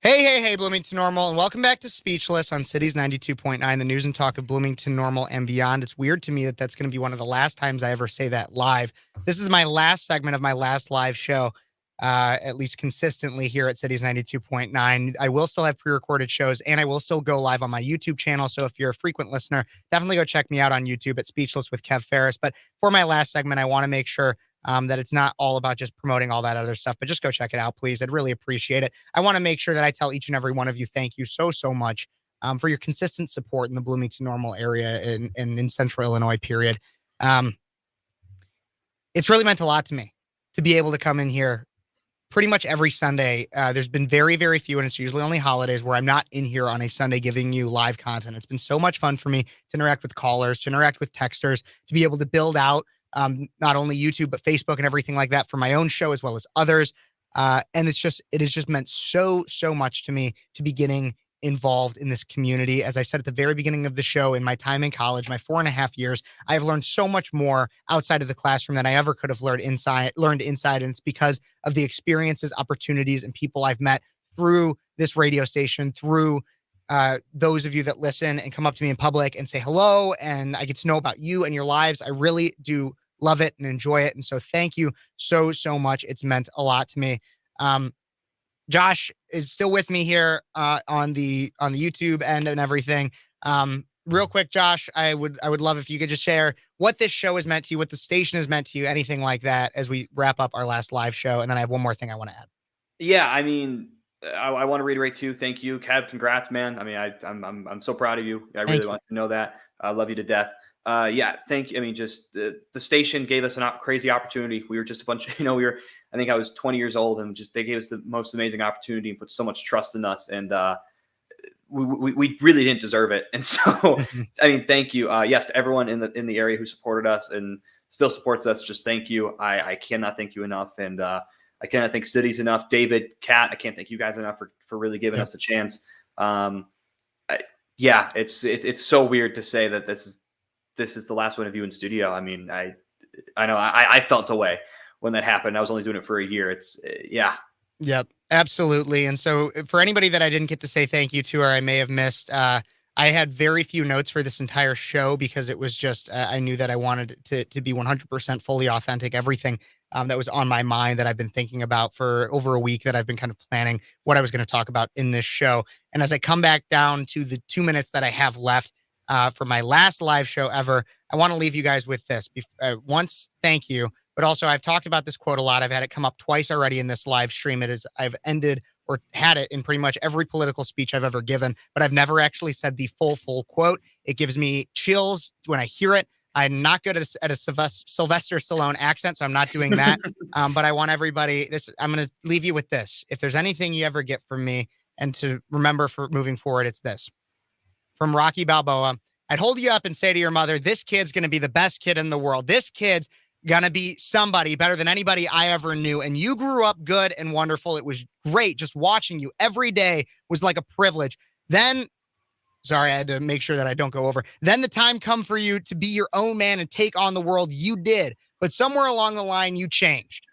Speaker 1: Hey, Bloomington Normal, and welcome back to Speechless on Cities 92.9, the news and talk of Bloomington Normal and beyond. It's weird to me that that's going to be one of the last times I ever say that live. This is my last segment of my last live show, at least consistently here at Cities 92.9. I will still have pre-recorded shows, and I will still go live on my YouTube channel. So if you're a frequent listener, definitely go check me out on YouTube at Speechless with Kev Phares. But for my last segment, I want to make sure that it's not all about just promoting all that other stuff, but just go check it out, please. I'd really appreciate it. I want to make sure that I tell each and every one of you, thank you so much for your consistent support in the Bloomington Normal area and in Central Illinois, period. It's really meant a lot to me to be able to come in here pretty much every Sunday. There's been very, very few, and it's usually only holidays where I'm not in here on a Sunday giving you live content. It's been so much fun for me to interact with callers, to interact with texters, to be able to build out not only YouTube, but Facebook and everything like that for my own show as well as others. And it has just meant so much to me to be getting involved in this community. As I said at the very beginning of the show, in my time in college, my 4.5 years, I've learned so much more outside of the classroom than I ever could have learned inside. And it's because of the experiences, opportunities, and people I've met through this radio station, through those of you that listen and come up to me in public and say hello, and I get to know about you and your lives. I really do love it and enjoy it. And so thank you so much. It's meant a lot to me. Josh is still with me here on the YouTube end and everything. Real quick, Josh, I would love if you could just share what this show has meant to you, what the station has meant to you, anything like that, as we wrap up our last live show. And then I have one more thing I want to add.
Speaker 2: Yeah, I mean, I want to reiterate too. Thank you, Kev. Congrats, man. I mean, I'm so proud of you. I really want you to know that. I love you to death. Yeah, thank you. I mean, just the station gave us a crazy opportunity. We were just a bunch of, I think I was 20 years old, and just they gave us the most amazing opportunity and put so much trust in us. And we really didn't deserve it. And so, I mean, thank you. Yes, to everyone in the area who supported us and still supports us, just thank you. I cannot thank you enough. And I cannot thank Cities enough. David, Kat, I can't thank you guys enough for really giving us the chance. Yeah, it's so weird to say that this is the last one of you in studio. I mean, I know I felt away when that happened. I was only doing it for a year. Yeah.
Speaker 1: Yep, absolutely. And so for anybody that I didn't get to say thank you to, or I may have missed, I had very few notes for this entire show because it was just, I knew that I wanted to be 100% fully authentic. Everything that was on my mind that I've been thinking about for over a week, that I've been kind of planning what I was going to talk about in this show. And as I come back down to the 2 minutes that I have left, for my last live show ever, I want to leave you guys with this. Once, thank you. But also, I've talked about this quote a lot. I've had it come up twice already in this live stream. I've ended or had it in pretty much every political speech I've ever given, but I've never actually said the full quote. It gives me chills when I hear it. I'm not good at a Sylvester Stallone accent, so I'm not doing that. But I want everybody, I'm going to leave you with this. If there's anything you ever get from me and to remember for moving forward, it's this. From Rocky Balboa, I'd hold you up and say to your mother, this kid's going to be the best kid in the world. This kid's going to be somebody better than anybody I ever knew. And you grew up good and wonderful. It was great. Just watching you every day was like a privilege. Then, sorry, I had to make sure that I don't go over. Then the time come for you to be your own man and take on the world. You did. But somewhere along the line, you changed.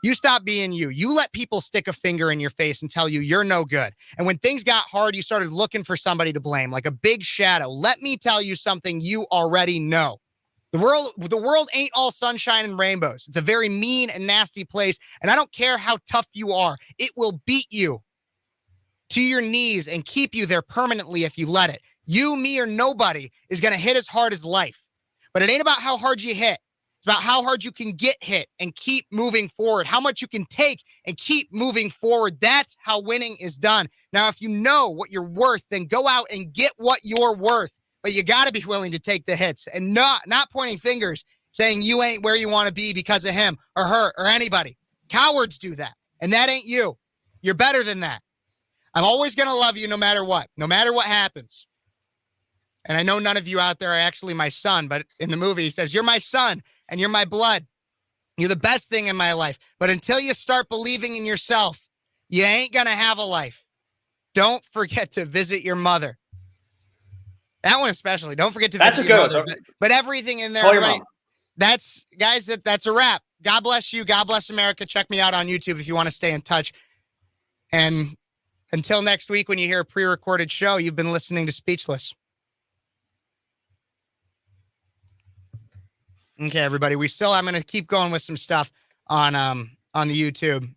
Speaker 1: You stopped being you. You let people stick a finger in your face and tell you you're no good. And when things got hard, you started looking for somebody to blame, like a big shadow. Let me tell you something you already know. The world ain't all sunshine and rainbows. It's a very mean and nasty place. And I don't care how tough you are. It will beat you to your knees and keep you there permanently if you let it. You, me, or nobody is going to hit as hard as life. But it ain't about how hard you hit. It's It's about how hard you can get hit and keep moving forward, how much you can take and keep moving forward. That's how winning is done. Now, if you know what you're worth, then go out and get what you're worth. But you got to be willing to take the hits and not pointing fingers, saying you ain't where you want to be because of him or her or anybody. Cowards do that, and that ain't you. You're better than that. I'm always going to love you no matter what happens. And I know none of you out there are actually my son, but in the movie he says, you're my son and you're my blood. You're the best thing in my life. But until you start believing in yourself, you ain't going to have a life. Don't forget to visit your mother. That one especially. Don't forget to visit your mother. But everything in there, everybody, that's a wrap. God bless you. God bless America. Check me out on YouTube if you want to stay in touch. And until next week, when you hear a pre-recorded show, you've been listening to Speechless. Okay, everybody. I'm going to keep going with some stuff on the YouTube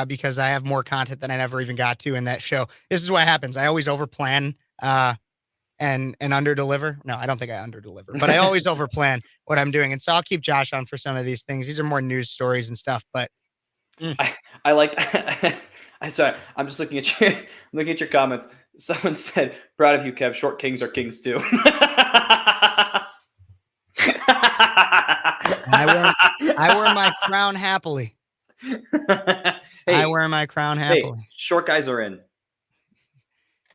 Speaker 1: because I have more content than I never even got to in that show. This is what happens. I always overplan and underdeliver. No, I don't think I underdeliver, but I always overplan what I'm doing. And so I'll keep Josh on for some of these things. These are more news stories and stuff, but
Speaker 2: I like I'm sorry. I'm just looking at your comments. Someone said, proud of you, Kev. Short kings are kings too.
Speaker 1: I wear my crown happily. I wear my crown happily.
Speaker 2: Hey, short guys are in.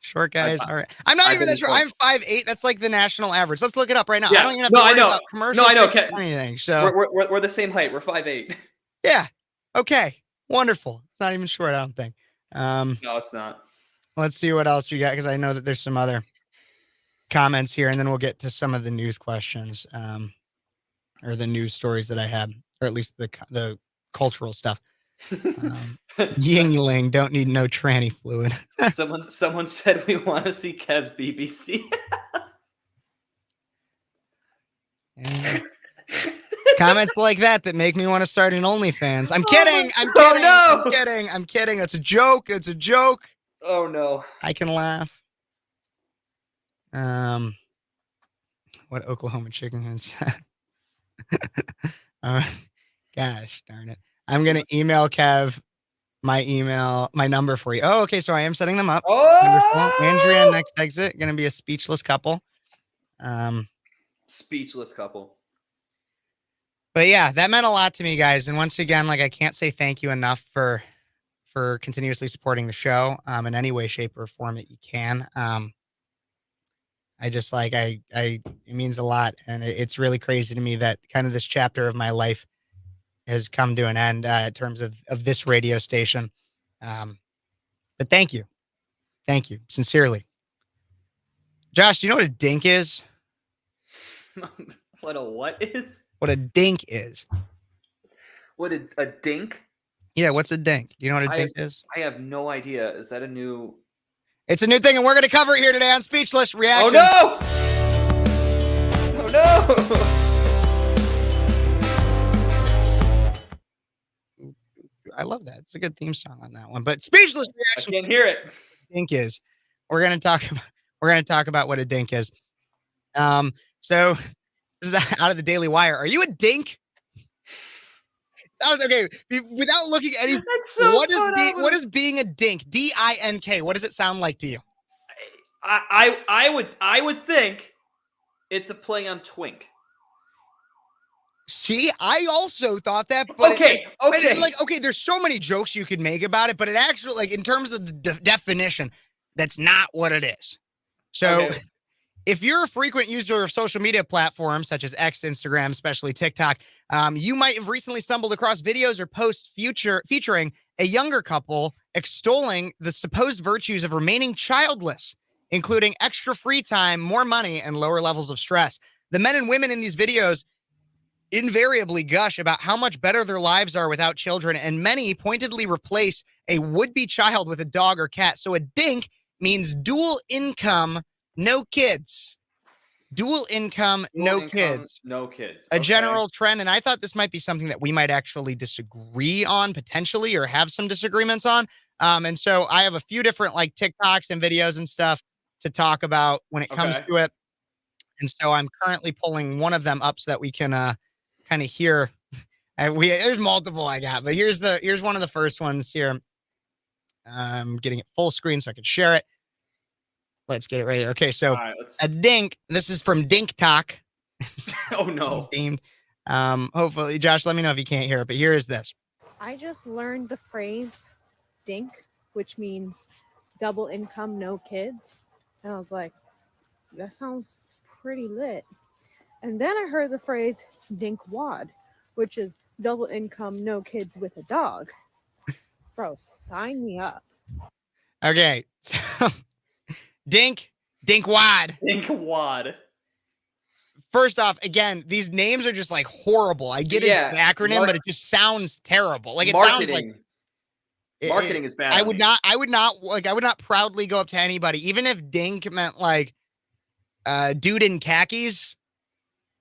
Speaker 1: Short guys are. I'm not even that short. I'm 5'8". That's like the national average. Let's look it up right now.
Speaker 2: Yeah.
Speaker 1: I don't even have to worry about commercials.
Speaker 2: No, I know.
Speaker 1: Or anything. So
Speaker 2: we're the same height. We're 5'8".
Speaker 1: Yeah. Okay. Wonderful. It's not even short, I don't think.
Speaker 2: No, it's not.
Speaker 1: Let's see what else we got, because I know that there's some other comments here, and then we'll get to some of the news questions, or the news stories that I have, or at least the cultural stuff. Yingling don't need no tranny fluid.
Speaker 2: Someone said we want to see Kev's BBC.
Speaker 1: Comments like that make me want to start an OnlyFans. I'm kidding. I'm kidding.
Speaker 2: Oh, no.
Speaker 1: I'm kidding. That's a joke. It's a joke.
Speaker 2: Oh no.
Speaker 1: I can laugh. What Oklahoma chicken has said. Gosh darn it. I'm going to email Kev my number for you. Oh, okay. So I am setting them up.
Speaker 2: Oh!
Speaker 1: Wonderful. Andrea, next exit. Going to be a speechless couple.
Speaker 2: Speechless couple.
Speaker 1: But yeah, that meant a lot to me, guys. And once again, like, I can't say thank you enough for continuously supporting the show in any way, shape, or form that you can. I just it means a lot. And it's really crazy to me that kind of this chapter of my life has come to an end in terms of this radio station. But thank you. Thank you. Sincerely. Josh, do you know what a dink is?
Speaker 2: What a what is?
Speaker 1: What a dink is.
Speaker 2: What a dink?
Speaker 1: Yeah, what's a dink? Do you know what a dink is?
Speaker 2: I have no idea. Is that a new...
Speaker 1: It's a new thing, and we're going to cover it here today on Speechless Reactions.
Speaker 2: Oh, no! Oh,
Speaker 1: no! I love that. It's a good theme song on that one. But Speechless Reactions.
Speaker 2: I can't hear it.
Speaker 1: Dink is. We're going to talk about what a dink is. So this is out of the Daily Wire. Are you a dink? That was okay. Without looking at any,
Speaker 2: so
Speaker 1: what is being a dink? D-I-N-K. What does it sound like to you?
Speaker 2: I would think it's a play on twink.
Speaker 1: See, I also thought that. But
Speaker 2: okay.
Speaker 1: There's so many jokes you could make about it, but it actually, like, in terms of the definition, that's not what it is. So. Okay. If you're a frequent user of social media platforms such as X, Instagram, especially TikTok, you might have recently stumbled across videos or posts featuring a younger couple extolling the supposed virtues of remaining childless, including extra free time, more money, and lower levels of stress. The men and women in these videos invariably gush about how much better their lives are without children, and many pointedly replace a would-be child with a dog or cat. So a dink means dual income, no kids. Dual income, no kids.
Speaker 2: No kids.
Speaker 1: A general trend. And I thought this might be something that we might actually disagree on potentially, or have some disagreements on. And so I have a few different like TikToks and videos and stuff to talk about when it comes to it. And so I'm currently pulling one of them up so that we can kind of hear. There's multiple I got, but here's one of the first ones here. I'm getting it full screen so I can share it. Let's get it right here. Okay, so
Speaker 2: All right,
Speaker 1: a dink. This is from Dink Talk.
Speaker 2: Oh no.
Speaker 1: Themed. Hopefully, Josh, let me know if you can't hear it, but here is this.
Speaker 5: I just learned the phrase dink, which means double income, no kids. And I was like, that sounds pretty lit. And then I heard the phrase dink wad, which is double income, no kids with a dog. Bro, sign me up.
Speaker 1: Okay. So, dink wad.
Speaker 2: Dink wad.
Speaker 1: First off, again, these names are just like horrible. I get it's an acronym, but it just sounds terrible. Like it sounds like
Speaker 2: marketing is bad.
Speaker 1: I would not proudly go up to anybody, even if dink meant like dude in khakis.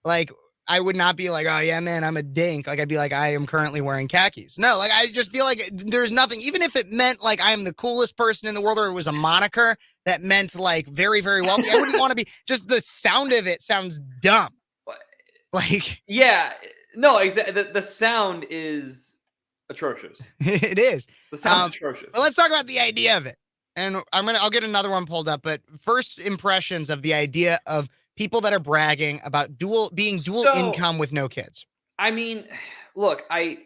Speaker 1: Like I would not be like, oh yeah, man, I'm a dink. Like I'd be like, I am currently wearing khakis. No, like I just feel like there's nothing, even if it meant like I'm the coolest person in the world, or it was a moniker that meant like very, very wealthy. I wouldn't want to be, just the sound of it sounds dumb. Like,
Speaker 2: yeah, no, exactly. The sound is atrocious.
Speaker 1: It is.
Speaker 2: The sound's atrocious.
Speaker 1: But let's talk about the idea of it. And I'll get another one pulled up, but first impressions of the idea of people that are bragging about dual income with no kids.
Speaker 2: I mean, look, I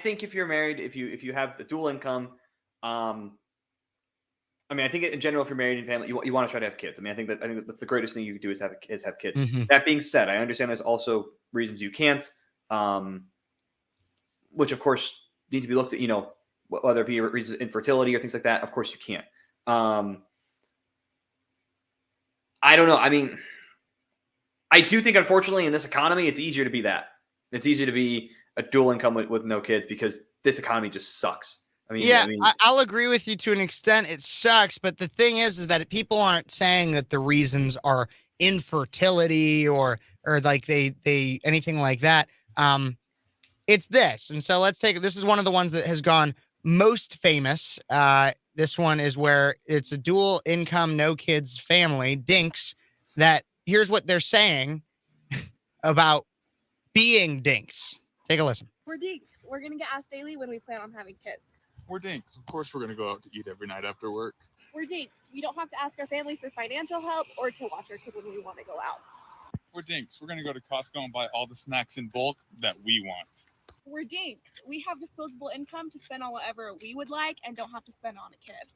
Speaker 2: think if you're married, if you have the dual income, I mean, I think in general, if you're married and family, you want to try to have kids. I mean, I think that's the greatest thing you can do is have kids.
Speaker 1: Mm-hmm.
Speaker 2: That being said, I understand there's also reasons you can't, which of course need to be looked at. You know, whether it be reasons infertility or things like that. Of course, you can't. I don't know. I mean, I do think, unfortunately, in this economy, it's easier to be that. It's easier to be a dual income with no kids because this economy just sucks. I mean,
Speaker 1: yeah, I'll agree with you to an extent. It sucks, but the thing is that people aren't saying that the reasons are infertility or like they anything like that. It's this, and so this is one of the ones that has gone most famous. This one is where it's a dual income, no kids family, dinks, that here's what they're saying about being dinks. Take a listen.
Speaker 6: We're dinks. We're going to get asked daily when we plan on having kids.
Speaker 7: We're dinks. Of course, we're going to go out to eat every night after work.
Speaker 6: We're dinks. We don't have to ask our family for financial help or to watch our kid when we want to go out.
Speaker 7: We're dinks. We're going to go to Costco and buy all the snacks in bulk that we want.
Speaker 6: We're dinks. We have disposable income to spend on whatever we would like and don't have to spend on a kid.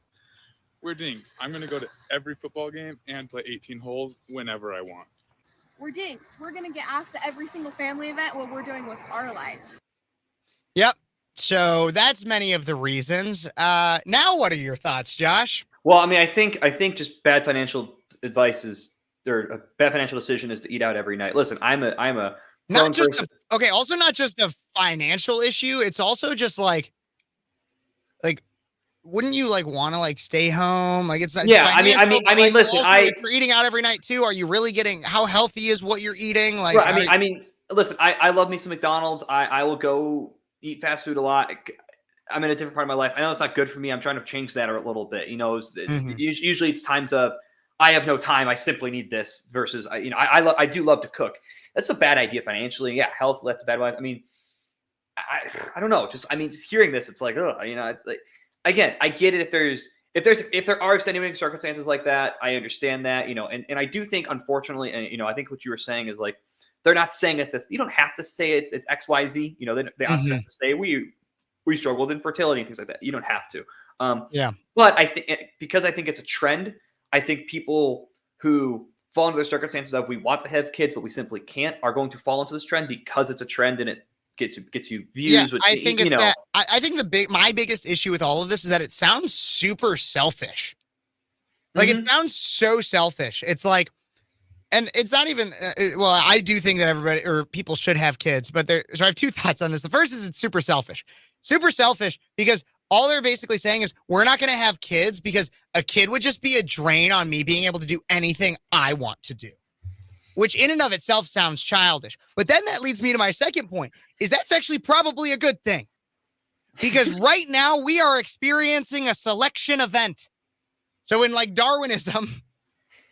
Speaker 7: We're dinks. I'm going to go to every football game and play 18 holes whenever I want.
Speaker 6: We're dinks. We're going to get asked to every single family event what we're doing with our life.
Speaker 1: Yep. So that's many of the reasons. Now, what are your thoughts, Josh?
Speaker 2: Well, I mean, I think just bad financial advice or a bad financial decision is to eat out every night. Listen, I'm a
Speaker 1: not just also not just a financial issue. It's also just like wouldn't you like want to like stay home? Like it's not.
Speaker 2: Yeah,
Speaker 1: I
Speaker 2: mean, listen,
Speaker 1: if you're eating out every night too, are you really getting? How healthy is what you're eating? Like,
Speaker 2: right, I mean, listen, I love me some McDonald's. I will go eat fast food a lot. I'm in a different part of my life. I know it's not good for me. I'm trying to change that a little bit. You know, usually it's times of I have no time. I simply need this versus I do love to cook. That's a bad idea financially. Yeah, health, that's a bad one. I mean, I don't know. Just hearing this, it's like, it's like, again, I get it. If there are extenuating circumstances like that, I understand that, and I do think, unfortunately, and I think what you were saying is like, they're not saying it's this. You don't have to say it's XYZ. They also have to say we struggle with infertility and things like that. You don't have to.
Speaker 1: Yeah.
Speaker 2: But I think because I think it's a trend, I think people who fall into the circumstances of we want to have kids but we simply can't are going to fall into this trend because it's a trend and it gets you views.
Speaker 1: Yeah,
Speaker 2: which,
Speaker 1: I think it's that. I think my biggest issue with all of this is that it sounds super selfish. Like it sounds so selfish. It's like, and it's not even. Well, I do think that everybody or people should have kids, but so I have two thoughts on this. The first is it's super selfish because all they're basically saying is we're not going to have kids because a kid would just be a drain on me being able to do anything I want to do, which in and of itself sounds childish. But then that leads me to my second point is that's actually probably a good thing because right now we are experiencing a selection event. So in like Darwinism,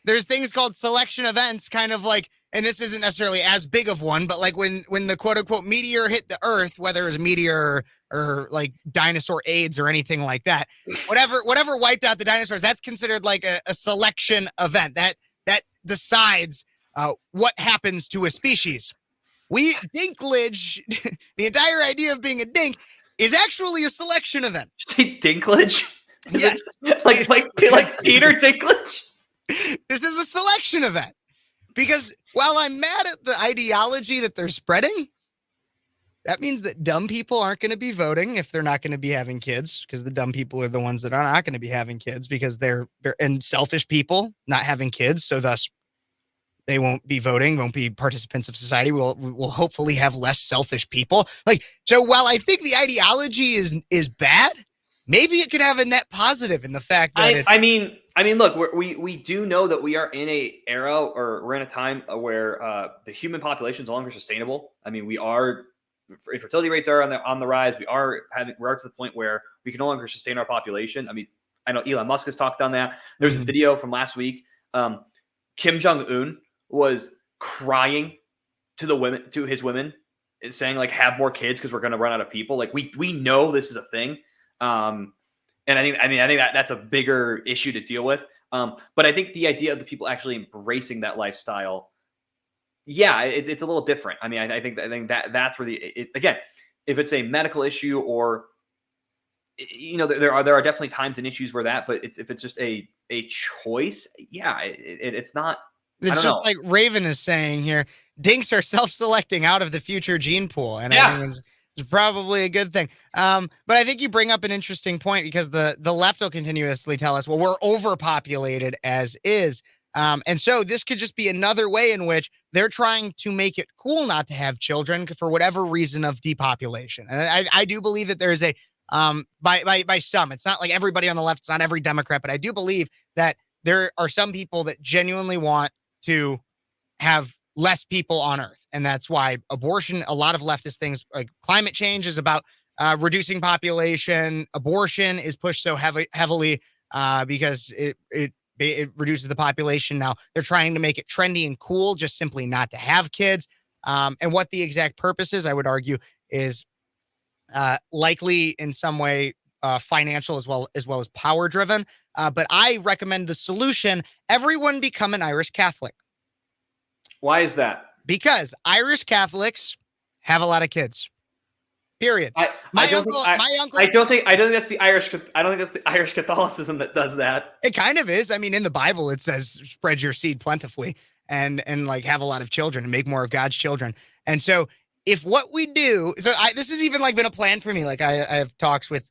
Speaker 1: there's things called selection events, kind of like and this isn't necessarily as big of one, but like when the quote unquote meteor hit the earth, whether it was a meteor or like dinosaur AIDS or anything like that, whatever wiped out the dinosaurs, that's considered like a selection event that decides what happens to a species. Dinklage, the entire idea of being a dink is actually a selection event.
Speaker 2: Say Dinklage?
Speaker 1: Yes.
Speaker 2: like Peter Dinklage?
Speaker 1: This is a selection event. Because while I'm mad at the ideology that they're spreading, that means that dumb people aren't going to be voting if they're not going to be having kids, because the dumb people are the ones that are not going to be having kids because they're and selfish people not having kids. So thus they won't be voting, won't be participants of society. We'll hopefully have less selfish people. Like, so while I think the ideology is bad, maybe it could have a net positive in the fact that
Speaker 2: I mean, look, we do know that we are in a era, or we're in a time where the human population is no longer sustainable. I mean, fertility rates are on the rise. We're to the point where we can no longer sustain our population. I mean, I know Elon Musk has talked on that. There's a video from last week. Kim Jong-un was crying to his women, saying like, have more kids because we're going to run out of people. Like we know this is a thing. And I think that's a bigger issue to deal with. But I think the idea of the people actually embracing that lifestyle, yeah, it's a little different. I mean, I think that's where again, if it's a medical issue or, you know, there are definitely times and issues where that, but if it's just a choice, yeah, it's not.
Speaker 1: It's just like Raven is saying here, dinks are self-selecting out of the future gene pool. And I think it's probably a good thing. But I think you bring up an interesting point, because the left will continuously tell us, well, we're overpopulated as is. And so this could just be another way in which they're trying to make it cool not to have children for whatever reason of depopulation. And I do believe that there's by some, it's not like everybody on the left, it's not every Democrat, but I do believe that there are some people that genuinely want to have less people on Earth. And that's why abortion, a lot of leftist things like climate change is about reducing population. Abortion is pushed so heavily because it reduces the population. Now they're trying to make it trendy and cool, just simply not to have kids. And what the exact purpose is, I would argue, is likely in some way financial as well as power driven. But I recommend the solution: everyone become an Irish Catholic.
Speaker 2: Why is that?
Speaker 1: Because Irish Catholics have a lot of kids. Period.
Speaker 2: I don't think that's the Irish Catholicism that does that.
Speaker 1: It kind of is. I mean, in the Bible, it says spread your seed plentifully and like have a lot of children and make more of God's children. And so if what we do, this has even like been a plan for me. Like I have talks with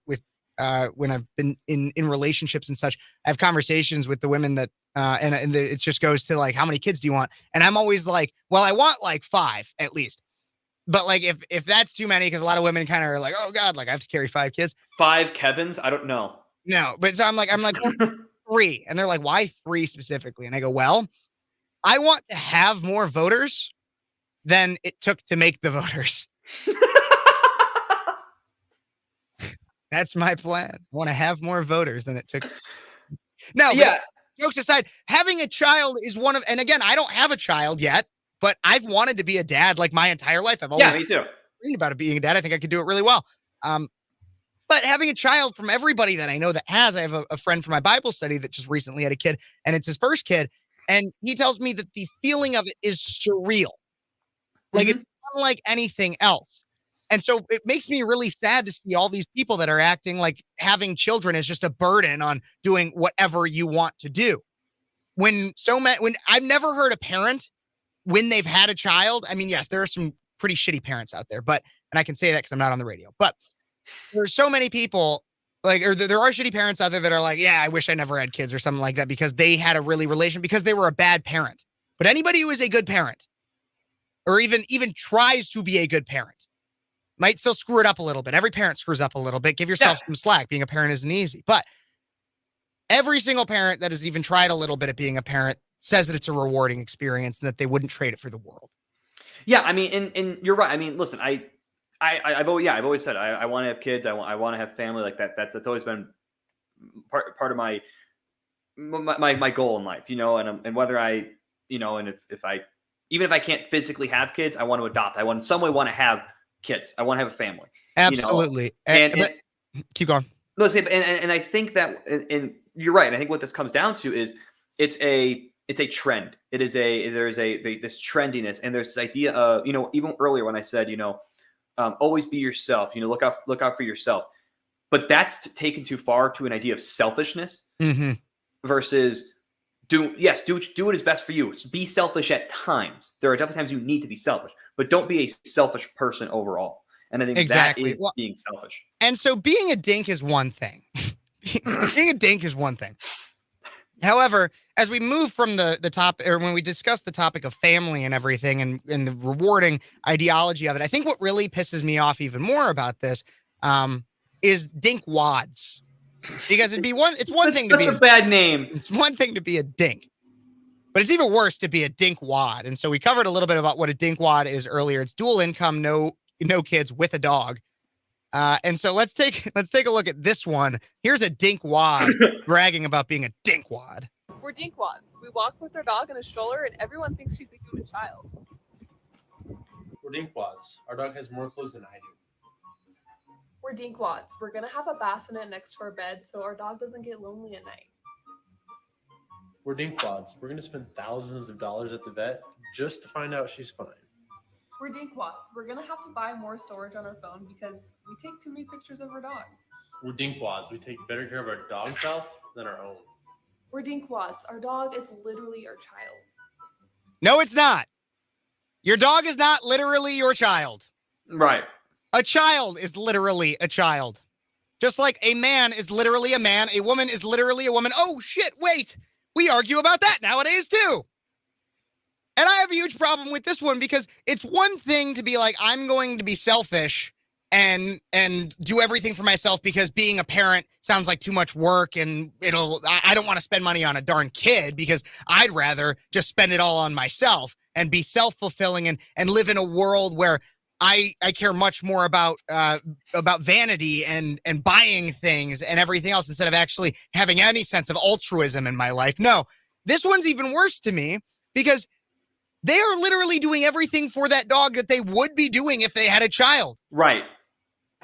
Speaker 1: when I've been in relationships and such, I have conversations with the women that, it just goes to like, how many kids do you want? And I'm always like, well, I want like 5 at least. But like, if that's too many, because a lot of women kind of are like, oh God, like I have to carry 5 kids.
Speaker 2: 5 Kevins? I don't know.
Speaker 1: No, but so I'm like 3. And they're like, why 3 specifically? And I go, well, I want to have more voters than it took to make the voters. That's my plan. I want to have more voters than it took. No, yeah. Jokes aside, having a child is one of, and again, I don't have a child yet, but I've wanted to be a dad like my entire life. I've always
Speaker 2: me too.
Speaker 1: dreamed about being a dad. I think I could do it really well. But having a child, from everybody that I know that has, I have a friend from my Bible study that just recently had a kid, and it's his first kid. And he tells me that the feeling of it is surreal. Like it's unlike anything else. And so it makes me really sad to see all these people that are acting like having children is just a burden on doing whatever you want to do. When I've never heard a parent, when they've had a child, I mean, yes, there are some pretty shitty parents out there, and I can say that because I'm not on the radio, but there's so many people there are shitty parents out there that are like, yeah, I wish I never had kids or something like that because they had a because they were a bad parent. But anybody who is a good parent, or even tries to be a good parent, might still screw it up a little bit. Every parent screws up a little bit. Give yourself some slack. Being a parent isn't easy. But every single parent that has even tried a little bit at being a parent says that it's a rewarding experience and that they wouldn't trade it for the world.
Speaker 2: Yeah, I mean, and you're right. I mean, listen, I've always said I want to have kids. I want to have family. Like that. That's always been part of my goal in life, you know. And whether I, you know, and if I even if I can't physically have kids, I want to adopt. I want in some way want to have kids. I want to have a family.
Speaker 1: Absolutely.
Speaker 2: And
Speaker 1: keep going.
Speaker 2: No, and I think that, and you're right. I think what this comes down to is it's a trend. There's this trendiness, and there's this idea of, even earlier when I said, always be yourself. Look out for yourself. But that's taken too far to an idea of selfishness versus do what is best for you. Be selfish at times. There are definitely times you need to be selfish, but don't be a selfish person overall. And I think that is being selfish.
Speaker 1: And so being a dink is one thing. Being a dink is one thing. However, as we move from the top, or when we discuss the topic of family and everything and the rewarding ideology of it, I think what really pisses me off even more about this is dink wads. Because it's one thing to be
Speaker 2: a bad name.
Speaker 1: It's one thing to be a dink, but it's even worse to be a dink wad. And so we covered a little bit about what a dink wad is earlier. It's dual income, no kids with a dog. And so let's take a look at this one. Here's a dink wad bragging about being a dink wad.
Speaker 8: We're dink wads. We walk with our dog in a stroller, and everyone thinks she's a human child.
Speaker 9: We're dink wads. Our dog has more clothes than I do.
Speaker 8: We're dink wads. We're gonna have a bassinet next to our bed so our dog doesn't get lonely at night.
Speaker 9: We're dink wads. We're gonna spend thousands of dollars at the vet just to find out she's fine.
Speaker 8: We're dink wads. We're gonna have to buy more storage on our phone because we take too many pictures of our dog.
Speaker 9: We're dink wads. We take better care of our dog's health than our own.
Speaker 8: We're dink wads. Our dog is literally our child.
Speaker 1: No, it's not. Your dog is not literally your child.
Speaker 2: Right.
Speaker 1: A child is literally a child. Just like a man is literally a man, a woman is literally a woman. Oh, shit, wait. We argue about that nowadays, too. And I have a huge problem with this one because it's one thing to be like, I'm going to be selfish and do everything for myself because being a parent sounds like too much work and I don't want to spend money on a darn kid because I'd rather just spend it all on myself and be self-fulfilling and live in a world where I care much more about vanity and buying things and everything else instead of actually having any sense of altruism in my life. No, this one's even worse to me because they are literally doing everything for that dog that they would be doing if they had a child.
Speaker 2: Right.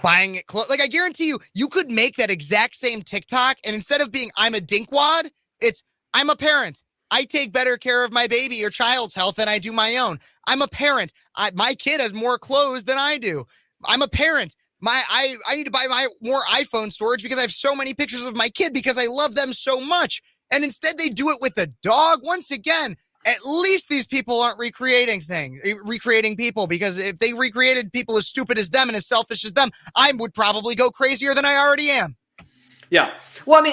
Speaker 1: Buying it clothes. Like, I guarantee you could make that exact same TikTok, and instead of being I'm a dinkwad, it's I'm a parent. I take better care of my baby or child's health than I do my own. I'm a parent. My kid has more clothes than I do. I'm a parent. I need to buy more iPhone storage because I have so many pictures of my kid because I love them so much. And instead they do it with a dog. Once again, at least these people aren't recreating people, because if they recreated people as stupid as them and as selfish as them, I would probably go crazier than I already am.
Speaker 2: Yeah. Well, I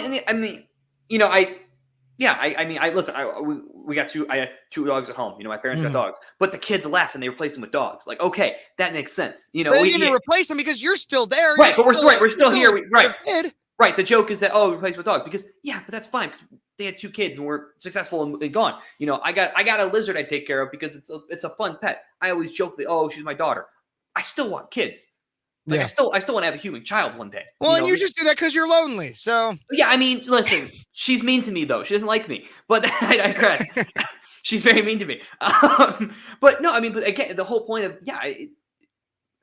Speaker 2: had two dogs at home. My parents got dogs, but the kids left and they replaced them with dogs. Like, okay, that makes sense.
Speaker 1: But they didn't replace them because you're still there.
Speaker 2: Right. But we're still here. Right.
Speaker 1: Kid.
Speaker 2: Right. The joke is that, replaced with dogs because but that's fine. They had two kids and were successful and gone. I got a lizard I take care of because it's a fun pet. I always joke that, she's my daughter. I still want kids. Like, I still want to have a human child one day.
Speaker 1: Well, and you just do that because you're lonely. So
Speaker 2: yeah, listen, she's mean to me though. She doesn't like me, but I digress. She's very mean to me. But no, but again, the whole point of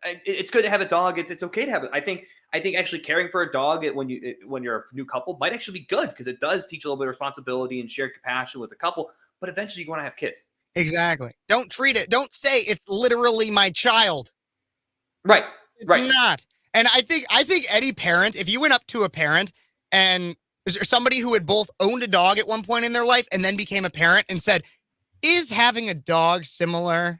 Speaker 2: it's good to have a dog. It's okay to have it. I think actually caring for a dog when you're a new couple might actually be good because it does teach a little bit of responsibility and shared compassion with a couple. But eventually, you want to have kids.
Speaker 1: Exactly. Don't don't say it's literally my child.
Speaker 2: Right.
Speaker 1: It's not. And I think any parent, if you went up to a parent and somebody who had both owned a dog at one point in their life and then became a parent and said, is having a dog similar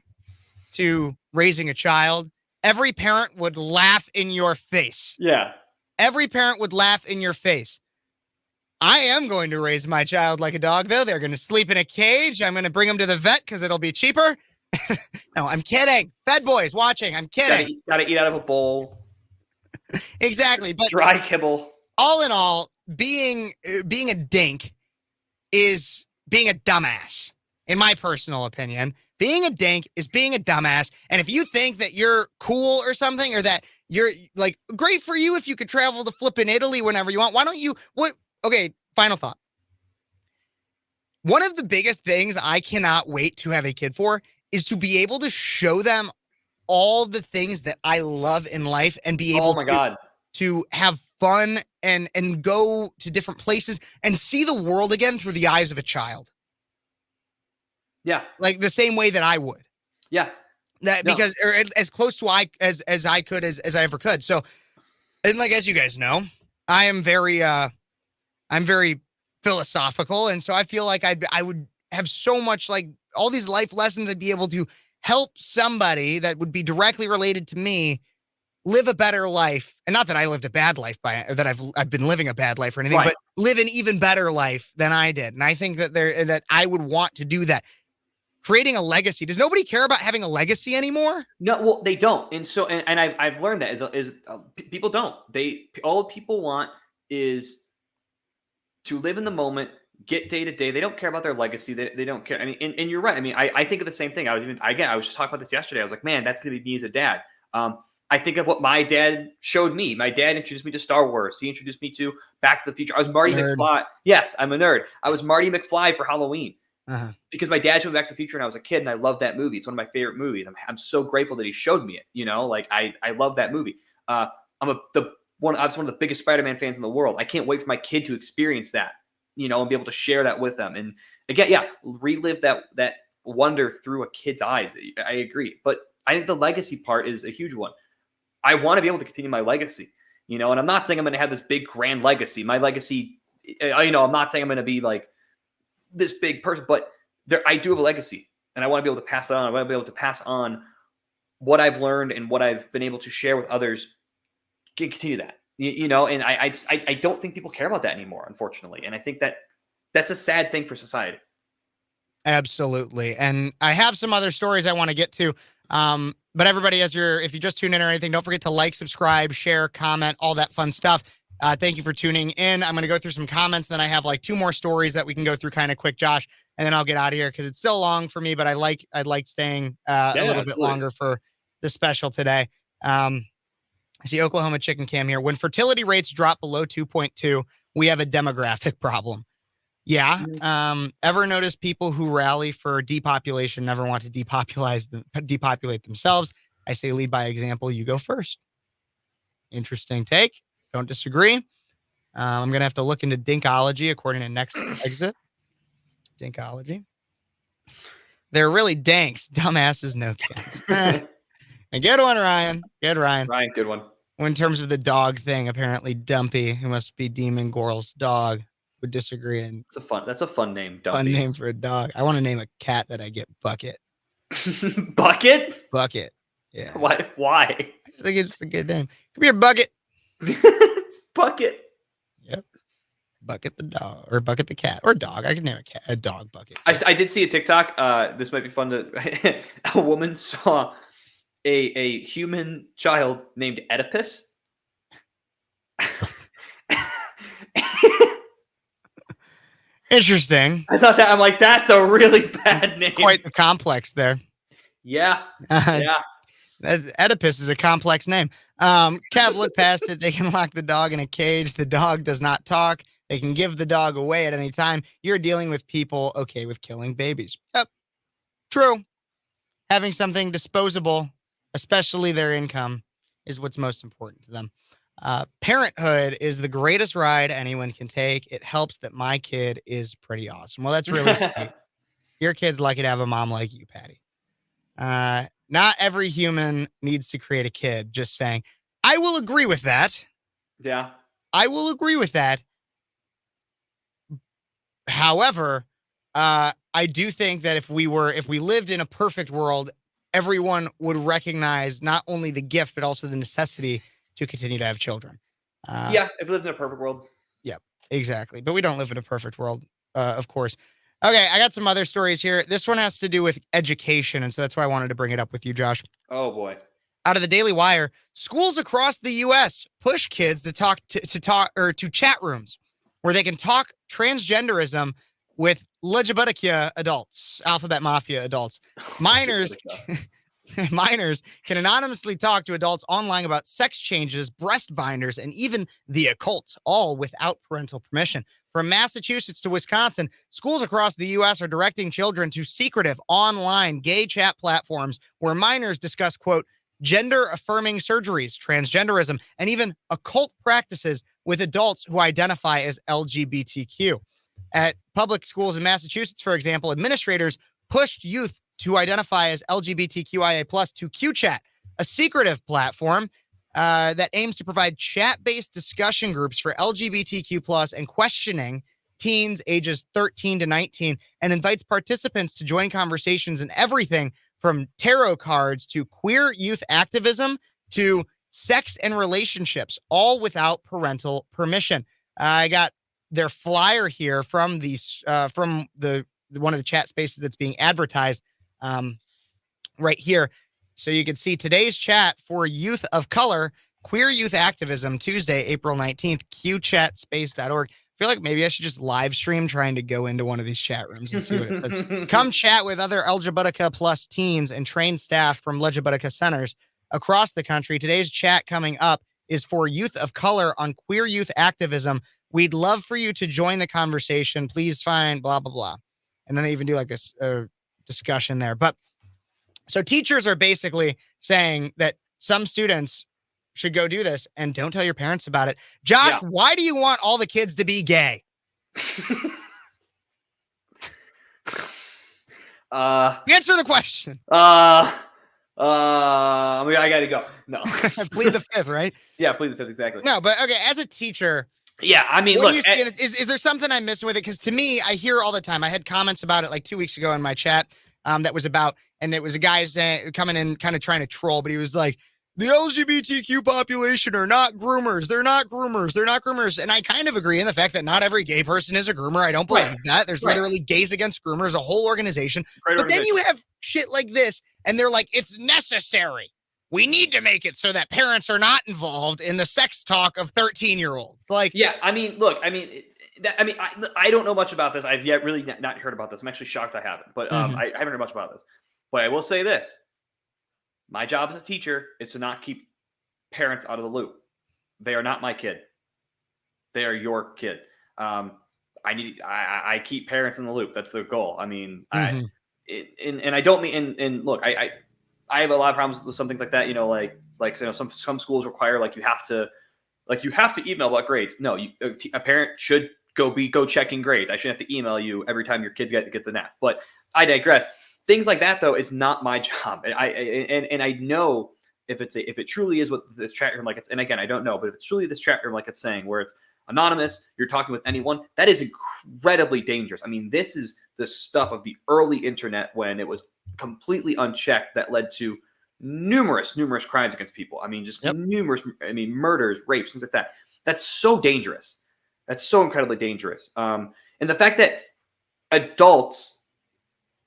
Speaker 1: to raising a child? Every parent would laugh in your face.
Speaker 2: Yeah.
Speaker 1: Every parent would laugh in your face. I am going to raise my child like a dog, though. They're going to sleep in a cage. I'm going to bring them to the vet because it'll be cheaper. No, I'm kidding. Fed boys watching. I'm kidding.
Speaker 2: Gotta eat out of a bowl.
Speaker 1: Exactly. But
Speaker 2: dry kibble.
Speaker 1: All in all, being a dink is being a dumbass, in my personal opinion. Being a dink is being a dumbass. And if you think that you're cool or something, or that you're like, great for you if you could travel to flippin' Italy whenever you want, why don't you, okay, final thought. One of the biggest things I cannot wait to have a kid for is to be able to show them all the things that I love in life and be able
Speaker 2: Oh my God.
Speaker 1: to have fun and go to different places and see the world again through the eyes of a child.
Speaker 2: Yeah.
Speaker 1: Like the same way that I would.
Speaker 2: Yeah.
Speaker 1: That
Speaker 2: No.
Speaker 1: because or as close to as I could as I ever could. So, and like as you guys know, I'm very philosophical, and so I feel like I would have so much like all these life lessons. I'd be able to help somebody that would be directly related to me live a better life. And not that I lived a bad life that I've been living a bad life or anything,
Speaker 2: Right.
Speaker 1: but live an even better life than I did. And I think that I would want to do that. Creating a legacy. Does nobody care about having a legacy anymore?
Speaker 2: No, well, they don't. And so, and I've learned that people don't. All people want is to live in the moment, get day to day. They don't care about their legacy. They don't care. I mean, and you're right. I mean, I think of the same thing. I was just talking about this yesterday. I was like, man, that's going to be me as a dad. I think of what my dad showed me. My dad introduced me to Star Wars. He introduced me to Back to the Future. I was Marty McFly. Yes, I'm a nerd. I was Marty McFly for Halloween. Because my dad showed me Back to the Future and I was a kid and I loved that movie. It's one of my favorite movies. I'm so grateful that he showed me it. Like I love that movie. I was one of the biggest Spider-Man fans in the world. I can't wait for my kid to experience that, and be able to share that with them. And again, relive that wonder through a kid's eyes. I agree. But I think the legacy part is a huge one. I want to be able to continue my legacy, and I'm not saying I'm going to have this big grand legacy. My legacy, I'm not saying I'm going to be like this big person, but I do have a legacy and I want to be able to pass it on. I want to be able to pass on what I've learned and what I've been able to share with others. Continue that, and I don't think people care about that anymore, unfortunately. And I think that's a sad thing for society.
Speaker 1: Absolutely. And I have some other stories I want to get to. But everybody, if you just tune in or anything, don't forget to like, subscribe, share, comment, all that fun stuff. Thank you for tuning in. I'm going to go through some comments. Then I have like 2 more stories that we can go through kind of quick, Josh, and then I'll get out of here because it's so long for me, but I'd like staying a little bit longer for the special today. I see Oklahoma Chicken Cam here. When fertility rates drop below 2.2, we have a demographic problem. Yeah. Ever notice people who rally for depopulation never want to depopulate themselves? I say lead by example. You go first. Interesting take. Don't disagree. I'm going to have to look into dinkology according to Next Exit. Dinkology. They're really danks. Dumbasses, no kids. And good one, Ryan. Good, Ryan.
Speaker 2: Ryan, good one.
Speaker 1: In terms of the dog thing, apparently Dumpy, who must be Demon Gorl's dog, would disagree. And
Speaker 2: that's a fun name. Dumpy.
Speaker 1: Fun name for a dog. I want to name a cat that I get Bucket.
Speaker 2: Bucket?
Speaker 1: Bucket. Yeah.
Speaker 2: Why? I
Speaker 1: just think it's a good name. Come here, Bucket.
Speaker 2: Bucket.
Speaker 1: Yep. Bucket the dog, or Bucket the cat, or dog. I could name a dog Bucket.
Speaker 2: I did see a TikTok. This might be fun to. A woman saw a human child named Oedipus.
Speaker 1: Interesting.
Speaker 2: I thought I'm like, that's a really bad name.
Speaker 1: Quite the complex there.
Speaker 2: Yeah. Yeah.
Speaker 1: Oedipus is a complex name. Kev, look past it. They can lock the dog in a cage. The dog does not talk. They can give the dog away at any time. You're dealing with people okay with killing babies. Yep. True. Having something disposable, especially their income, is what's most important to them. Parenthood is the greatest ride anyone can take. It helps that my kid is pretty awesome. Well, that's really sweet. Your kid's lucky to have a mom like you, Patty. Not every human needs to create a kid. Just saying. I will agree with that.
Speaker 2: Yeah.
Speaker 1: I will agree with that. However, I do think that if we lived in a perfect world, everyone would recognize not only the gift, but also the necessity to continue to have children.
Speaker 2: If we lived in a perfect world.
Speaker 1: Yep, exactly. But we don't live in a perfect world, of course. Okay, I got some other stories here. This one has to do with education, and so that's why I wanted to bring it up with you, Josh.
Speaker 2: Oh boy.
Speaker 1: Out of the Daily Wire, schools across the U.S. push kids to talk to chat rooms where they can talk transgenderism with LGBTQ adults, alphabet mafia adults. Minors Minors can anonymously talk to adults online about sex changes, breast binders, and even the occult, all without parental permission. From Massachusetts to Wisconsin, schools across the U.S. are directing children to secretive online gay chat platforms where minors discuss, quote, gender-affirming surgeries, transgenderism, and even occult practices with adults who identify as LGBTQ. At public schools in Massachusetts, for example, administrators pushed youth to identify as LGBTQIA+ to QChat, a secretive platform that aims to provide chat-based discussion groups for LGBTQ+ and questioning teens ages 13 to 19, and invites participants to join conversations in everything from tarot cards to queer youth activism to sex and relationships, all without parental permission. I got their flyer here from from the one of the chat spaces that's being advertised right here. So you can see today's chat for Youth of Color, Queer Youth Activism, Tuesday, April 19th, qchatspace.org. I feel like maybe I should just live stream trying to go into one of these chat rooms and see what it says. Come chat with other LGBT plus teens and trained staff from LGBT centers across the country. Today's chat coming up is for Youth of Color on Queer Youth Activism. We'd love for you to join the conversation. Please find blah, blah, blah. And then they even do like a discussion there. But so teachers are basically saying that some students should go do this and don't tell your parents about it. Josh, why do you want all the kids to be gay? Answer the question.
Speaker 2: I gotta go. No.
Speaker 1: Plead the fifth, right?
Speaker 2: Yeah, plead the fifth, exactly.
Speaker 1: No, but okay, as a teacher.
Speaker 2: Yeah, I mean,
Speaker 1: look,
Speaker 2: look,
Speaker 1: is there something I'm missing with it? Because to me, I hear all the time. I had comments about it like 2 weeks ago in my chat that was about, and it was a guy coming in kind of trying to troll, but he was like, the LGBTQ population are not groomers. They're not groomers. They're not groomers. And I kind of agree in the fact that not every gay person is a groomer. I don't believe that. There's literally Gays Against Groomers, a whole organization. But then you have shit like this, and they're like, it's necessary. We need to make it so that parents are not involved in the sex talk of 13-year-olds. Like,
Speaker 2: yeah, I mean, look, I don't know much about this. I've yet really not heard about this. I'm actually shocked I haven't, but I haven't heard much about this. But I will say this. My job as a teacher is to not keep parents out of the loop. They are not my kid. They are your kid. I keep parents in the loop. That's the goal. I mean, and I don't mean, and look, I have a lot of problems with some things like that. You know, some schools require you have to email about grades. No, a parent should go checking grades. I shouldn't have to email you every time your kid gets an F. But I digress. Things like that, though, is not my job. And I know if it truly is what this chat room and again, I don't know, but if it's truly this chat room like it's saying, where it's anonymous, you're talking with anyone, that is incredibly dangerous. I mean, this is the stuff of the early internet when it was completely unchecked that led to numerous crimes against people. I mean, just numerous, murders, rapes, things like that. That's so dangerous. That's so incredibly dangerous. And the fact that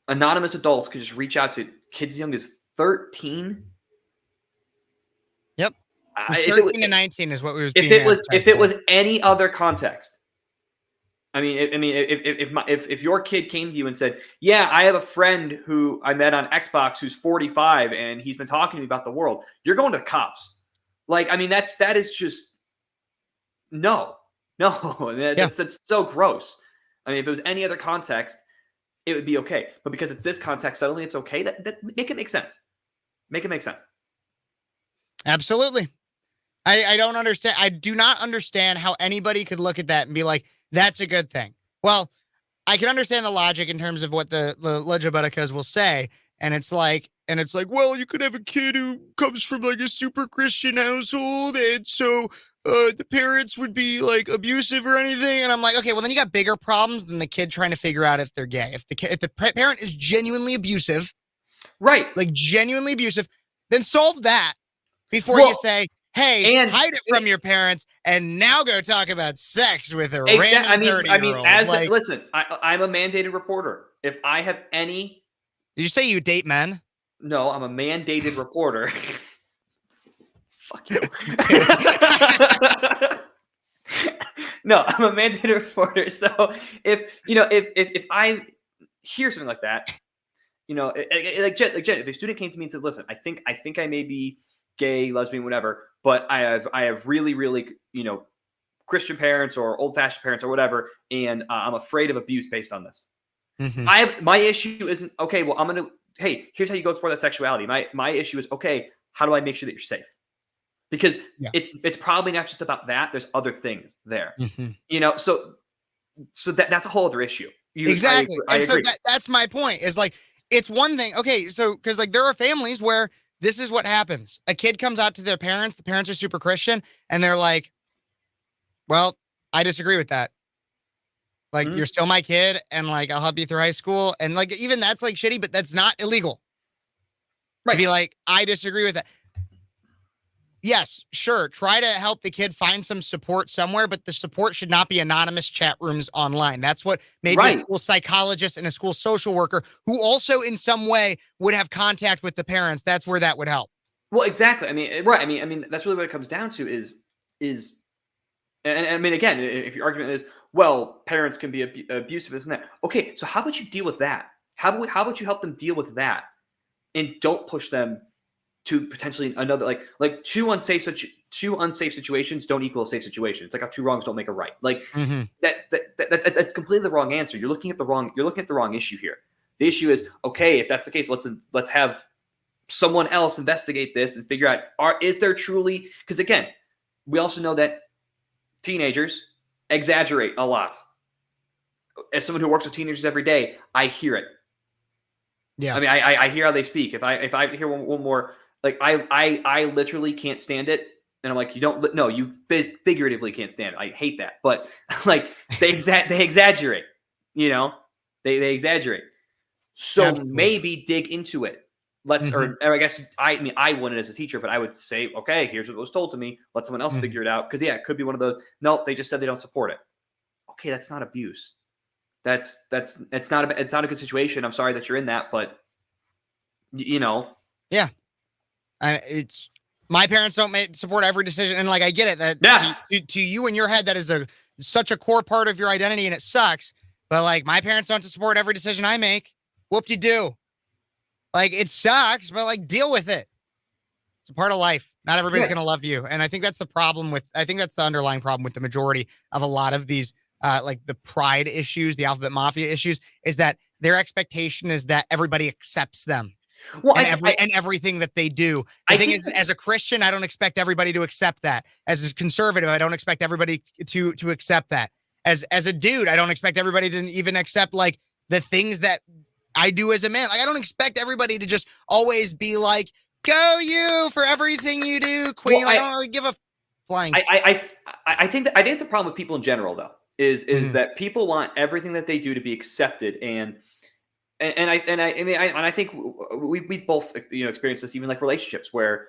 Speaker 2: anonymous adults could just reach out to kids as young as 13.
Speaker 1: Yep. 13 to 19 is what we was.
Speaker 2: If it was any other context, if your kid came to you and said, "Yeah, I have a friend who I met on Xbox who's 45 and he's been talking to me about the world," you're going to the cops. That is just no. That's so gross. I mean, if it was any other context, it would be okay. But because it's this context, suddenly it's okay. That make it make sense. Make it make sense.
Speaker 1: Absolutely. I don't understand. I do not understand how anybody could look at that and be like, that's a good thing. Well, I can understand the logic in terms of what the LGBTQs will say. And it's like, well, you could have a kid who comes from a super Christian household. And so the parents would be abusive or anything. And I'm like, okay, well, then you got bigger problems than the kid trying to figure out if they're gay. If the parent is genuinely abusive,
Speaker 2: right?
Speaker 1: Genuinely abusive, then solve that before you say, hey, hide it from your parents and now go talk about sex with a random 30-year-old.
Speaker 2: Listen, I'm a mandated reporter. If I have any.
Speaker 1: Did you say you date men?
Speaker 2: No, I'm a mandated reporter. Fuck you. No, I'm a mandated reporter. So if I hear something like that, You know, like Jen, if a student came to me and said, "Listen, I think I may be gay, lesbian, whatever, but I have really, really, you know, Christian parents or old-fashioned parents or whatever, and I'm afraid of abuse based on this." My issue isn't okay. Well, hey, here's how you go explore that sexuality. My issue is, okay, how do I make sure that you're safe? Because it's probably not just about that. There's other things there. You know, so that's a whole other issue.
Speaker 1: Exactly.
Speaker 2: I agree.
Speaker 1: So that's my point. Is like, it's one thing. Okay, so because like there are families where this is what happens. A kid comes out to their parents. The parents are super Christian, and they're like, "Well, I disagree with that. Like, you're still my kid, and like I'll help you through high school." And like even that's like shitty, but that's not illegal. Right. To be like, I disagree with that. Yes, sure. Try to help the kid find some support somewhere, but the support should not be anonymous chat rooms online. That's what maybe a school psychologist and a school social worker who also in some way would have contact with the parents. That's where that would help.
Speaker 2: Well, exactly. I mean, right. I mean, that's really what it comes down to is, and I mean, again, if your argument is, well, parents can be abusive, isn't that? Okay, so how about you deal with that? How about you help them deal with that, and don't push them to potentially another like two unsafe situations don't equal a safe situation. It's like how two wrongs don't make a right. Like that's completely the wrong answer. You're looking at the wrong issue here. The issue is, okay, if that's the case, let's have someone else investigate this and figure out is there truly, because again, we also know that teenagers exaggerate a lot. As someone who works with teenagers every day, I hear it. Yeah. I mean, I hear how they speak. If I hear one more, like I literally can't stand it. And I'm like, you figuratively can't stand it. I hate that. But like they exaggerate, you know, they exaggerate. So maybe dig into it. Or I guess, I wouldn't as a teacher, but I would say, okay, here's what was told to me. Let someone else figure it out. Cause it could be one of those, nope, they just said they don't support it. Okay. That's not abuse. It's not a good situation. I'm sorry that you're in that, but you know. Yeah.
Speaker 1: It's my parents don't support every decision. And like, I get it that to you in your head, that is such a core part of your identity and it sucks. But like my parents don't support every decision I make. Whoop-de-doo. Like it sucks, but like deal with it. It's a part of life. Not everybody's going to love you. And I think that's the underlying problem with the majority of a lot of these, like the pride issues, the alphabet mafia issues, is that their expectation is that everybody accepts them. Well, and everything that they do. The thing is, as a Christian, I don't expect everybody to accept that. As a conservative, I don't expect everybody to accept that. As a dude, I don't expect everybody to even accept like the things that I do as a man. Like I don't expect everybody to just always be like, "Go you for everything you do, queen." Well, I don't really give a flying.
Speaker 2: I think it's a problem with people in general, though. Is that people want everything that they do to be accepted and I think we both experienced this, even like relationships where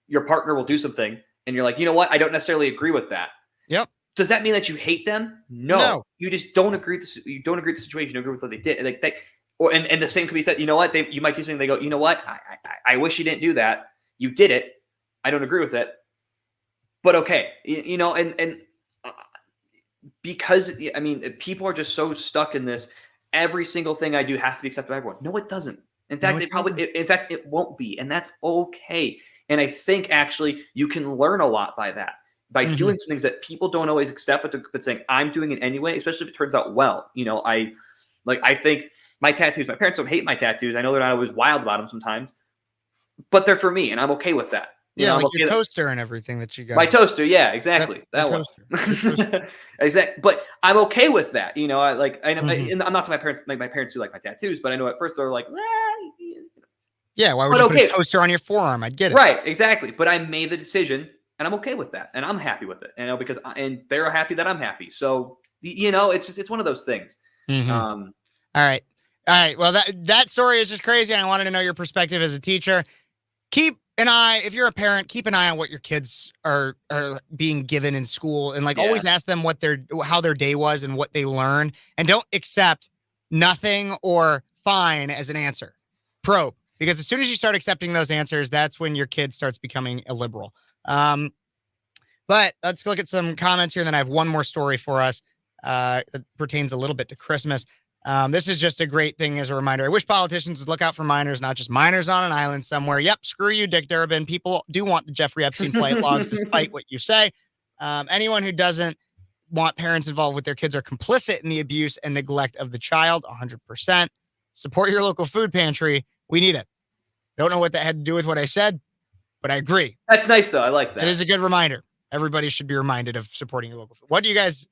Speaker 2: your partner will do something and you're like, you know what, I don't necessarily agree with that.
Speaker 1: Yep.
Speaker 2: Does that mean that you hate them? No. You just don't agree. You don't agree with the situation. You don't agree with what they did. And the same could be said. You know what? You might do something. They go, you know what? I wish you didn't do that. You did it. I don't agree with it. But okay, and because I mean, people are just so stuck in this. Every single thing I do has to be accepted by everyone. No, it doesn't. In fact, it won't be. And that's okay. And I think actually you can learn a lot by that, by doing some things that people don't always accept, but saying, I'm doing it anyway, especially if it turns out well. I think my tattoos, my parents don't hate my tattoos. I know they're not always wild about them sometimes, but they're for me and I'm okay with that.
Speaker 1: Like your toaster and everything that you got.
Speaker 2: My toaster, yeah, exactly. That one. Exactly. But I'm okay with that. I'm not to my parents, like my parents do like my tattoos, but I know at first they're like,
Speaker 1: yeah, why would you put a toaster on your forearm? I'd get it.
Speaker 2: Right, exactly. But I made the decision and I'm okay with that. And I'm happy with it. Because and they're happy that I'm happy. So, it's one of those things.
Speaker 1: All right. Well, that story is just crazy. And I wanted to know your perspective as a teacher. If you're a parent, keep an eye on what your kids are being given in school and always ask them how their day was and what they learned, and don't accept nothing or fine as an answer. Probe, because as soon as you start accepting those answers, that's when your kid starts becoming illiberal. But let's look at some comments here. And then I have one more story for us that pertains a little bit to Christmas. This is just a great thing as a reminder. I wish politicians would look out for minors, not just minors on an island somewhere. Yep, screw you, Dick Durbin. People do want the Jeffrey Epstein flight logs, despite what you say. Anyone who doesn't want parents involved with their kids are complicit in the abuse and neglect of the child. 100%. Support your local food pantry. We need it. Don't know what that had to do with what I said, but I agree.
Speaker 2: That's nice, though. I like that.
Speaker 1: It is a good reminder. Everybody should be reminded of supporting your local food. What you guys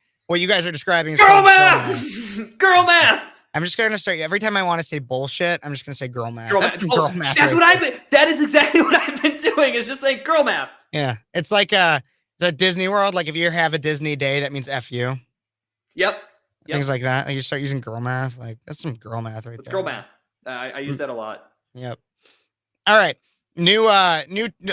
Speaker 1: are describing is
Speaker 2: girl math. Girl math.
Speaker 1: I'm just going to start. Every time I want to say bullshit, I'm just going to say girl math.
Speaker 2: Girl
Speaker 1: That's
Speaker 2: math.
Speaker 1: some
Speaker 2: Oh,
Speaker 1: girl math.
Speaker 2: that's
Speaker 1: right
Speaker 2: what
Speaker 1: there.
Speaker 2: I've been. That is exactly what I've been doing. Is just saying girl math.
Speaker 1: Yeah, it's like the Disney World. Like if you have a Disney day, that means F you.
Speaker 2: Yep.
Speaker 1: Things like that. Like you start using girl math. Like that's some girl math right
Speaker 2: It's
Speaker 1: there.
Speaker 2: girl math. I use that a lot.
Speaker 1: Yep. All right. New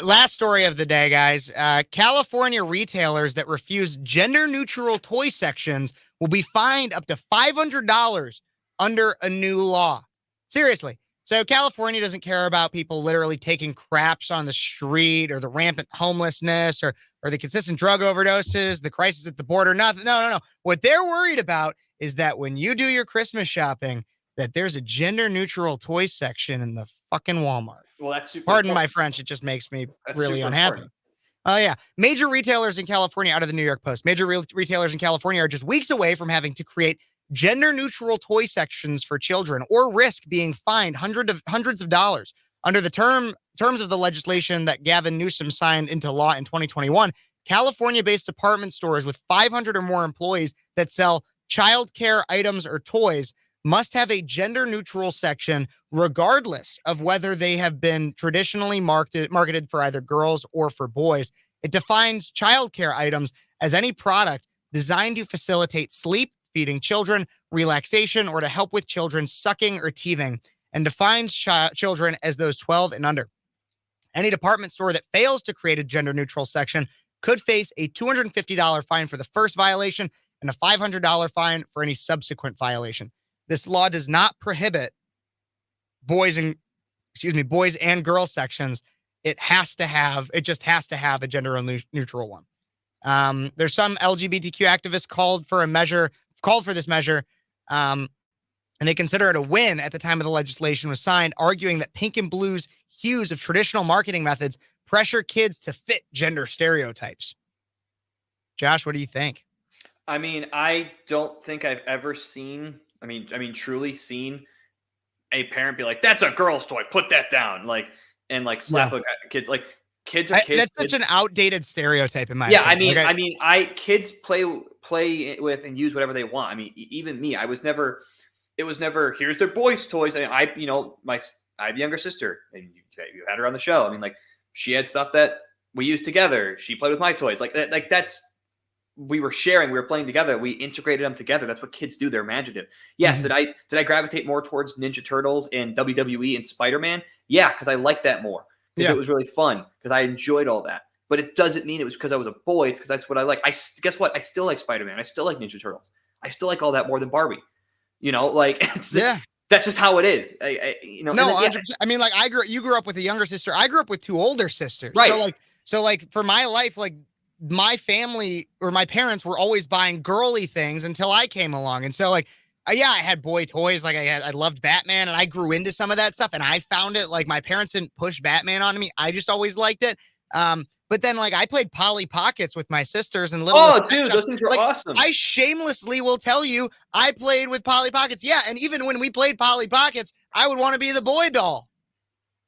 Speaker 1: last story of the day, guys. California retailers that refuse gender neutral toy sections will be fined up to $500 under a new law. Seriously. So California doesn't care about people literally taking craps on the street or the rampant homelessness or the consistent drug overdoses, the crisis at the border. Nothing. No. What they're worried about is that when you do your Christmas shopping, that there's a gender neutral toy section in the fucking Walmart.
Speaker 2: Well, that's super.
Speaker 1: Pardon
Speaker 2: important.
Speaker 1: my French. It just makes me
Speaker 2: That's
Speaker 1: really
Speaker 2: super
Speaker 1: unhappy.
Speaker 2: important.
Speaker 1: Oh, yeah. Major retailers in California, out of the New York Post, major retailers in California are just weeks away from having to create gender neutral toy sections for children or risk being fined hundreds of dollars. Under the terms of the legislation that Gavin Newsom signed into law in 2021, California-based department stores with 500 or more employees that sell childcare items or toys must have a gender-neutral section regardless of whether they have been traditionally marketed for either girls or for boys. It defines childcare items as any product designed to facilitate sleep, feeding children, relaxation, or to help with children sucking or teething, and defines children as those 12 and under. Any department store that fails to create a gender-neutral section could face a $250 fine for the first violation and a $500 fine for any subsequent violation. This law does not prohibit boys and girls sections. It just has to have a gender neutral one. There's some LGBTQ activists called for this measure, and they consider it a win at the time of the legislation was signed, arguing that pink and blue's hues of traditional marketing methods pressure kids to fit gender stereotypes. Josh, what do you think?
Speaker 2: I mean, I don't think I've ever seen. I mean, truly seen a parent be like, "That's a girl's toy. Put that down." And slap a kids. Like kids are kids.
Speaker 1: That's such an outdated stereotype in my
Speaker 2: opinion.
Speaker 1: Like,
Speaker 2: kids play with and use whatever they want. I mean, even me, it was never here's their boys' toys. I have a younger sister, and you had her on the show. I mean, like she had stuff that we used together. She played with my toys. That's. We were sharing, we were playing together. We integrated them together. That's what kids do. They're imaginative. Yes.
Speaker 1: Mm-hmm.
Speaker 2: Did I gravitate more towards Ninja Turtles and WWE and Spider-Man? Yeah. Cause I liked that more. Cause it was really fun. Cause I enjoyed all that, but it doesn't mean it was because I was a boy. It's cause that's what I like. Guess what? I still like Spider-Man. I still like Ninja Turtles. I still like all that more than Barbie, it's just, that's just how it is.
Speaker 1: I mean, like you grew up with a younger sister. I grew up with two older sisters.
Speaker 2: Right.
Speaker 1: So for my life, like, my family or my parents were always buying girly things until I came along. And so I had boy toys. Like I loved Batman and I grew into some of that stuff and I found it like my parents didn't push Batman on me. I just always liked it. But then like I played Polly Pockets with my sisters and
Speaker 2: those things were awesome.
Speaker 1: I shamelessly will tell you, I played with Polly Pockets. Yeah. And even when we played Polly Pockets, I would want to be the boy doll.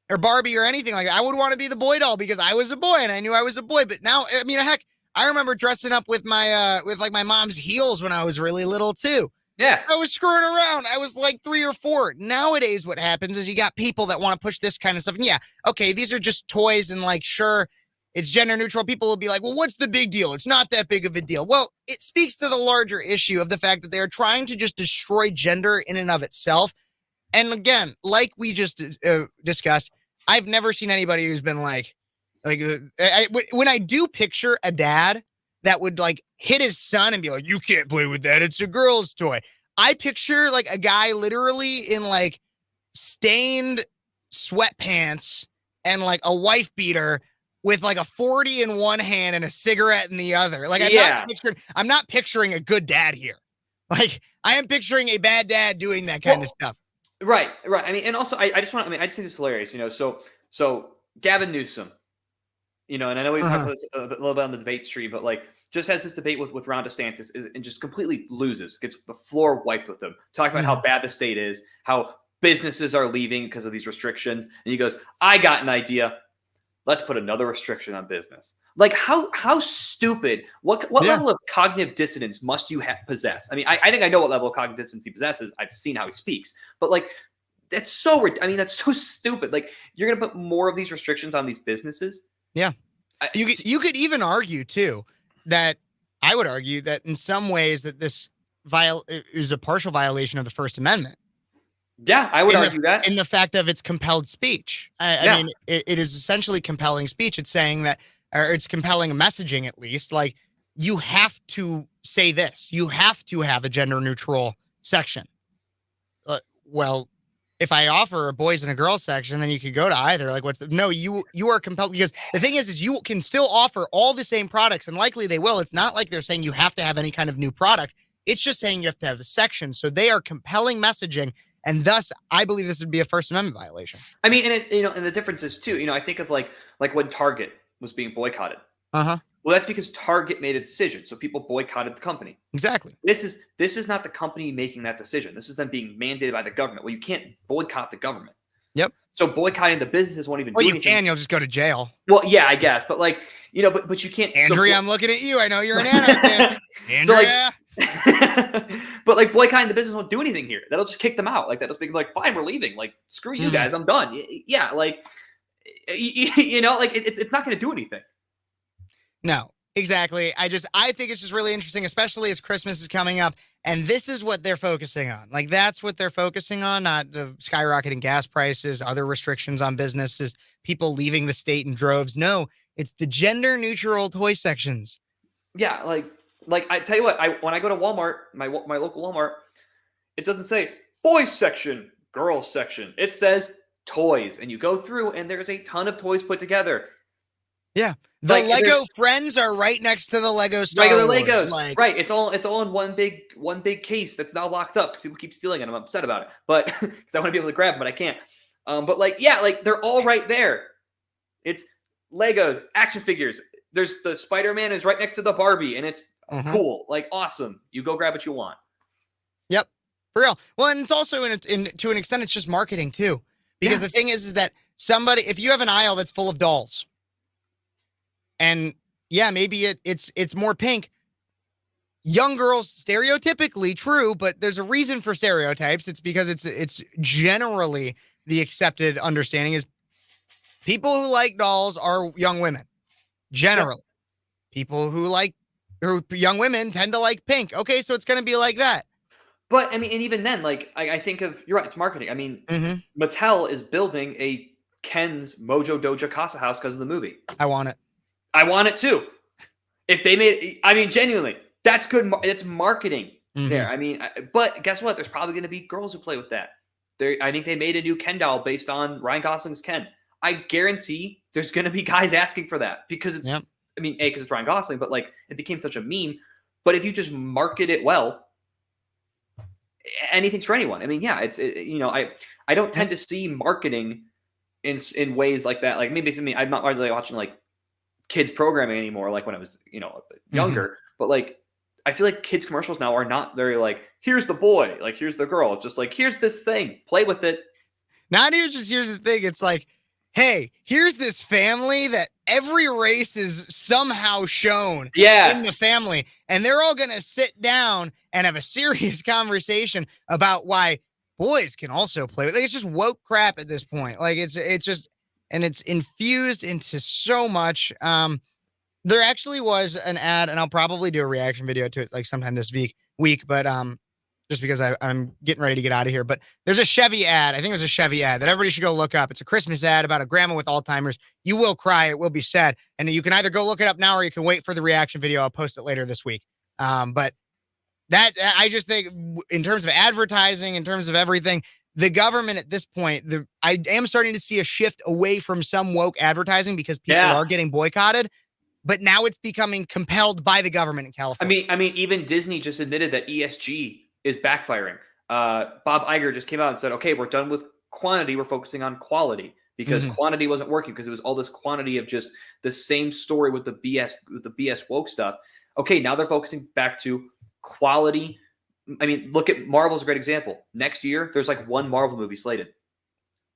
Speaker 1: Or Barbie or anything like that. I would want to be the boy doll because I was a boy and I knew I was a boy. But now, I mean, heck, I remember dressing up with my my mom's heels when I was really little too.
Speaker 2: Yeah.
Speaker 1: I was screwing around. I was like 3 or 4. Nowadays, what happens is you got people that want to push this kind of stuff. And yeah, okay, these are just toys and like, sure, it's gender neutral. People will be like, well, what's the big deal? It's not that big of a deal. Well, it speaks to the larger issue of the fact that they're trying to just destroy gender in and of itself. And again, like we just discussed, I've never seen anybody who's been when I do picture a dad that would like hit his son and be like, you can't play with that. It's a girl's toy. I picture like a guy literally in like stained sweatpants and like a wife beater with like a 40 in one hand and a cigarette in the other. Like I'm not picturing a good dad here. Like, I am picturing a bad dad doing that kind of stuff.
Speaker 2: Right. I mean, and also, I just think this is hilarious. So Gavin Newsom, and I know we talked about this a little bit on the debate stream, but like, just has this debate with Ron DeSantis and just completely loses, gets the floor wiped with him, talking about how bad the state is, how businesses are leaving because of these restrictions, and he goes, "I got an idea. Let's put another restriction on business." Like, how stupid? What level of cognitive dissonance must you possess? I mean, I think I know what level of cognitive dissonance he possesses. I've seen how he speaks, but like, that's so stupid. Like, you're gonna put more of these restrictions on these businesses.
Speaker 1: Yeah, you could even argue too that I would argue that in some ways that this is a partial violation of the First Amendment.
Speaker 2: Yeah, I would argue that.
Speaker 1: In the fact of its compelled speech. I mean, it is essentially compelling speech. It's saying that, or it's compelling messaging at least. Like, you have to say this. You have to have a gender neutral section. Well, if I offer a boys and a girls section, then you could go to either. Like, you are compelled, because the thing is you can still offer all the same products, and likely they will. It's not like they're saying you have to have any kind of new product. It's just saying you have to have a section. So they are compelling messaging. And thus, I believe this would be a First Amendment violation.
Speaker 2: I mean, and and the difference is too. I think of like when Target was being boycotted. Well, that's because Target made a decision, so people boycotted the company.
Speaker 1: Exactly.
Speaker 2: This is not the company making that decision. This is them being mandated by the government. Well, you can't boycott the government.
Speaker 1: Yep.
Speaker 2: So boanding the businesses won't even do anything.
Speaker 1: Well, you can. You'll just go to jail.
Speaker 2: Well, yeah, I guess, but like but you can't.
Speaker 1: Andrea, I'm looking at you. I know you're an anarchist. Andrea.
Speaker 2: But like boycotting the business won't do anything here. That'll just kick them out. Like, that'll just be like, fine, we're leaving. Like, screw you guys, I'm done. Yeah, like like it's not going to do anything.
Speaker 1: No, exactly. I think it's just really interesting, especially as Christmas is coming up, and this is what they're focusing on. Like, that's what they're focusing on, not the skyrocketing gas prices, other restrictions on businesses, people leaving the state in droves. No, it's the gender neutral toy sections.
Speaker 2: Yeah, like I tell you what, when I go to Walmart, my local Walmart, it doesn't say boys section, girls section. It says toys, and you go through, and there's a ton of toys put together.
Speaker 1: Yeah, the Lego Friends are right next to the Lego Star
Speaker 2: regular
Speaker 1: Wars.
Speaker 2: Legos, right? It's all in one big case that's now locked up because people keep stealing it. I'm upset about it, but because I want to be able to grab them, but I can't. But they're all right there. It's Legos, action figures. There's the Spider-Man is right next to the Barbie, and it's cool, like awesome. You go grab what you want.
Speaker 1: Yep, for real. Well, and it's also to an extent, it's just marketing too, because the thing is that if you have an aisle that's full of dolls, and maybe it's more pink. Young girls, stereotypically true, but there's a reason for stereotypes. It's because it's generally the accepted understanding is people who like dolls are young women. Generally, people who young women tend to like pink. Okay, so it's going to be like that.
Speaker 2: But I mean, and even then, like I think of, you're right, it's marketing. I mean, Mattel is building a Ken's Mojo Doja Casa house because of the movie.
Speaker 1: I want it.
Speaker 2: I want it too. If they made, I mean, genuinely, that's good. It's marketing there. I mean, but guess what? There's probably going to be girls who play with that. I think they made a new Ken doll based on Ryan Gosling's Ken. I guarantee there's going to be guys asking for that because it's, I mean, because it's Ryan Gosling, but like it became such a meme. But if you just market it well, anything's for anyone. I mean, yeah, I don't tend to see marketing in ways like that. Like maybe I'm not really watching like kids programming anymore, like when I was, younger, but like, I feel like kids commercials now are not very like, here's the boy, like, here's the girl. It's just like, here's this thing, play with it.
Speaker 1: Not even just here's the thing. It's like, hey, here's this family that every race is somehow shown in the family. And they're all going to sit down and have a serious conversation about why boys can also play with it. It's just woke crap at this point. Like it's just, and it's infused into so much. There actually was an ad, and I'll probably do a reaction video to it like sometime this week, but just because I'm getting ready to get out of here. But there's a Chevy ad. I think there's a Chevy ad that everybody should go look up. It's a Christmas ad about a grandma with Alzheimer's. You will cry. It will be sad. And you can either go look it up now or you can wait for the reaction video. I'll post it later this week. But that, I just think in terms of advertising, in terms of everything, the government at this point, I am starting to see a shift away from some woke advertising because people are getting boycotted. but now it's becoming compelled by the government in California.
Speaker 2: I mean, even Disney just admitted that ESG is backfiring. Bob Iger just came out and said, okay, we're done with quantity. We're focusing on quality because quantity wasn't working because it was all this quantity of just the same story with the BS woke stuff. Okay, now they're focusing back to quality. I mean, look at Marvel's a great example. Next year, there's like one Marvel movie slated,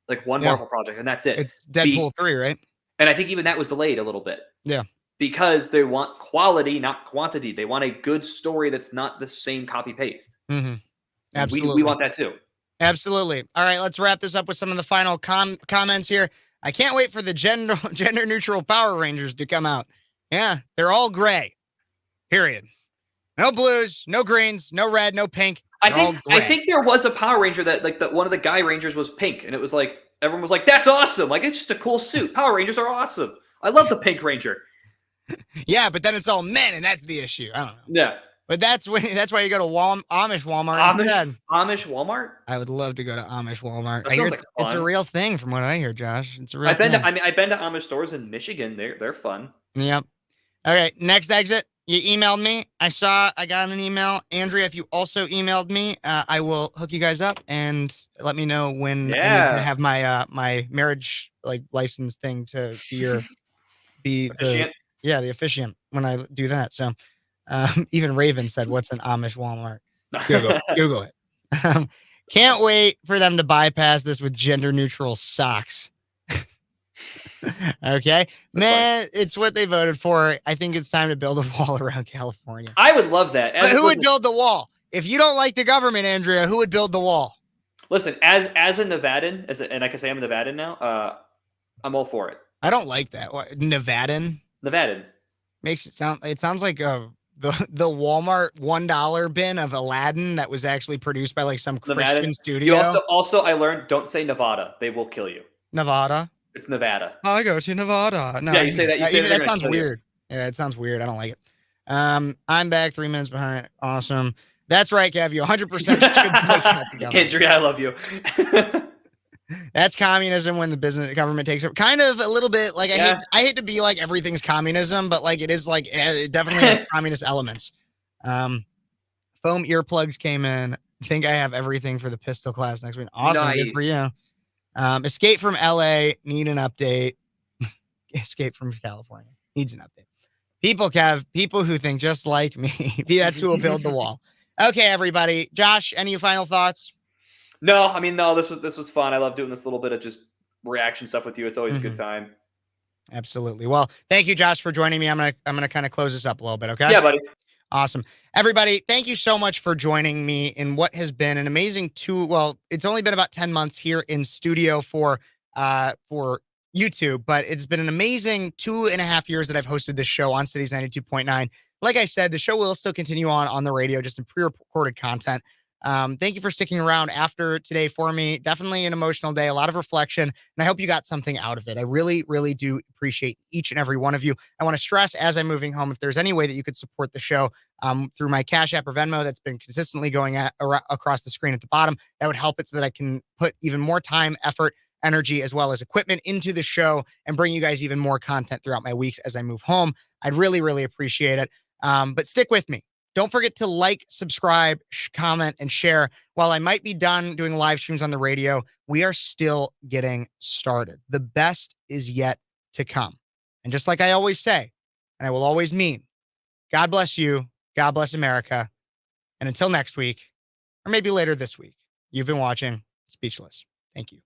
Speaker 2: like one Marvel project, and that's it.
Speaker 1: It's Deadpool 3, right?
Speaker 2: And I think even that was delayed a little bit.
Speaker 1: Yeah.
Speaker 2: Because they want quality, not quantity. They want a good story that's not the same copy paste.
Speaker 1: Absolutely.
Speaker 2: We want that too.
Speaker 1: Absolutely. All right, let's wrap this up with some of the final comments here. I can't wait for the gender neutral Power Rangers to come out. Yeah, they're all gray. Period. No blues, no greens, no red, no pink.
Speaker 2: I think there was a Power Ranger that like one of the guy Rangers was pink, and it was like everyone was like, "That's awesome!" Like it's just a cool suit. Power Rangers are awesome. I love the Pink Ranger.
Speaker 1: Yeah, but then it's all men, and that's the issue. I don't know.
Speaker 2: Yeah,
Speaker 1: but that's why you go to Amish Walmart.
Speaker 2: Amish Walmart.
Speaker 1: I would love to go to Amish Walmart.
Speaker 2: That
Speaker 1: I hear
Speaker 2: sounds like
Speaker 1: it's a
Speaker 2: fun.
Speaker 1: real thing, from what I hear, Josh. It's a real.
Speaker 2: I've been to Amish stores in Michigan. They're fun.
Speaker 1: Yep. Okay, next exit. You emailed me. I got an email. Andrea, if you also emailed me, I will hook you guys up and let me know when I need to have my my marriage license thing to be
Speaker 2: Officiant?
Speaker 1: the officiant when I do that. So even Raven said, "What's an Amish Walmart?" Google it. Can't wait for them to bypass this with gender neutral socks. Okay, man, it's what they voted for. I think it's time to build a wall around California.
Speaker 2: I would love that.
Speaker 1: But who would build the wall? If you don't like the government, Andrea, who would build the wall?
Speaker 2: Listen, as a Nevadan, and I can say I'm a Nevadan now, I'm all for it.
Speaker 1: I don't like that. What, Nevadan?
Speaker 2: Nevadan.
Speaker 1: Makes it sounds like the Walmart $1 bin of Aladdin that was actually produced by like some Christian studio.
Speaker 2: You also I learned, don't say Nevada. They will kill you.
Speaker 1: Nevada?
Speaker 2: It's Nevada.
Speaker 1: I go to Nevada. No,
Speaker 2: yeah, you say that.
Speaker 1: That sounds weird. Yeah, it sounds weird. I don't like it. I'm back 3 minutes behind. Awesome. That's right, Kev. You 100% should boycott the government.
Speaker 2: Andrea, I love you.
Speaker 1: That's communism when the government takes over. Kind of a little bit like I hate to be like everything's communism, but like it is like it definitely has communist elements. Foam earplugs came in. I think I have everything for the pistol class next week. Awesome.
Speaker 2: Nice.
Speaker 1: Good for you. Escape from LA, need an update. Escape from California needs an update. People who think just like me. That's who will build the wall. Okay, everybody. Josh, any final thoughts?
Speaker 2: No, I mean, no, this was fun. I love doing this little bit of just reaction stuff with you. It's always a good time.
Speaker 1: Absolutely. Well, thank you, Josh, for joining me. I'm gonna kind of close this up a little bit. Okay.
Speaker 2: Yeah, buddy.
Speaker 1: Awesome. Everybody, thank you so much for joining me in what has been an amazing it's only been about 10 months here in studio for YouTube, but it's been an amazing 2.5 years that I've hosted this show on Cities 92.9. Like I said, the show will still continue on the radio, just in pre-recorded content. Thank you for sticking around after today for me. Definitely an emotional day, a lot of reflection, and I hope you got something out of it. I really, really do appreciate each and every one of you. I want to stress as I'm moving home, if there's any way that you could support the show through my Cash App or Venmo that's been consistently going across the screen at the bottom, that would help it so that I can put even more time, effort, energy, as well as equipment into the show and bring you guys even more content throughout my weeks as I move home. I'd really, really appreciate it. But stick with me. Don't forget to like, subscribe, comment, and share. While I might be done doing live streams on the radio, we are still getting started. The best is yet to come. And just like I always say, and I will always mean, God bless you. God bless America. And until next week, or maybe later this week, you've been watching Speechless. Thank you.